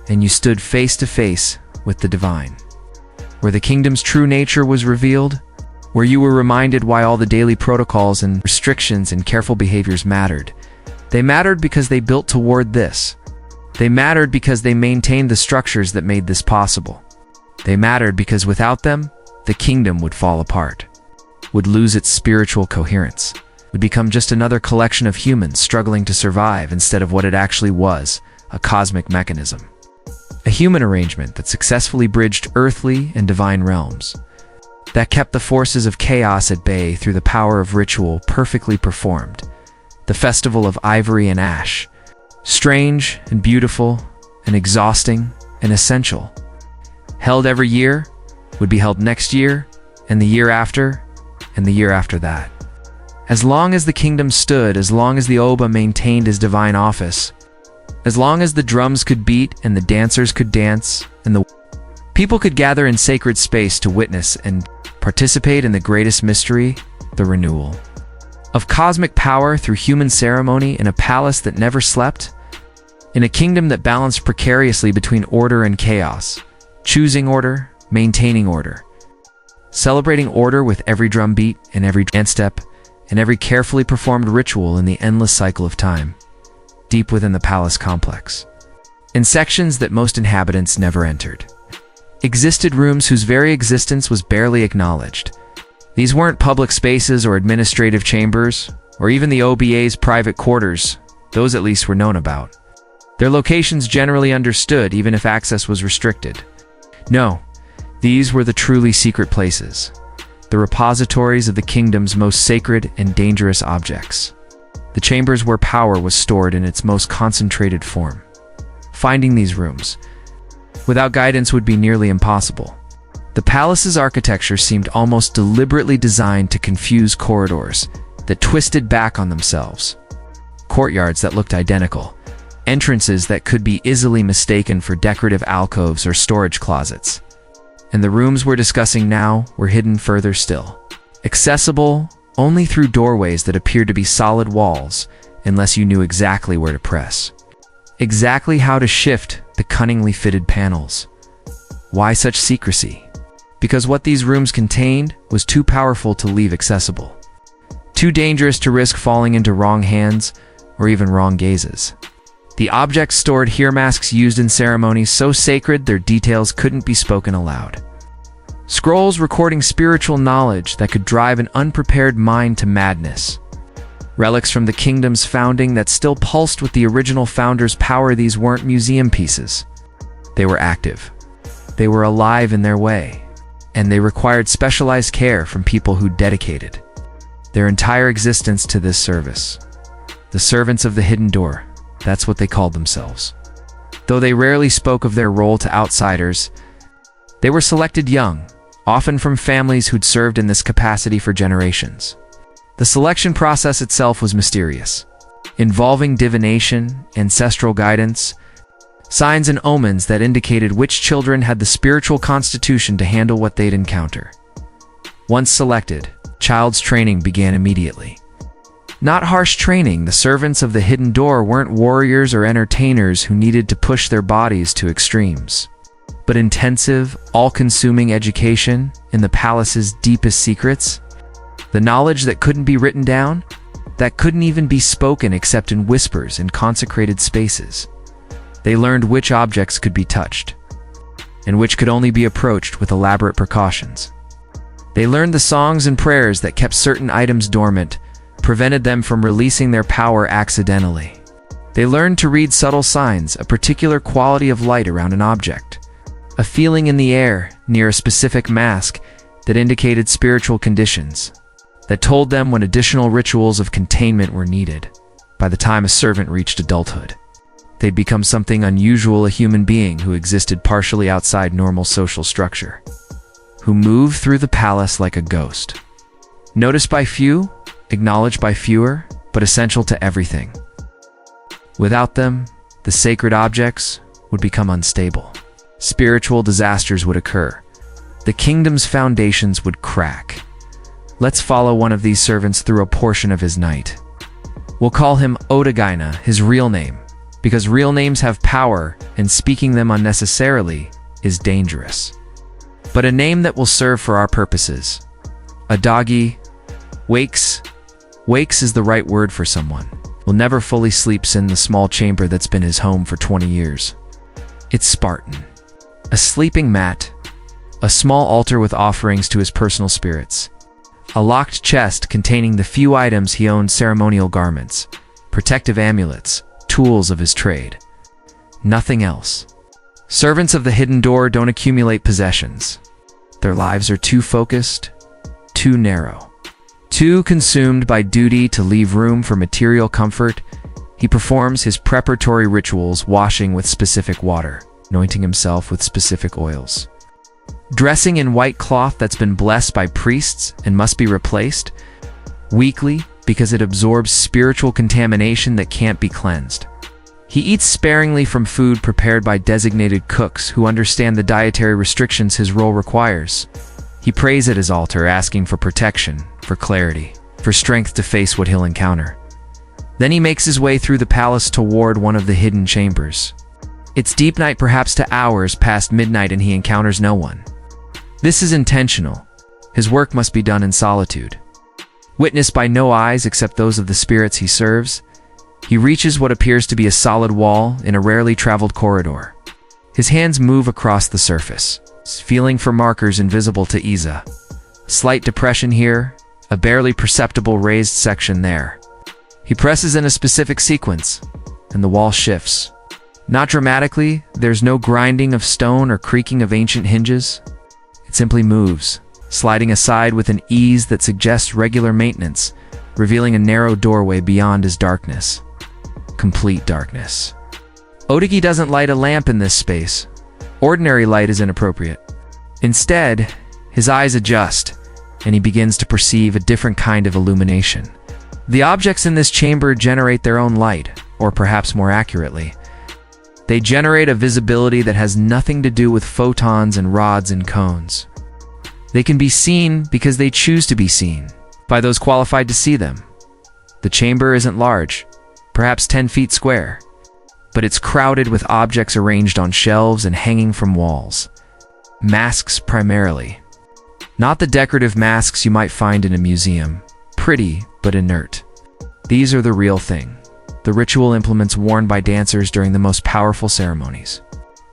and you stood face to face with the divine, where the kingdom's true nature was revealed, where you were reminded why all the daily protocols and restrictions and careful behaviors mattered. They mattered because they built toward this. They mattered because they maintained the structures that made this possible. They mattered because without them, the kingdom would fall apart, would lose its spiritual coherence, would become just another collection of humans struggling to survive instead of what it actually was, a cosmic mechanism. A human arrangement that successfully bridged earthly and divine realms, that kept the forces of chaos at bay through the power of ritual perfectly performed. The festival of ivory and ash, strange and beautiful and exhausting and essential, held every year, would be held next year, and the year after, and the year after that. As long as the kingdom stood, as long as the Oba maintained his divine office, As long as the drums could beat and the dancers could dance, and the people could gather in sacred space to witness and participate in the greatest mystery, the renewal of cosmic power through human ceremony in a palace that never slept, in a kingdom that balanced precariously between order and chaos, choosing order, maintaining order, celebrating order with every drum beat and every dance step and every carefully performed ritual in the endless cycle of time, deep within the palace complex, in sections that most inhabitants never entered, existed rooms whose very existence was barely acknowledged. These weren't public spaces or administrative chambers, or even the OBA's private quarters. Those at least were known about. Their locations generally understood, even if access was restricted. No, these were the truly secret places, the repositories of the kingdom's most sacred and dangerous objects, the chambers where power was stored in its most concentrated form. Finding these rooms without guidance would be nearly impossible. The palace's architecture seemed almost deliberately designed to confuse corridors that twisted back on themselves, courtyards that looked identical, entrances that could be easily mistaken for decorative alcoves or storage closets. And the rooms we're discussing now were hidden further still, accessible only through doorways that appeared to be solid walls unless you knew exactly where to press, exactly how to shift the cunningly fitted panels. Why such secrecy? Because what these rooms contained was too powerful to leave accessible, too dangerous to risk falling into wrong hands or even wrong gazes. The objects stored here, masks used in ceremonies so sacred their details couldn't be spoken aloud. Scrolls recording spiritual knowledge that could drive an unprepared mind to madness. Relics from the kingdom's founding that still pulsed with the original founder's power. These weren't museum pieces. They were active. They were alive in their way. And they required specialized care from people who dedicated their entire existence to this service. The servants of the hidden door, that's what they called themselves. Though they rarely spoke of their role to outsiders, they were selected young, often from families who'd served in this capacity for generations. The selection process itself was mysterious, involving divination, ancestral guidance, signs and omens that indicated which children had the spiritual constitution to handle what they'd encounter. Once selected, child's training began immediately. Not harsh training. The servants of the hidden door weren't warriors or entertainers who needed to push their bodies to extremes, but intensive, all-consuming education in the palace's deepest secrets, the knowledge that couldn't be written down, that couldn't even be spoken except in whispers in consecrated spaces. They learned which objects could be touched, and which could only be approached with elaborate precautions. They learned the songs and prayers that kept certain items dormant, prevented them from releasing their power accidentally. They learned to read subtle signs, a particular quality of light around an object, a feeling in the air near a specific mask that indicated spiritual conditions, that told them when additional rituals of containment were needed. By the time a servant reached adulthood, they'd become something unusual, a human being who existed partially outside normal social structure, who moved through the palace like a ghost. Noticed by few, acknowledged by fewer, but essential to everything. Without them, the sacred objects would become unstable. Spiritual disasters would occur. The kingdom's foundations would crack. Let's follow one of these servants through a portion of his night. We'll call him Odagaina, his real name, because real names have power, and speaking them unnecessarily is dangerous. But a name that will serve for our purposes. Adagi Wakes. Wakes is the right word for someone will never fully sleeps in the small chamber that's been his home for 20 years. It's Spartan. A sleeping mat, a small altar with offerings to his personal spirits, a locked chest containing the few items he owned, ceremonial garments, protective amulets, tools of his trade. Nothing else. Servants of the hidden door don't accumulate possessions. Their lives are too focused, too narrow, too consumed by duty to leave room for material comfort. He performs his preparatory rituals, washing with specific water, anointing himself with specific oils, dressing in white cloth that's been blessed by priests and must be replaced weekly because it absorbs spiritual contamination that can't be cleansed. He eats sparingly from food prepared by designated cooks who understand the dietary restrictions his role requires. He prays at his altar, asking for protection, for clarity, for strength to face what he'll encounter. Then he makes his way through the palace toward one of the hidden chambers. It's deep night, perhaps to hours past midnight, and he encounters no one. This is intentional. His work must be done in solitude. Witnessed by no eyes except those of the spirits he serves, he reaches what appears to be a solid wall in a rarely traveled corridor. His hands move across the surface, feeling for markers invisible to Isa. A slight depression here, a barely perceptible raised section there. He presses in a specific sequence, and the wall shifts. Not dramatically, there's no grinding of stone or creaking of ancient hinges. It simply moves, sliding aside with an ease that suggests regular maintenance, revealing a narrow doorway beyond his darkness. Complete darkness. Odigi doesn't light a lamp in this space. Ordinary light is inappropriate. Instead, his eyes adjust, and he begins to perceive a different kind of illumination. The objects in this chamber generate their own light, or perhaps more accurately, they generate a visibility that has nothing to do with photons and rods and cones. They can be seen because they choose to be seen, by those qualified to see them. The chamber isn't large, perhaps 10 feet square, but it's crowded with objects arranged on shelves and hanging from walls. Masks primarily. Not the decorative masks you might find in a museum, pretty but inert. These are the real thing, the ritual implements worn by dancers during the most powerful ceremonies.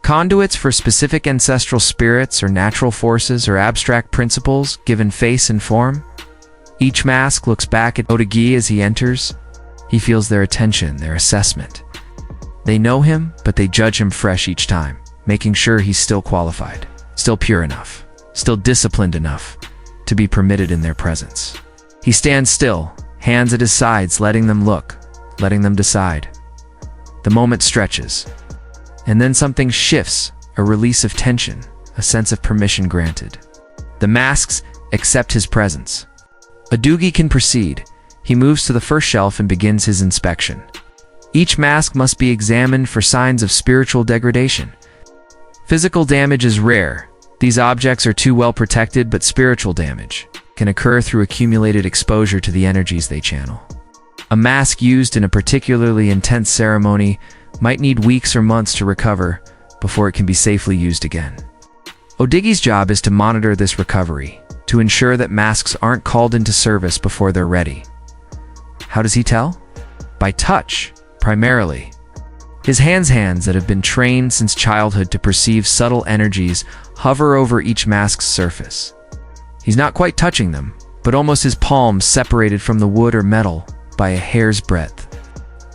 Conduits for specific ancestral spirits or natural forces or abstract principles given face and form. Each mask looks back at Odigi as he enters. He feels their attention, their assessment. They know him, but they judge him fresh each time, making sure he's still qualified, still pure enough, still disciplined enough to be permitted in their presence. He stands still, hands at his sides, letting them look, letting them decide. The moment stretches, and then something shifts, a release of tension, a sense of permission granted. The masks accept his presence. Odigi can proceed. He moves to the first shelf and begins his inspection. Each mask must be examined for signs of spiritual degradation. Physical damage is rare. These objects are too well protected, but spiritual damage can occur through accumulated exposure to the energies they channel. A mask used in a particularly intense ceremony might need weeks or months to recover before it can be safely used again. Odigi's job is to monitor this recovery, to ensure that masks aren't called into service before they're ready. How does he tell? By touch, primarily. His hands that have been trained since childhood to perceive subtle energies hover over each mask's surface. He's not quite touching them, but almost his palms separated from the wood or metal by a hair's breadth.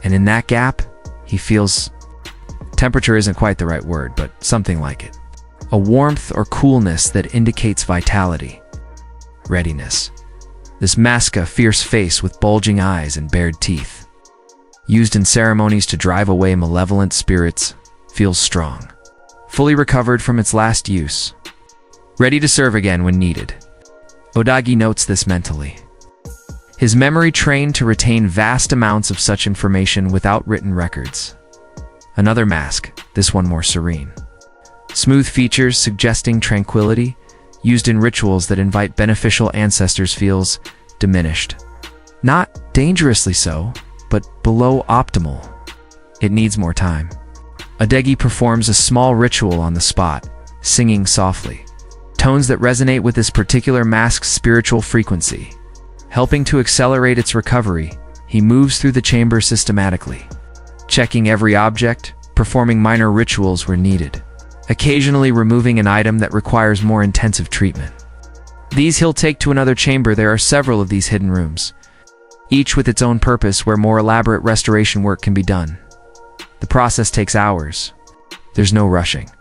And in that gap, he feels... temperature isn't quite the right word, but something like it. A warmth or coolness that indicates vitality. Readiness. This maska, fierce face with bulging eyes and bared teeth, used in ceremonies to drive away malevolent spirits, feels strong. Fully recovered from its last use. Ready to serve again when needed. Odigi notes this mentally. His memory trained to retain vast amounts of such information without written records. Another mask, this one more serene. Smooth features suggesting tranquility, used in rituals that invite beneficial ancestors, feels diminished. Not dangerously so, but below optimal. It needs more time. Odigi performs a small ritual on the spot, singing softly. Tones that resonate with this particular mask's spiritual frequency. Helping to accelerate its recovery, he moves through the chamber systematically, checking every object, performing minor rituals where needed, occasionally removing an item that requires more intensive treatment. These he'll take to another chamber. There are several of these hidden rooms, each with its own purpose where more elaborate restoration work can be done. The process takes hours. There's no rushing.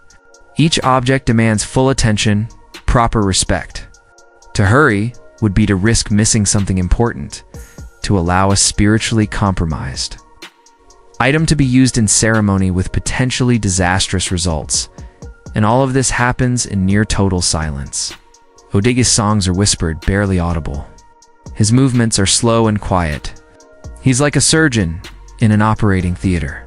Each object demands full attention, proper respect. To hurry would be to risk missing something important, to allow a spiritually compromised item to be used in ceremony with potentially disastrous results. And all of this happens in near total silence. Odigi's songs are whispered, barely audible. His movements are slow and quiet. He's like a surgeon in an operating theater.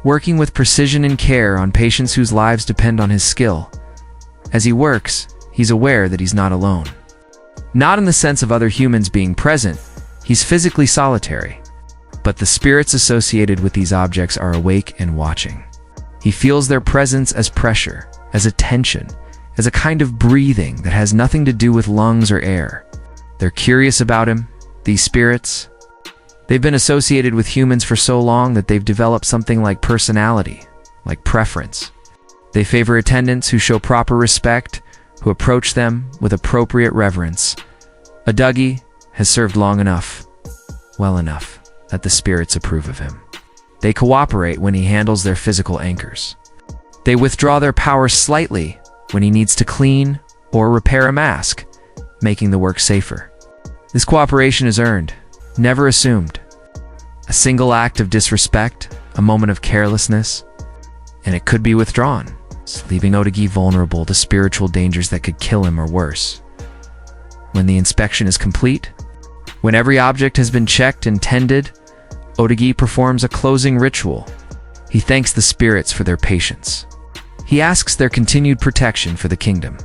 working with precision and care on patients whose lives depend on his skill. As he works, he's aware that he's not alone. Not in the sense of other humans being present, he's physically solitary. But the spirits associated with these objects are awake and watching. He feels their presence as pressure, as a tension, as a kind of breathing that has nothing to do with lungs or air. They're curious about him, these spirits. They've been associated with humans for so long that they've developed something like personality, like preference. They favor attendants who show proper respect, who approach them with appropriate reverence. A Dougie has served long enough, well enough, that the spirits approve of him. They cooperate when he handles their physical anchors. They withdraw their power slightly when he needs to clean or repair a mask, making the work safer. This cooperation is earned, never assumed. A single act of disrespect, a moment of carelessness, and it could be withdrawn, leaving Odagi vulnerable to spiritual dangers that could kill him or worse. When the inspection is complete, when every object has been checked and tended, Odagi performs a closing ritual. He thanks the spirits for their patience. He asks their continued protection for the kingdom.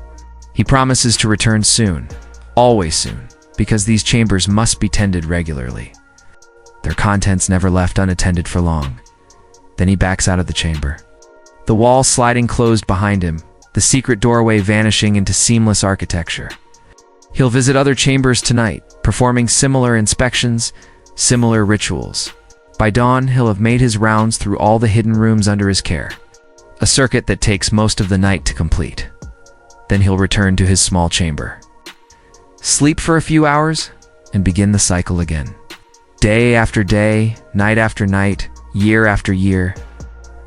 He promises to return soon, always soon, because these chambers must be tended regularly. Their contents never left unattended for long. Then he backs out of the chamber. The wall sliding closed behind him, the secret doorway vanishing into seamless architecture. He'll visit other chambers tonight, performing similar inspections, similar rituals. By dawn, he'll have made his rounds through all the hidden rooms under his care, a circuit that takes most of the night to complete. Then he'll return to his small chamber, sleep for a few hours, and begin the cycle again. Day after day, night after night, year after year.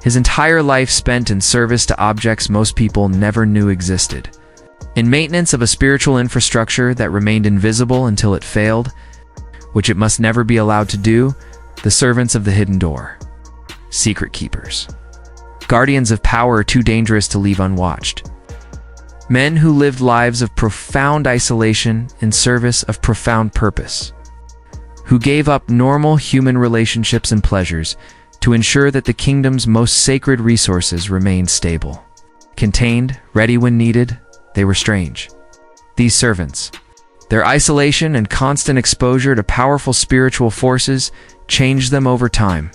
His entire life spent in service to objects most people never knew existed. In maintenance of a spiritual infrastructure that remained invisible until it failed, which it must never be allowed to do, the servants of the hidden door. Secret keepers. Guardians of power too dangerous to leave unwatched. Men who lived lives of profound isolation in service of profound purpose. Who gave up normal human relationships and pleasures to ensure that the kingdom's most sacred resources remained stable. Contained, ready when needed, they were strange. These servants, their isolation and constant exposure to powerful spiritual forces changed them over time.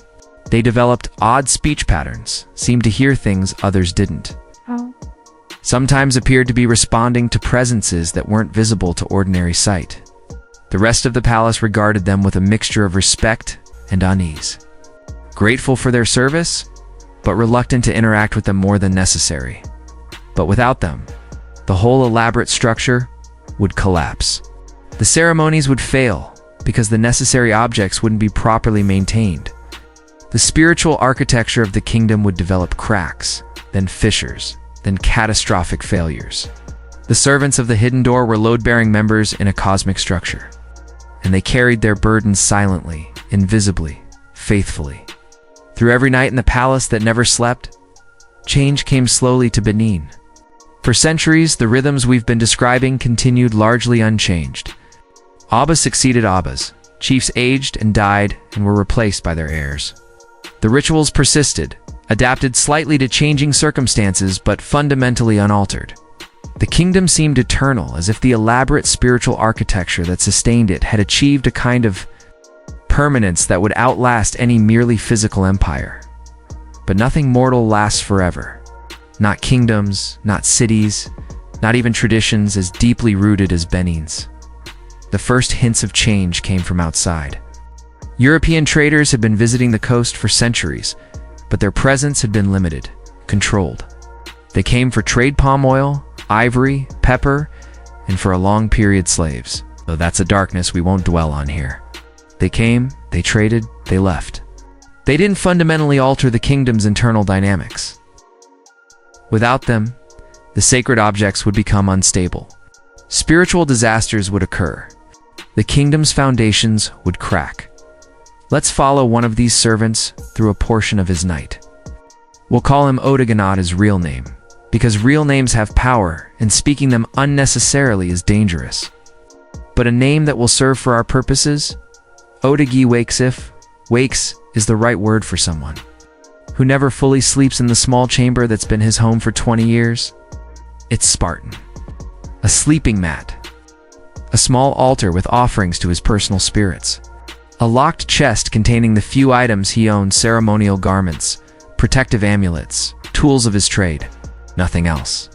They developed odd speech patterns, seemed to hear things others didn't. Sometimes appeared to be responding to presences that weren't visible to ordinary sight. The rest of the palace regarded them with a mixture of respect and unease. Grateful for their service, but reluctant to interact with them more than necessary. But without them, the whole elaborate structure would collapse. The ceremonies would fail because the necessary objects wouldn't be properly maintained. The spiritual architecture of the kingdom would develop cracks, then fissures, then catastrophic failures. The servants of the hidden door were load-bearing members in a cosmic structure, and they carried their burdens silently, invisibly, faithfully. Through every night in the palace that never slept, change came slowly to Benin. For centuries, the rhythms we've been describing continued largely unchanged. Abbas succeeded Abbas. Chiefs aged and died and were replaced by their heirs. The rituals persisted, adapted slightly to changing circumstances, but fundamentally unaltered. The kingdom seemed eternal, as if the elaborate spiritual architecture that sustained it had achieved a kind of permanence that would outlast any merely physical empire. But nothing mortal lasts forever. Not kingdoms, not cities, not even traditions as deeply rooted as Benin's. The first hints of change came from outside. European traders had been visiting the coast for centuries, but their presence had been limited, controlled. They came for trade palm oil, ivory, pepper, and for a long period slaves, though that's a darkness we won't dwell on here. They came, they traded, they left. They didn't fundamentally alter the kingdom's internal dynamics. Without them, the sacred objects would become unstable. Spiritual disasters would occur. The kingdom's foundations would crack. Let's follow one of these servants through a portion of his night. We'll call him Odaganot, his real name, because real names have power, and speaking them unnecessarily is dangerous. But a name that will serve for our purposes? Odagi wakes is the right word for someone who never fully sleeps in the small chamber that's been his home for 20 years? It's Spartan. A sleeping mat. A small altar with offerings to his personal spirits. A locked chest containing the few items he owns: ceremonial garments, protective amulets, tools of his trade. Nothing else.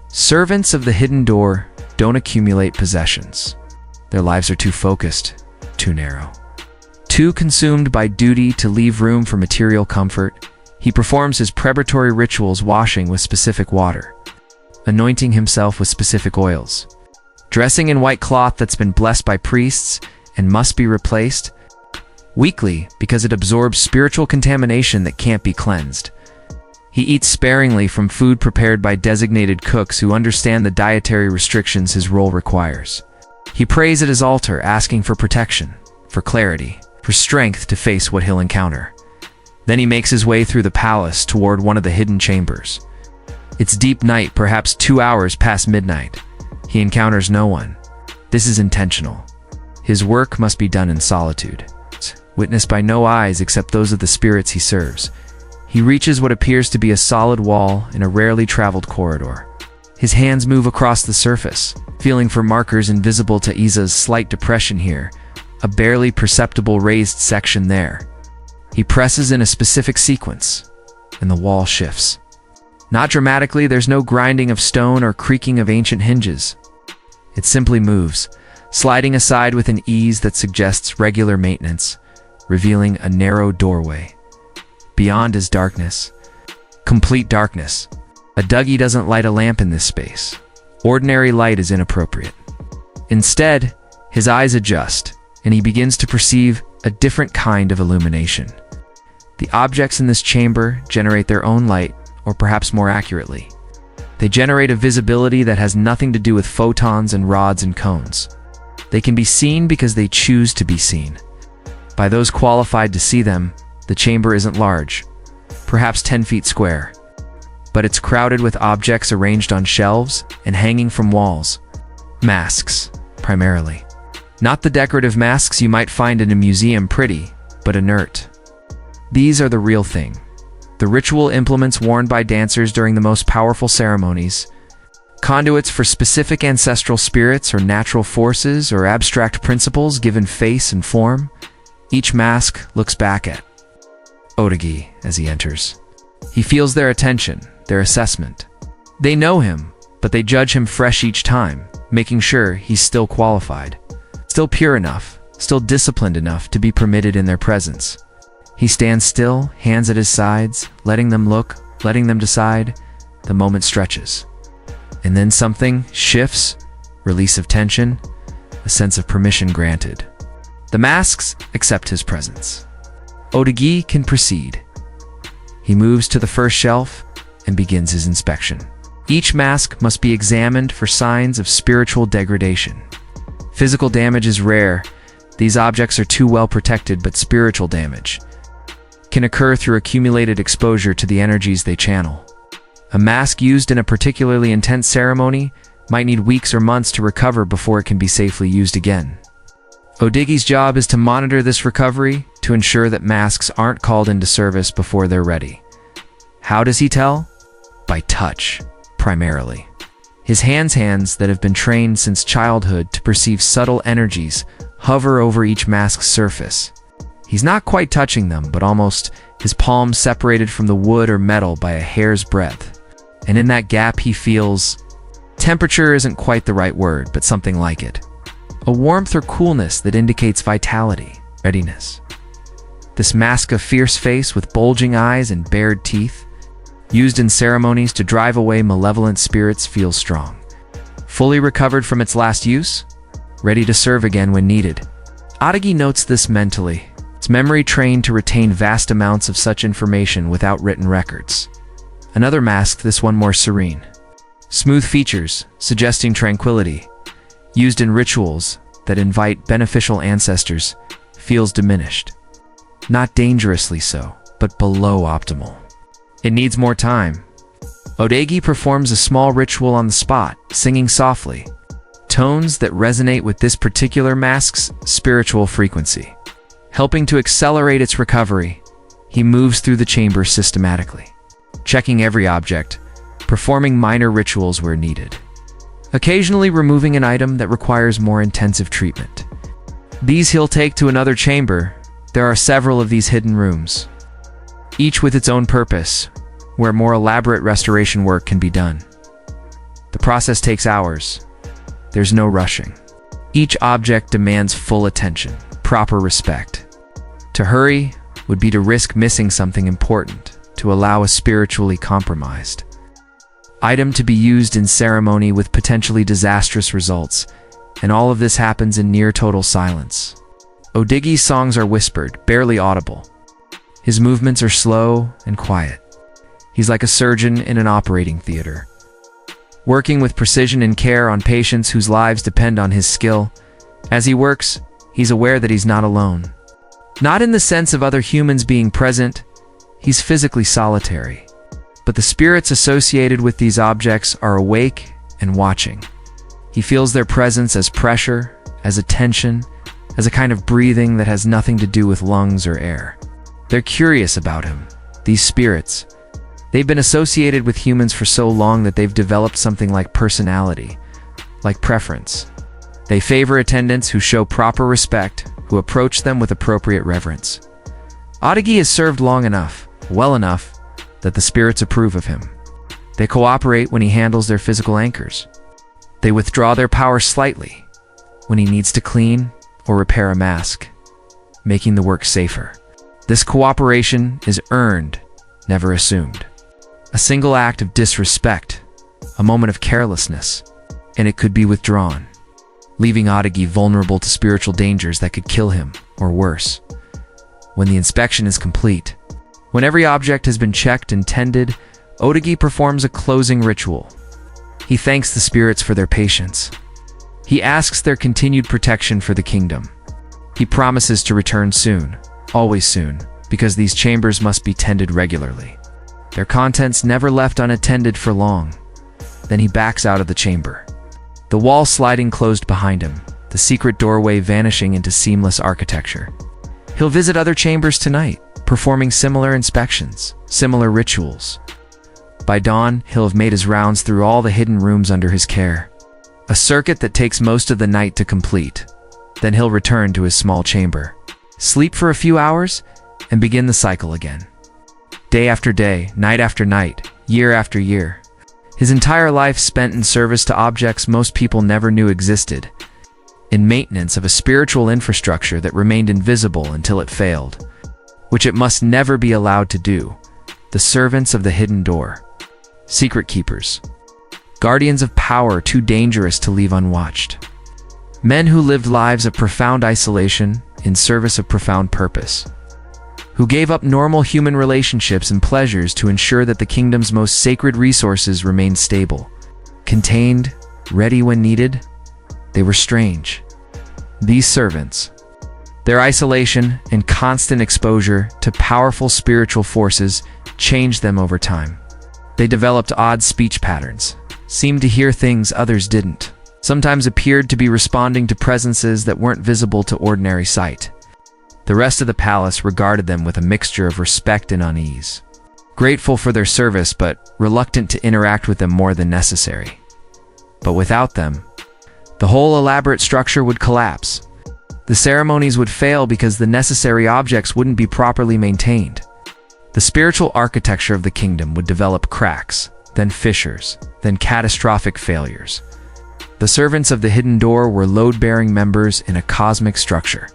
Servants of the hidden door don't accumulate possessions. Their lives are too focused, too narrow. Too consumed by duty to leave room for material comfort, he performs his preparatory rituals, washing with specific water, anointing himself with specific oils, dressing in white cloth that's been blessed by priests and must be replaced weekly because it absorbs spiritual contamination that can't be cleansed. He eats sparingly from food prepared by designated cooks who understand the dietary restrictions his role requires. He prays at his altar, asking for protection, for clarity, for strength to face what he'll encounter. Then he makes his way through the palace toward one of the hidden chambers. It's deep night, perhaps 2 hours past midnight. He encounters no one. This is intentional. His work must be done in solitude, witnessed by no eyes except those of the spirits he serves. He reaches what appears to be a solid wall in a rarely traveled corridor. His hands move across the surface, feeling for markers invisible to Iza's slight depression here, a barely perceptible raised section there. He presses in a specific sequence, and the wall shifts. Not dramatically, there's no grinding of stone or creaking of ancient hinges. It simply moves, sliding aside with an ease that suggests regular maintenance, revealing a narrow doorway. Beyond is darkness. Complete darkness. A Dougie doesn't light a lamp in this space. Ordinary light is inappropriate. Instead, his eyes adjust, and he begins to perceive a different kind of illumination. The objects in this chamber generate their own light, or perhaps more accurately, they generate a visibility that has nothing to do with photons and rods and cones. They can be seen because they choose to be seen. By those qualified to see them, the chamber isn't large, perhaps 10 feet square, but it's crowded with objects arranged on shelves and hanging from walls. Masks, primarily. Not the decorative masks you might find in a museum, pretty, but inert. These are the real thing. The ritual implements worn by dancers during the most powerful ceremonies, conduits for specific ancestral spirits or natural forces or abstract principles given face and form. Each mask looks back at Odagi as he enters. He feels their attention, their assessment. They know him, but they judge him fresh each time, making sure he's still qualified, still pure enough, still disciplined enough to be permitted in their presence. He stands still, hands at his sides, letting them look, letting them decide. The moment stretches. And then something shifts, release of tension, a sense of permission granted. The masks accept his presence. Odagi can proceed. He moves to the first shelf and begins his inspection. Each mask must be examined for signs of spiritual degradation. Physical damage is rare. These objects are too well protected, but spiritual damage can occur through accumulated exposure to the energies they channel. A mask used in a particularly intense ceremony might need weeks or months to recover before it can be safely used again. Odagi's job is to monitor this recovery to ensure that masks aren't called into service before they're ready. How does he tell? By touch, primarily. His hands that have been trained since childhood to perceive subtle energies hover over each mask's surface. He's not quite touching them, but almost, his palms separated from the wood or metal by a hair's breadth. And in that gap he feels, temperature isn't quite the right word, but something like it. A warmth or coolness that indicates vitality, readiness. This mask of fierce face with bulging eyes and bared teeth, used in ceremonies to drive away malevolent spirits, feels strong. Fully recovered from its last use, ready to serve again when needed. Odagi notes this mentally, its memory trained to retain vast amounts of such information without written records. Another mask, this one more serene. Smooth features, suggesting tranquility, used in rituals that invite beneficial ancestors, feels diminished. Not dangerously so, but below optimal. It needs more time. Odagi performs a small ritual on the spot, singing softly, tones that resonate with this particular mask's spiritual frequency, helping to accelerate its recovery. He moves through the chamber systematically, checking every object, performing minor rituals where needed, occasionally removing an item that requires more intensive treatment. These he'll take to another chamber. There are several of these hidden rooms, each with its own purpose, where more elaborate restoration work can be done. The process takes hours. There's no rushing. Each object demands full attention, proper respect. To hurry would be to risk missing something important, to allow a spiritually compromised item to be used in ceremony with potentially disastrous results, and all of this happens in near total silence. Odigi's songs are whispered, barely audible. His movements are slow and quiet. He's like a surgeon in an operating theater, working with precision and care on patients whose lives depend on his skill. As he works, he's aware that he's not alone. Not in the sense of other humans being present, he's physically solitary. But the spirits associated with these objects are awake and watching. He feels their presence as pressure, as a tension, as a kind of breathing that has nothing to do with lungs or air. They're curious about him, these spirits. They've been associated with humans for so long that they've developed something like personality, like preference. They favor attendants who show proper respect, who approach them with appropriate reverence. Odigi has served long enough, well enough, that the spirits approve of him. They cooperate when he handles their physical anchors. They withdraw their power slightly when he needs to clean or repair a mask, making the work safer. This cooperation is earned, never assumed. A single act of disrespect, a moment of carelessness, and it could be withdrawn, leaving Odigi vulnerable to spiritual dangers that could kill him, or worse. When the inspection is complete, when every object has been checked and tended, Odigi performs a closing ritual. He thanks the spirits for their patience. He asks their continued protection for the kingdom. He promises to return soon, always soon, because these chambers must be tended regularly. Their contents never left unattended for long. Then he backs out of the chamber, the wall sliding closed behind him, the secret doorway vanishing into seamless architecture. He'll visit other chambers tonight, performing similar inspections, similar rituals. By dawn, he'll have made his rounds through all the hidden rooms under his care, a circuit that takes most of the night to complete. Then he'll return to his small chamber, sleep for a few hours, and begin the cycle again. Day after day, night after night, year after year. His entire life spent in service to objects most people never knew existed, in maintenance of a spiritual infrastructure that remained invisible until it failed, which it must never be allowed to do. The servants of the hidden door, secret keepers, guardians of power too dangerous to leave unwatched. Men who lived lives of profound isolation in service of profound purpose, who gave up normal human relationships and pleasures to ensure that the kingdom's most sacred resources remained stable, contained, ready when needed. They were strange. These servants, their isolation and constant exposure to powerful spiritual forces changed them over time. They developed odd speech patterns, seemed to hear things others didn't, sometimes appeared to be responding to presences that weren't visible to ordinary sight. The rest of the palace regarded them with a mixture of respect and unease, grateful for their service but reluctant to interact with them more than necessary. But without them, the whole elaborate structure would collapse. The ceremonies would fail because the necessary objects wouldn't be properly maintained. The spiritual architecture of the kingdom would develop cracks, then fissures, then catastrophic failures. The servants of the hidden door were load-bearing members in a cosmic structure,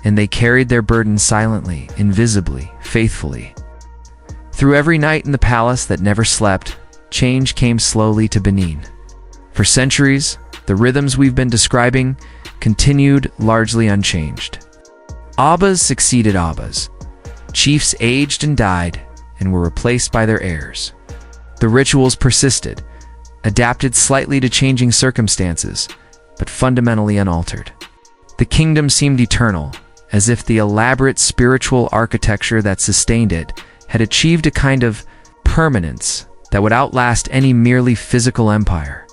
and they carried their burden silently, invisibly, faithfully. Through every night in the palace that never slept, change came slowly to Benin. For centuries, the rhythms we've been describing continued largely unchanged. Abbas succeeded Abbas. Chiefs aged and died and were replaced by their heirs. The rituals persisted, adapted slightly to changing circumstances, but fundamentally unaltered. The kingdom seemed eternal, as if the elaborate spiritual architecture that sustained it had achieved a kind of permanence that would outlast any merely physical empire.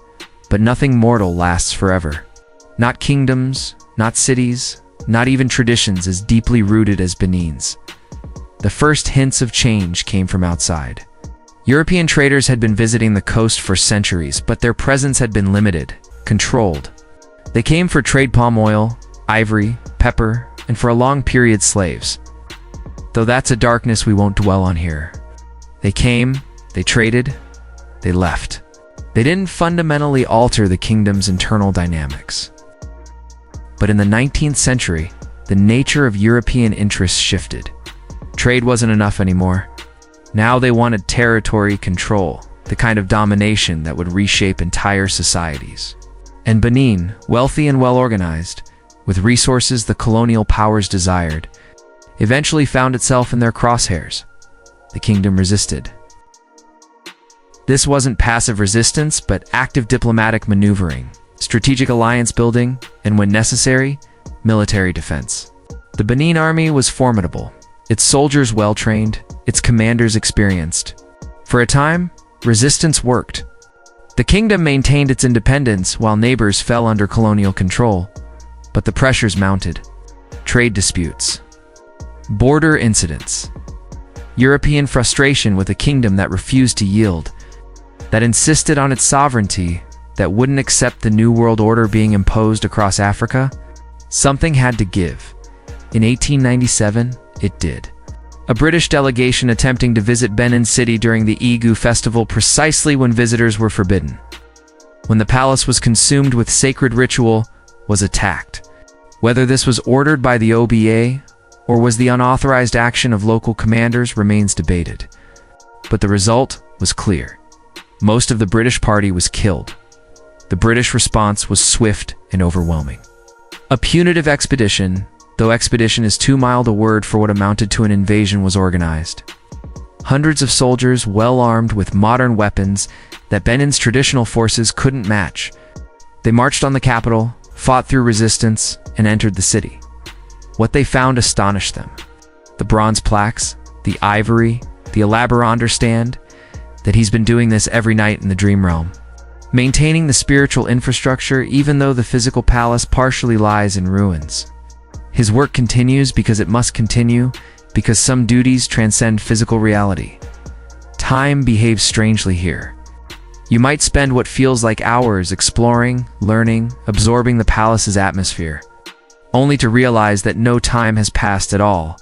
But nothing mortal lasts forever. Not kingdoms, not cities, not even traditions as deeply rooted as Benin's. The first hints of change came from outside. European traders had been visiting the coast for centuries, but their presence had been limited, controlled. They came for trade palm oil, ivory, pepper, and for a long period slaves. Though that's a darkness we won't dwell on here. They came, they traded, they left. They didn't fundamentally alter the kingdom's internal dynamics. But in the 19th century, the nature of European interests shifted. Trade wasn't enough anymore. Now they wanted territory control, the kind of domination that would reshape entire societies. And Benin, wealthy and well-organized, with resources the colonial powers desired, eventually found itself in their crosshairs. The kingdom resisted. This wasn't passive resistance, but active diplomatic maneuvering, strategic alliance building, and when necessary, military defense. The Benin army was formidable, its soldiers well-trained, its commanders experienced. For a time, resistance worked. The kingdom maintained its independence while neighbors fell under colonial control, but the pressures mounted. Trade disputes, border incidents, European frustration with a kingdom that refused to yield, that insisted on its sovereignty, that wouldn't accept the New World Order being imposed across Africa. Something had to give. In 1897, it did. A British delegation attempting to visit Benin City during the Igu festival precisely when visitors were forbidden, when the palace was consumed with sacred ritual, was attacked. Whether this was ordered by the OBA or was the unauthorized action of local commanders remains debated. But the result was clear. Most of the British party was killed. The British response was swift and overwhelming. A punitive expedition, though expedition is too mild a word for what amounted to an invasion, was organized. Hundreds of soldiers, well armed with modern weapons that Benin's traditional forces couldn't match. They marched on the capital, fought through resistance, and entered the city. What they found astonished them. The bronze plaques, the ivory, the elaborate understand that he's been doing this every night in the dream realm, maintaining the spiritual infrastructure even though the physical palace partially lies in ruins. His work continues because it must continue, because some duties transcend physical reality. Time behaves strangely here. You might spend what feels like hours exploring, learning, absorbing the palace's atmosphere, only to realize that no time has passed at all,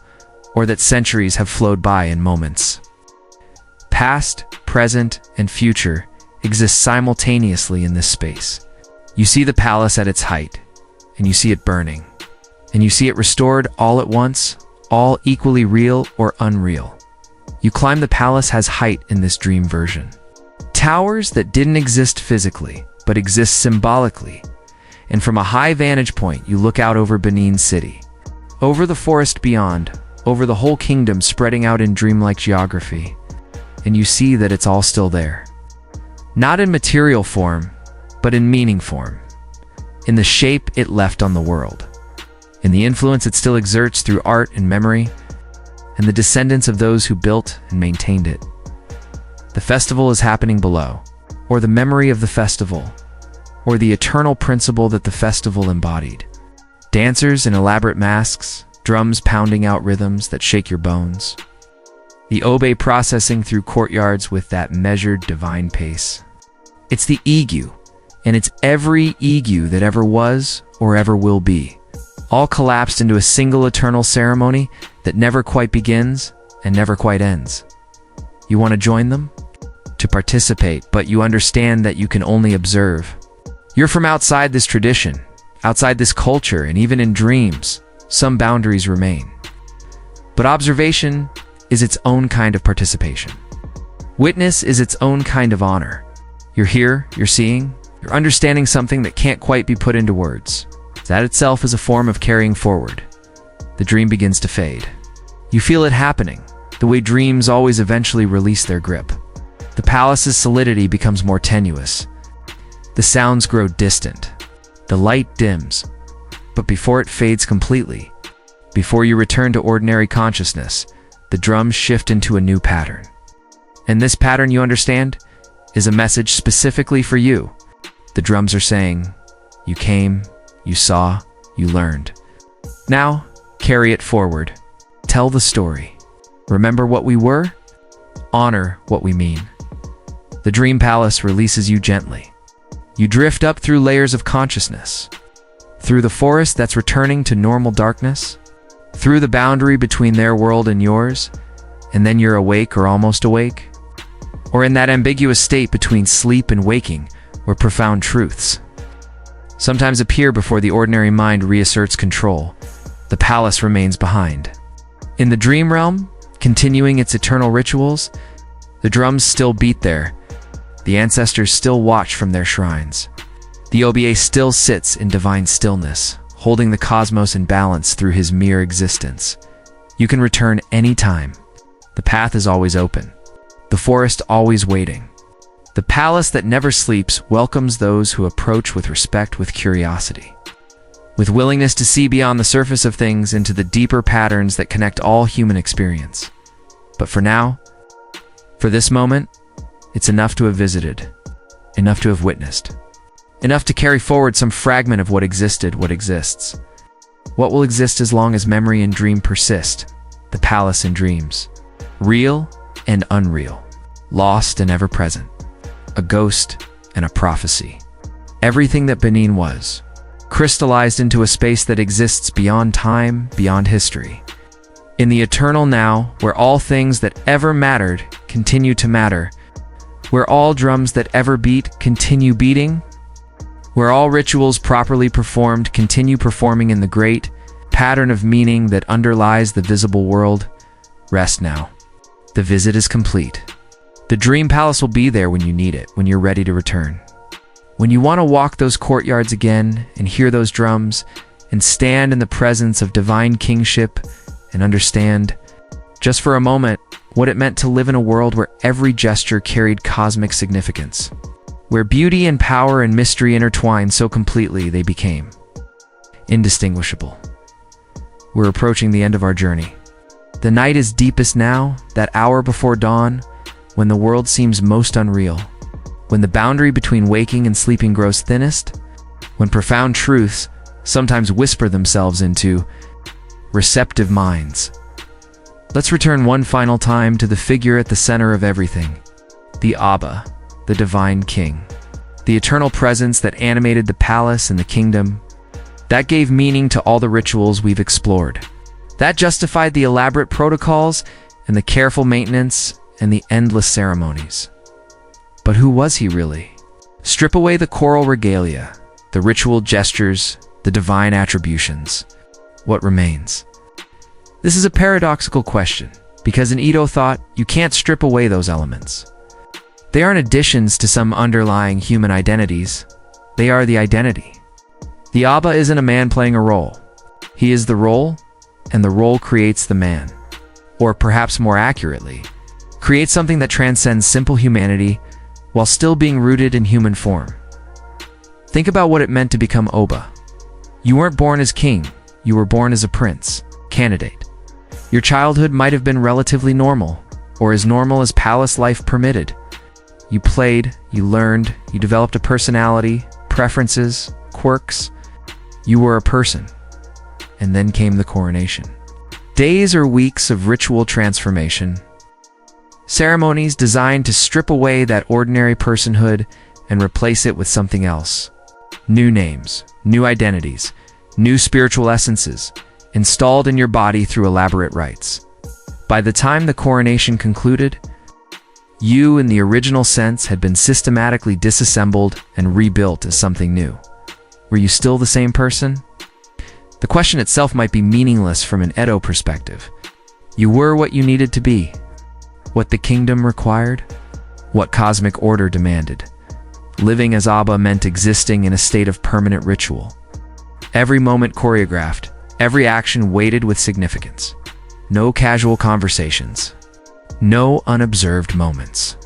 or that centuries have flowed by in moments. Past, present, and future exist simultaneously in this space. You see the palace at its height, and you see it burning, and you see it restored all at once, all equally real or unreal. You climb the palace has height in this dream version. Towers that didn't exist physically, but exist symbolically. And from a high vantage point, you look out over Benin City, over the forest beyond, over the whole kingdom spreading out in dreamlike geography, and you see that it's all still there. Not in material form, but in meaning form, in the shape it left on the world, in the influence it still exerts through art and memory, and the descendants of those who built and maintained it. The festival is happening below, or the memory of the festival, or the eternal principle that the festival embodied. Dancers in elaborate masks, drums pounding out rhythms that shake your bones. The obe processing through courtyards with that measured divine pace. It's the Igu, and it's every Igu that ever was or ever will be, all collapsed into a single eternal ceremony that never quite begins and never quite ends. You want to join them? To participate, but you understand that you can only observe. You're from outside this tradition, outside this culture, and even in dreams, some boundaries remain. But observation is its own kind of participation. Witness is its own kind of honor. You're here, you're seeing, you're understanding something that can't quite be put into words. That itself is a form of carrying forward. The dream begins to fade. You feel it happening, the way dreams always eventually release their grip. The palace's solidity becomes more tenuous. The sounds grow distant. The light dims. But before it fades completely, before you return to ordinary consciousness, the drums shift into a new pattern. And this pattern, you understand, is a message specifically for you. The drums are saying, you came, you saw, you learned. Now, carry it forward. Tell the story. Remember what we were? Honor what we mean. The dream palace releases you gently. You drift up through layers of consciousness. Through the forest that's returning to normal darkness. Through the boundary between their world and yours. And then you're awake or almost awake. Or in that ambiguous state between sleep and waking, where profound truths sometimes appear before the ordinary mind reasserts control. The palace remains behind. In the dream realm, continuing its eternal rituals, the drums still beat there. The ancestors still watch from their shrines. The OBA still sits in divine stillness, holding the cosmos in balance through his mere existence. You can return any time. The path is always open. The forest always waiting. The palace that never sleeps welcomes those who approach with respect, with curiosity, with willingness to see beyond the surface of things into the deeper patterns that connect all human experience. But for now, for this moment, it's enough to have visited, enough to have witnessed, enough to carry forward some fragment of what existed, what exists. What will exist as long as memory and dream persist? The palace in dreams. Real and unreal. Lost and ever present. A ghost and a prophecy. Everything that Benin was, crystallized into a space that exists beyond time, beyond history. In the eternal now, where all things that ever mattered continue to matter, where all drums that ever beat continue beating, where all rituals properly performed continue performing in the great pattern of meaning that underlies the visible world, rest now. The visit is complete. The dream palace will be there when you need it, when you're ready to return. When you want to walk those courtyards again and hear those drums and stand in the presence of divine kingship and understand, just for a moment, what it meant to live in a world where every gesture carried cosmic significance, where beauty and power and mystery intertwined so completely they became indistinguishable. We're approaching the end of our journey. The night is deepest now, that hour before dawn, when the world seems most unreal, when the boundary between waking and sleeping grows thinnest, when profound truths sometimes whisper themselves into receptive minds. Let's return one final time to the figure at the center of everything, the Abba, the divine king, the eternal presence that animated the palace and the kingdom, that gave meaning to all the rituals we've explored, that justified the elaborate protocols and the careful maintenance and the endless ceremonies. But who was he really? Strip away the choral regalia, the ritual gestures, the divine attributions. What remains? This is a paradoxical question, because in Edo thought, you can't strip away those elements. They aren't additions to some underlying human identities. They are the identity. The Abba isn't a man playing a role. He is the role, and the role creates the man. Or perhaps more accurately, creates something that transcends simple humanity while still being rooted in human form. Think about what it meant to become Oba. You weren't born as king, you were born as a prince, candidate. Your childhood might have been relatively normal, or as normal as palace life permitted. You played, you learned, you developed a personality, preferences, quirks. You were a person. And then came the coronation. Days or weeks of ritual transformation. Ceremonies designed to strip away that ordinary personhood and replace it with something else. New names, new identities, new spiritual essences, installed in your body through elaborate rites. By the time the coronation concluded, you in the original sense had been systematically disassembled and rebuilt as something new. Were you still the same person? The question itself might be meaningless from an Edo perspective. You were what you needed to be. What the kingdom required, what cosmic order demanded. Living as Abba meant existing in a state of permanent ritual. Every moment choreographed, every action weighted with significance. No casual conversations. No unobserved moments.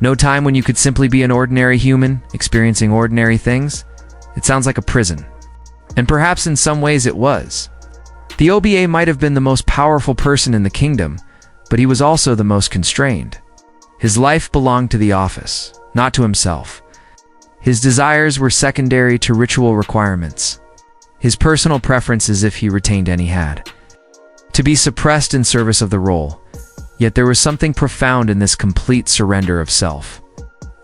No time when you could simply be an ordinary human, experiencing ordinary things. It sounds like a prison. And perhaps in some ways it was. The OBA might have been the most powerful person in the kingdom, but he was also the most constrained. His life belonged to the office, not to himself. His desires were secondary to ritual requirements. His personal preferences, if he retained any, had to be suppressed in service of the role. Yet there was something profound in this complete surrender of self.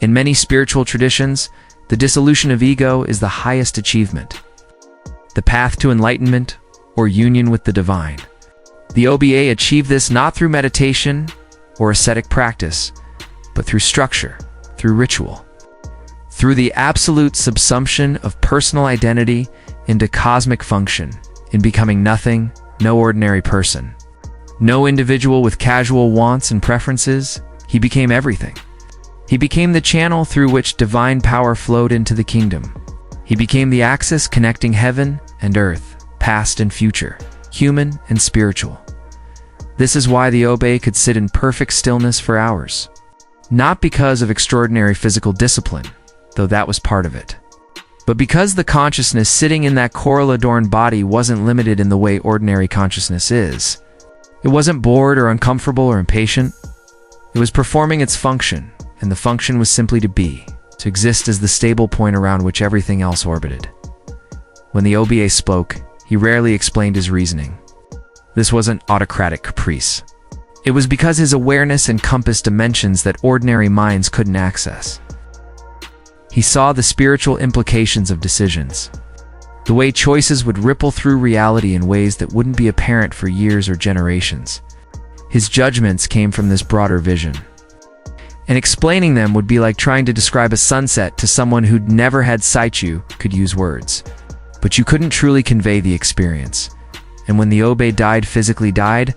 In many spiritual traditions, the dissolution of ego is the highest achievement, the path to enlightenment or union with the divine. The OBA achieved this not through meditation or ascetic practice, but through structure, through ritual, through the absolute subsumption of personal identity into cosmic function, in becoming nothing, no ordinary person, no individual with casual wants and preferences. He became everything. He became the channel through which divine power flowed into the kingdom. He became the axis connecting heaven and earth, past and future, human and spiritual. This is why the Obe could sit in perfect stillness for hours. Not because of extraordinary physical discipline, though that was part of it, but because the consciousness sitting in that coral-adorned body wasn't limited in the way ordinary consciousness is. It wasn't bored or uncomfortable or impatient. It was performing its function, and the function was simply to be, to exist as the stable point around which everything else orbited. When the OBA spoke, he rarely explained his reasoning. This wasn't autocratic caprice. It was because his awareness encompassed dimensions that ordinary minds couldn't access. He saw the spiritual implications of decisions, the way choices would ripple through reality in ways that wouldn't be apparent for years or generations. His judgments came from this broader vision, and explaining them would be like trying to describe a sunset to someone who'd never had sight. You could use words, but you couldn't truly convey the experience. And when the Obe physically died,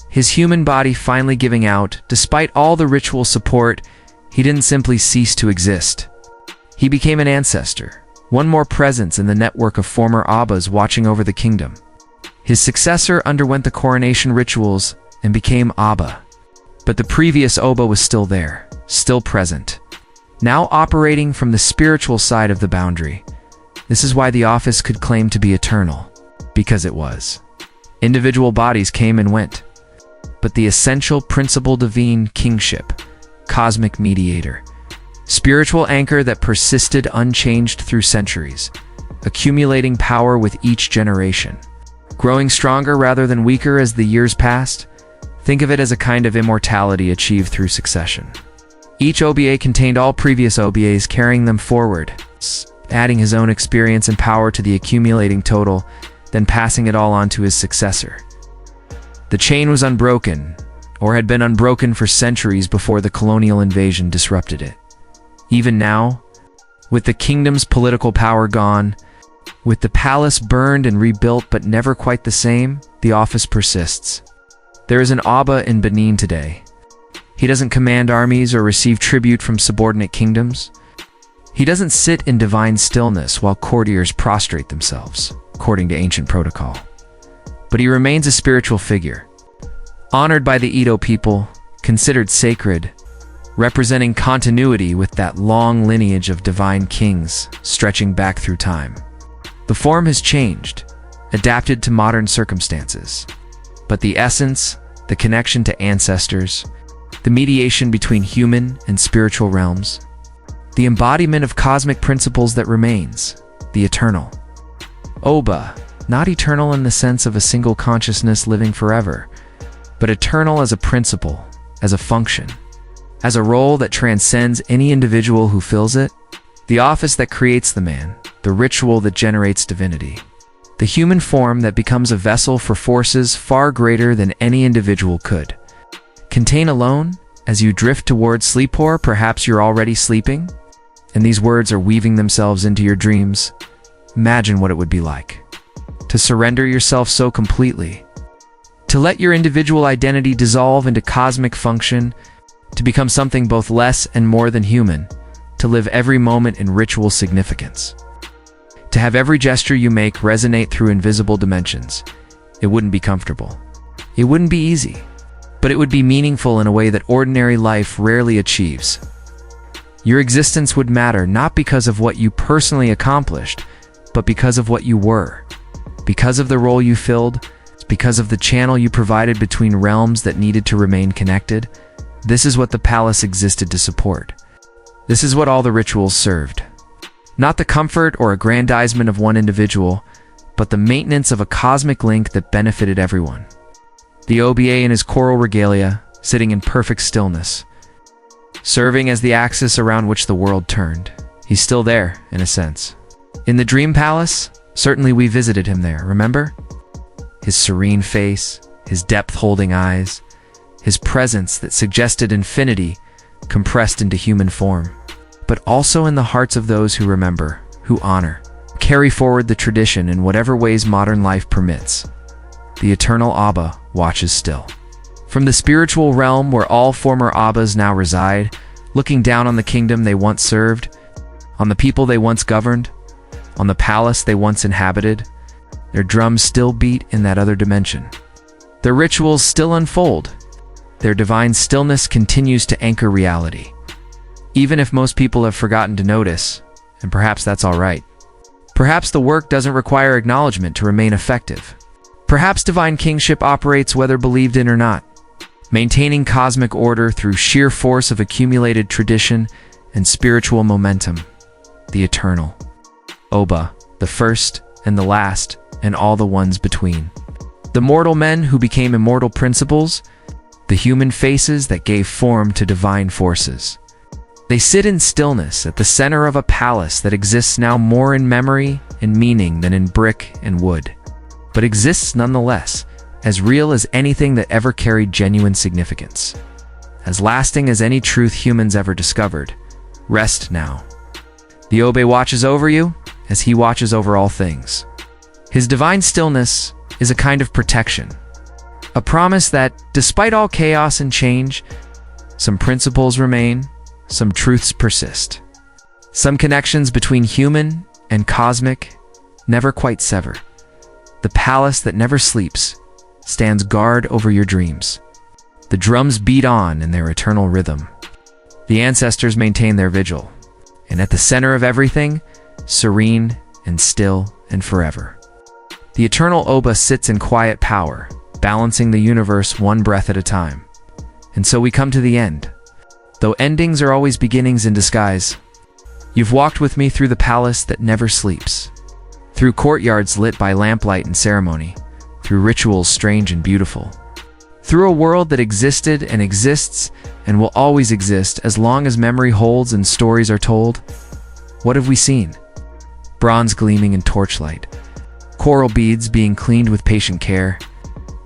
his human body finally giving out, despite all the ritual support, he didn't simply cease to exist. He became an ancestor, one more presence in the network of former Abbas watching over the kingdom. His successor underwent the coronation rituals and became Abba. But the previous Oba was still there, still present, now operating from the spiritual side of the boundary. This is why the office could claim to be eternal, because it was. Individual bodies came and went, but the essential principle divine kingship, cosmic mediator, spiritual anchor that persisted unchanged through centuries, accumulating power with each generation, growing stronger rather than weaker as the years passed. Think of it as a kind of immortality achieved through succession. Each OBA contained all previous OBAs, carrying them forward, adding his own experience and power to the accumulating total, then passing it all on to his successor. The chain was unbroken, or had been unbroken for centuries before the colonial invasion disrupted it. Even now, with the kingdom's political power gone, with the palace burned and rebuilt but never quite the same, the office persists. There is an Abba in Benin today. He doesn't command armies or receive tribute from subordinate kingdoms. He doesn't sit in divine stillness while courtiers prostrate themselves, according to ancient protocol. But he remains a spiritual figure, honored by the Edo people, considered sacred, representing continuity with that long lineage of divine kings stretching back through time. The form has changed, adapted to modern circumstances, but the essence, the connection to ancestors, the mediation between human and spiritual realms, the embodiment of cosmic principles that remains, the eternal. Oba, not eternal in the sense of a single consciousness living forever, but eternal as a principle, as a function, as a role that transcends any individual who fills it, the office that creates the man, the ritual that generates divinity, the human form that becomes a vessel for forces far greater than any individual could contain alone. As you drift towards sleep, or perhaps you're already sleeping, and these words are weaving themselves into your dreams, imagine what it would be like to surrender yourself so completely, to let your individual identity dissolve into cosmic function, to become something both less and more than human, to live every moment in ritual significance, to have every gesture you make resonate through invisible dimensions. It wouldn't be comfortable. It wouldn't be easy, but it would be meaningful in a way that ordinary life rarely achieves. Your existence would matter not because of what you personally accomplished, but because of what you were, because of the role you filled, because of the channel you provided between realms that needed to remain connected. This is what the palace existed to support. This is what all the rituals served. Not the comfort or aggrandizement of one individual, but the maintenance of a cosmic link that benefited everyone. The OBA in his choral regalia, sitting in perfect stillness, serving as the axis around which the world turned. He's still there, in a sense. In the dream palace, certainly we visited him there, remember? His serene face, his depth-holding eyes, his presence that suggested infinity compressed into human form. But also in the hearts of those who remember, who honor, carry forward the tradition in whatever ways modern life permits. The eternal Abba watches still. From the spiritual realm where all former Abbas now reside, looking down on the kingdom they once served, on the people they once governed, on the palace they once inhabited, their drums still beat in that other dimension. Their rituals still unfold. Their divine stillness continues to anchor reality. Even if most people have forgotten to notice, and perhaps that's all right. Perhaps the work doesn't require acknowledgement to remain effective. Perhaps divine kingship operates whether believed in or not, maintaining cosmic order through sheer force of accumulated tradition and spiritual momentum. The eternal Oba, the first and the last, and all the ones between. The mortal men who became immortal principles, the human faces that gave form to divine forces. They sit in stillness at the center of a palace that exists now more in memory and meaning than in brick and wood, but exists nonetheless, as real as anything that ever carried genuine significance, as lasting as any truth humans ever discovered. Rest now. The Obe watches over you as he watches over all things. His divine stillness is a kind of protection, a promise that, despite all chaos and change, some principles remain, some truths persist. Some connections between human and cosmic never quite sever. The palace that never sleeps stands guard over your dreams. The drums beat on in their eternal rhythm. The ancestors maintain their vigil. And at the center of everything, serene and still and forever, the eternal Oba sits in quiet power, balancing the universe one breath at a time. And so we come to the end. Though endings are always beginnings in disguise, you've walked with me through the palace that never sleeps, through courtyards lit by lamplight and ceremony, through rituals strange and beautiful, through a world that existed and exists and will always exist as long as memory holds and stories are told. What have we seen? Bronze gleaming in torchlight, coral beads being cleaned with patient care,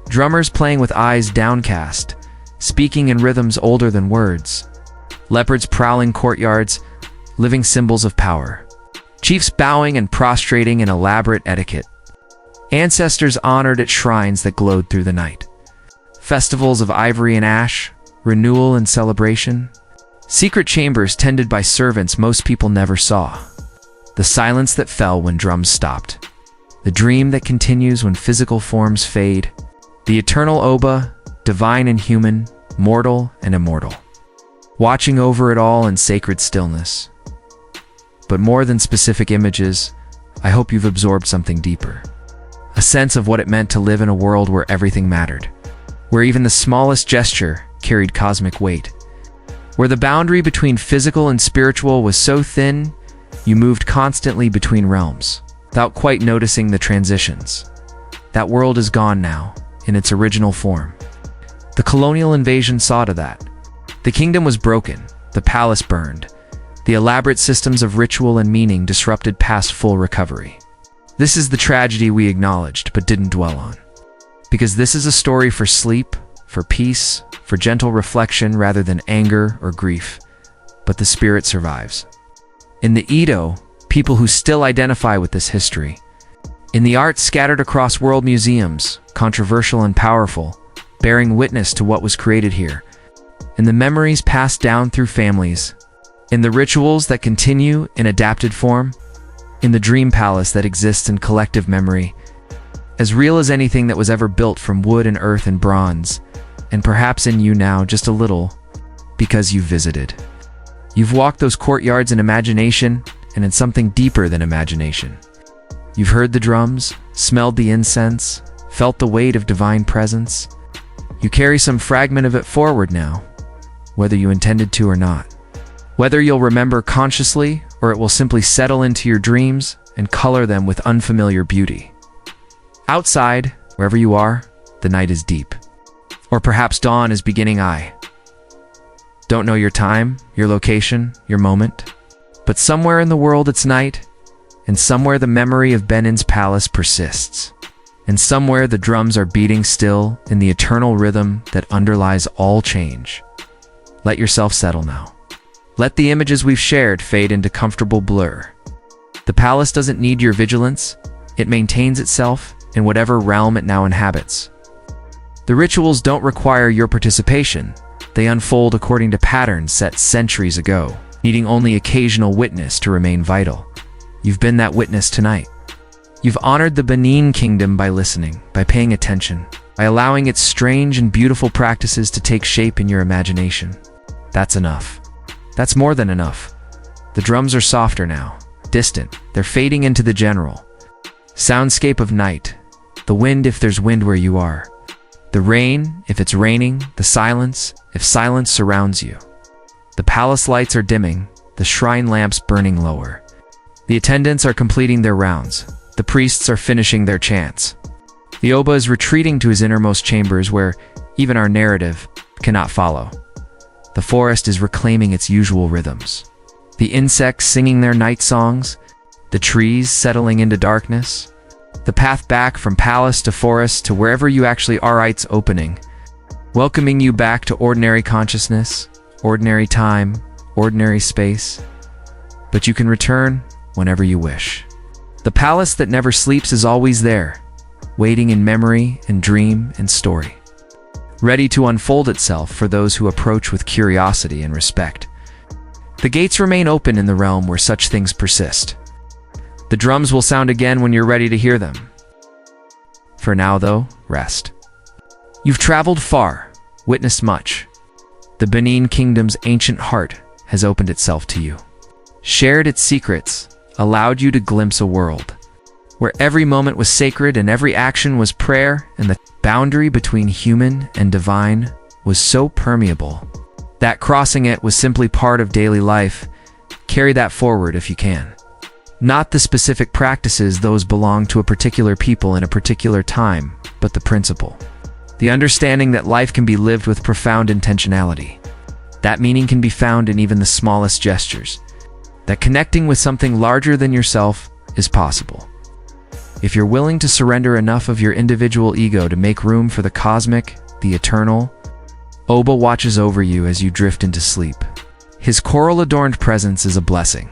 drummers playing with eyes downcast, speaking in rhythms older than words, leopards prowling courtyards, living symbols of power, chiefs bowing and prostrating in elaborate etiquette, ancestors honored at shrines that glowed through the night, festivals of ivory and ash, renewal and celebration, secret chambers tended by servants most people never saw, the silence that fell when drums stopped, the dream that continues when physical forms fade, the eternal Oba, divine and human, mortal and immortal, watching over it all in sacred stillness. But more than specific images, I hope you've absorbed something deeper. A sense of what it meant to live in a world where everything mattered, where even the smallest gesture carried cosmic weight, where the boundary between physical and spiritual was so thin, you moved constantly between realms, without quite noticing the transitions. That world is gone now, in its original form. The colonial invasion saw to that. The kingdom was broken, the palace burned, the elaborate systems of ritual and meaning disrupted past full recovery. This is the tragedy we acknowledged but didn't dwell on. Because this is a story for sleep, for peace, for gentle reflection rather than anger or grief. But the spirit survives. In the Edo, people who still identify with this history. In the art scattered across world museums, controversial and powerful, bearing witness to what was created here. In the memories passed down through families. In the rituals that continue in adapted form. In the dream palace that exists in collective memory. As real as anything that was ever built from wood and earth and bronze. And perhaps in you now just a little, because you've visited. You've walked those courtyards in imagination and in something deeper than imagination. You've heard the drums, smelled the incense, felt the weight of divine presence. You carry some fragment of it forward now, whether you intended to or not. Whether you'll remember consciously or it will simply settle into your dreams and color them with unfamiliar beauty. Outside, wherever you are, the night is deep. Or perhaps dawn is beginning. I don't know your time, your location, your moment. But somewhere in the world it's night, and somewhere the memory of Benin's palace persists. And somewhere the drums are beating still in the eternal rhythm that underlies all change. Let yourself settle now. Let the images we've shared fade into comfortable blur. The palace doesn't need your vigilance. It maintains itself in whatever realm it now inhabits. The rituals don't require your participation. They unfold according to patterns set centuries ago, needing only occasional witness to remain vital. You've been that witness tonight. You've honored the Benin Kingdom by listening, by paying attention, by allowing its strange and beautiful practices to take shape in your imagination. That's enough. That's more than enough. The drums are softer now, distant. They're fading into the general soundscape of night. The wind, if there's wind where you are. The rain, if it's raining. The silence, if silence surrounds you. The palace lights are dimming, the shrine lamps burning lower. The attendants are completing their rounds. The priests are finishing their chants. The Oba is retreating to his innermost chambers where even our narrative cannot follow. The forest is reclaiming its usual rhythms. The insects singing their night songs, the trees settling into darkness. The path back from palace to forest to wherever you actually are, it's opening, welcoming you back to ordinary consciousness, ordinary time, ordinary space. But you can return whenever you wish. The palace that never sleeps is always there, waiting in memory and dream and story, ready to unfold itself for those who approach with curiosity and respect. The gates remain open in the realm where such things persist. The drums will sound again when you're ready to hear them. For now, though, rest. You've traveled far, witnessed much. The Benin Kingdom's ancient heart has opened itself to you, shared its secrets, allowed you to glimpse a world where every moment was sacred and every action was prayer, and the boundary between human and divine was so permeable that crossing it was simply part of daily life. Carry that forward if you can. Not the specific practices, those belong to a particular people in a particular time, but the principle. The understanding that life can be lived with profound intentionality. That meaning can be found in even the smallest gestures. That connecting with something larger than yourself is possible. If you're willing to surrender enough of your individual ego to make room for the cosmic, the eternal, Oba watches over you as you drift into sleep. His coral-adorned presence is a blessing.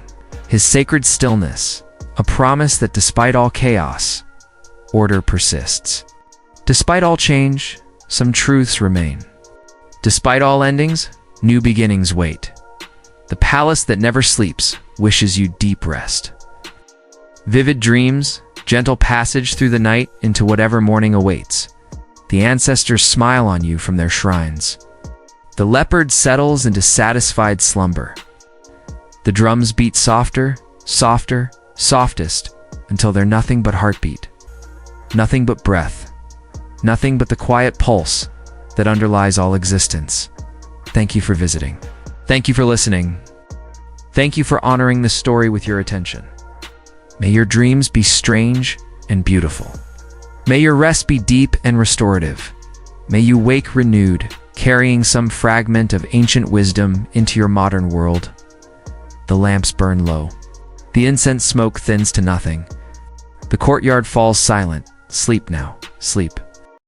His sacred stillness, a promise that despite all chaos, order persists. Despite all change, some truths remain. Despite all endings, new beginnings wait. The palace that never sleeps wishes you deep rest. Vivid dreams, gentle passage through the night into whatever morning awaits. The ancestors smile on you from their shrines. The leopard settles into satisfied slumber. The drums beat softer, softer, softest, until they're nothing but heartbeat. Nothing but breath. Nothing but the quiet pulse that underlies all existence. Thank you for visiting. Thank you for listening. Thank you for honoring this story with your attention. May your dreams be strange and beautiful. May your rest be deep and restorative. May you wake renewed, carrying some fragment of ancient wisdom into your modern world. The lamps burn low. The incense smoke thins to nothing. The courtyard falls silent. Sleep now. Sleep.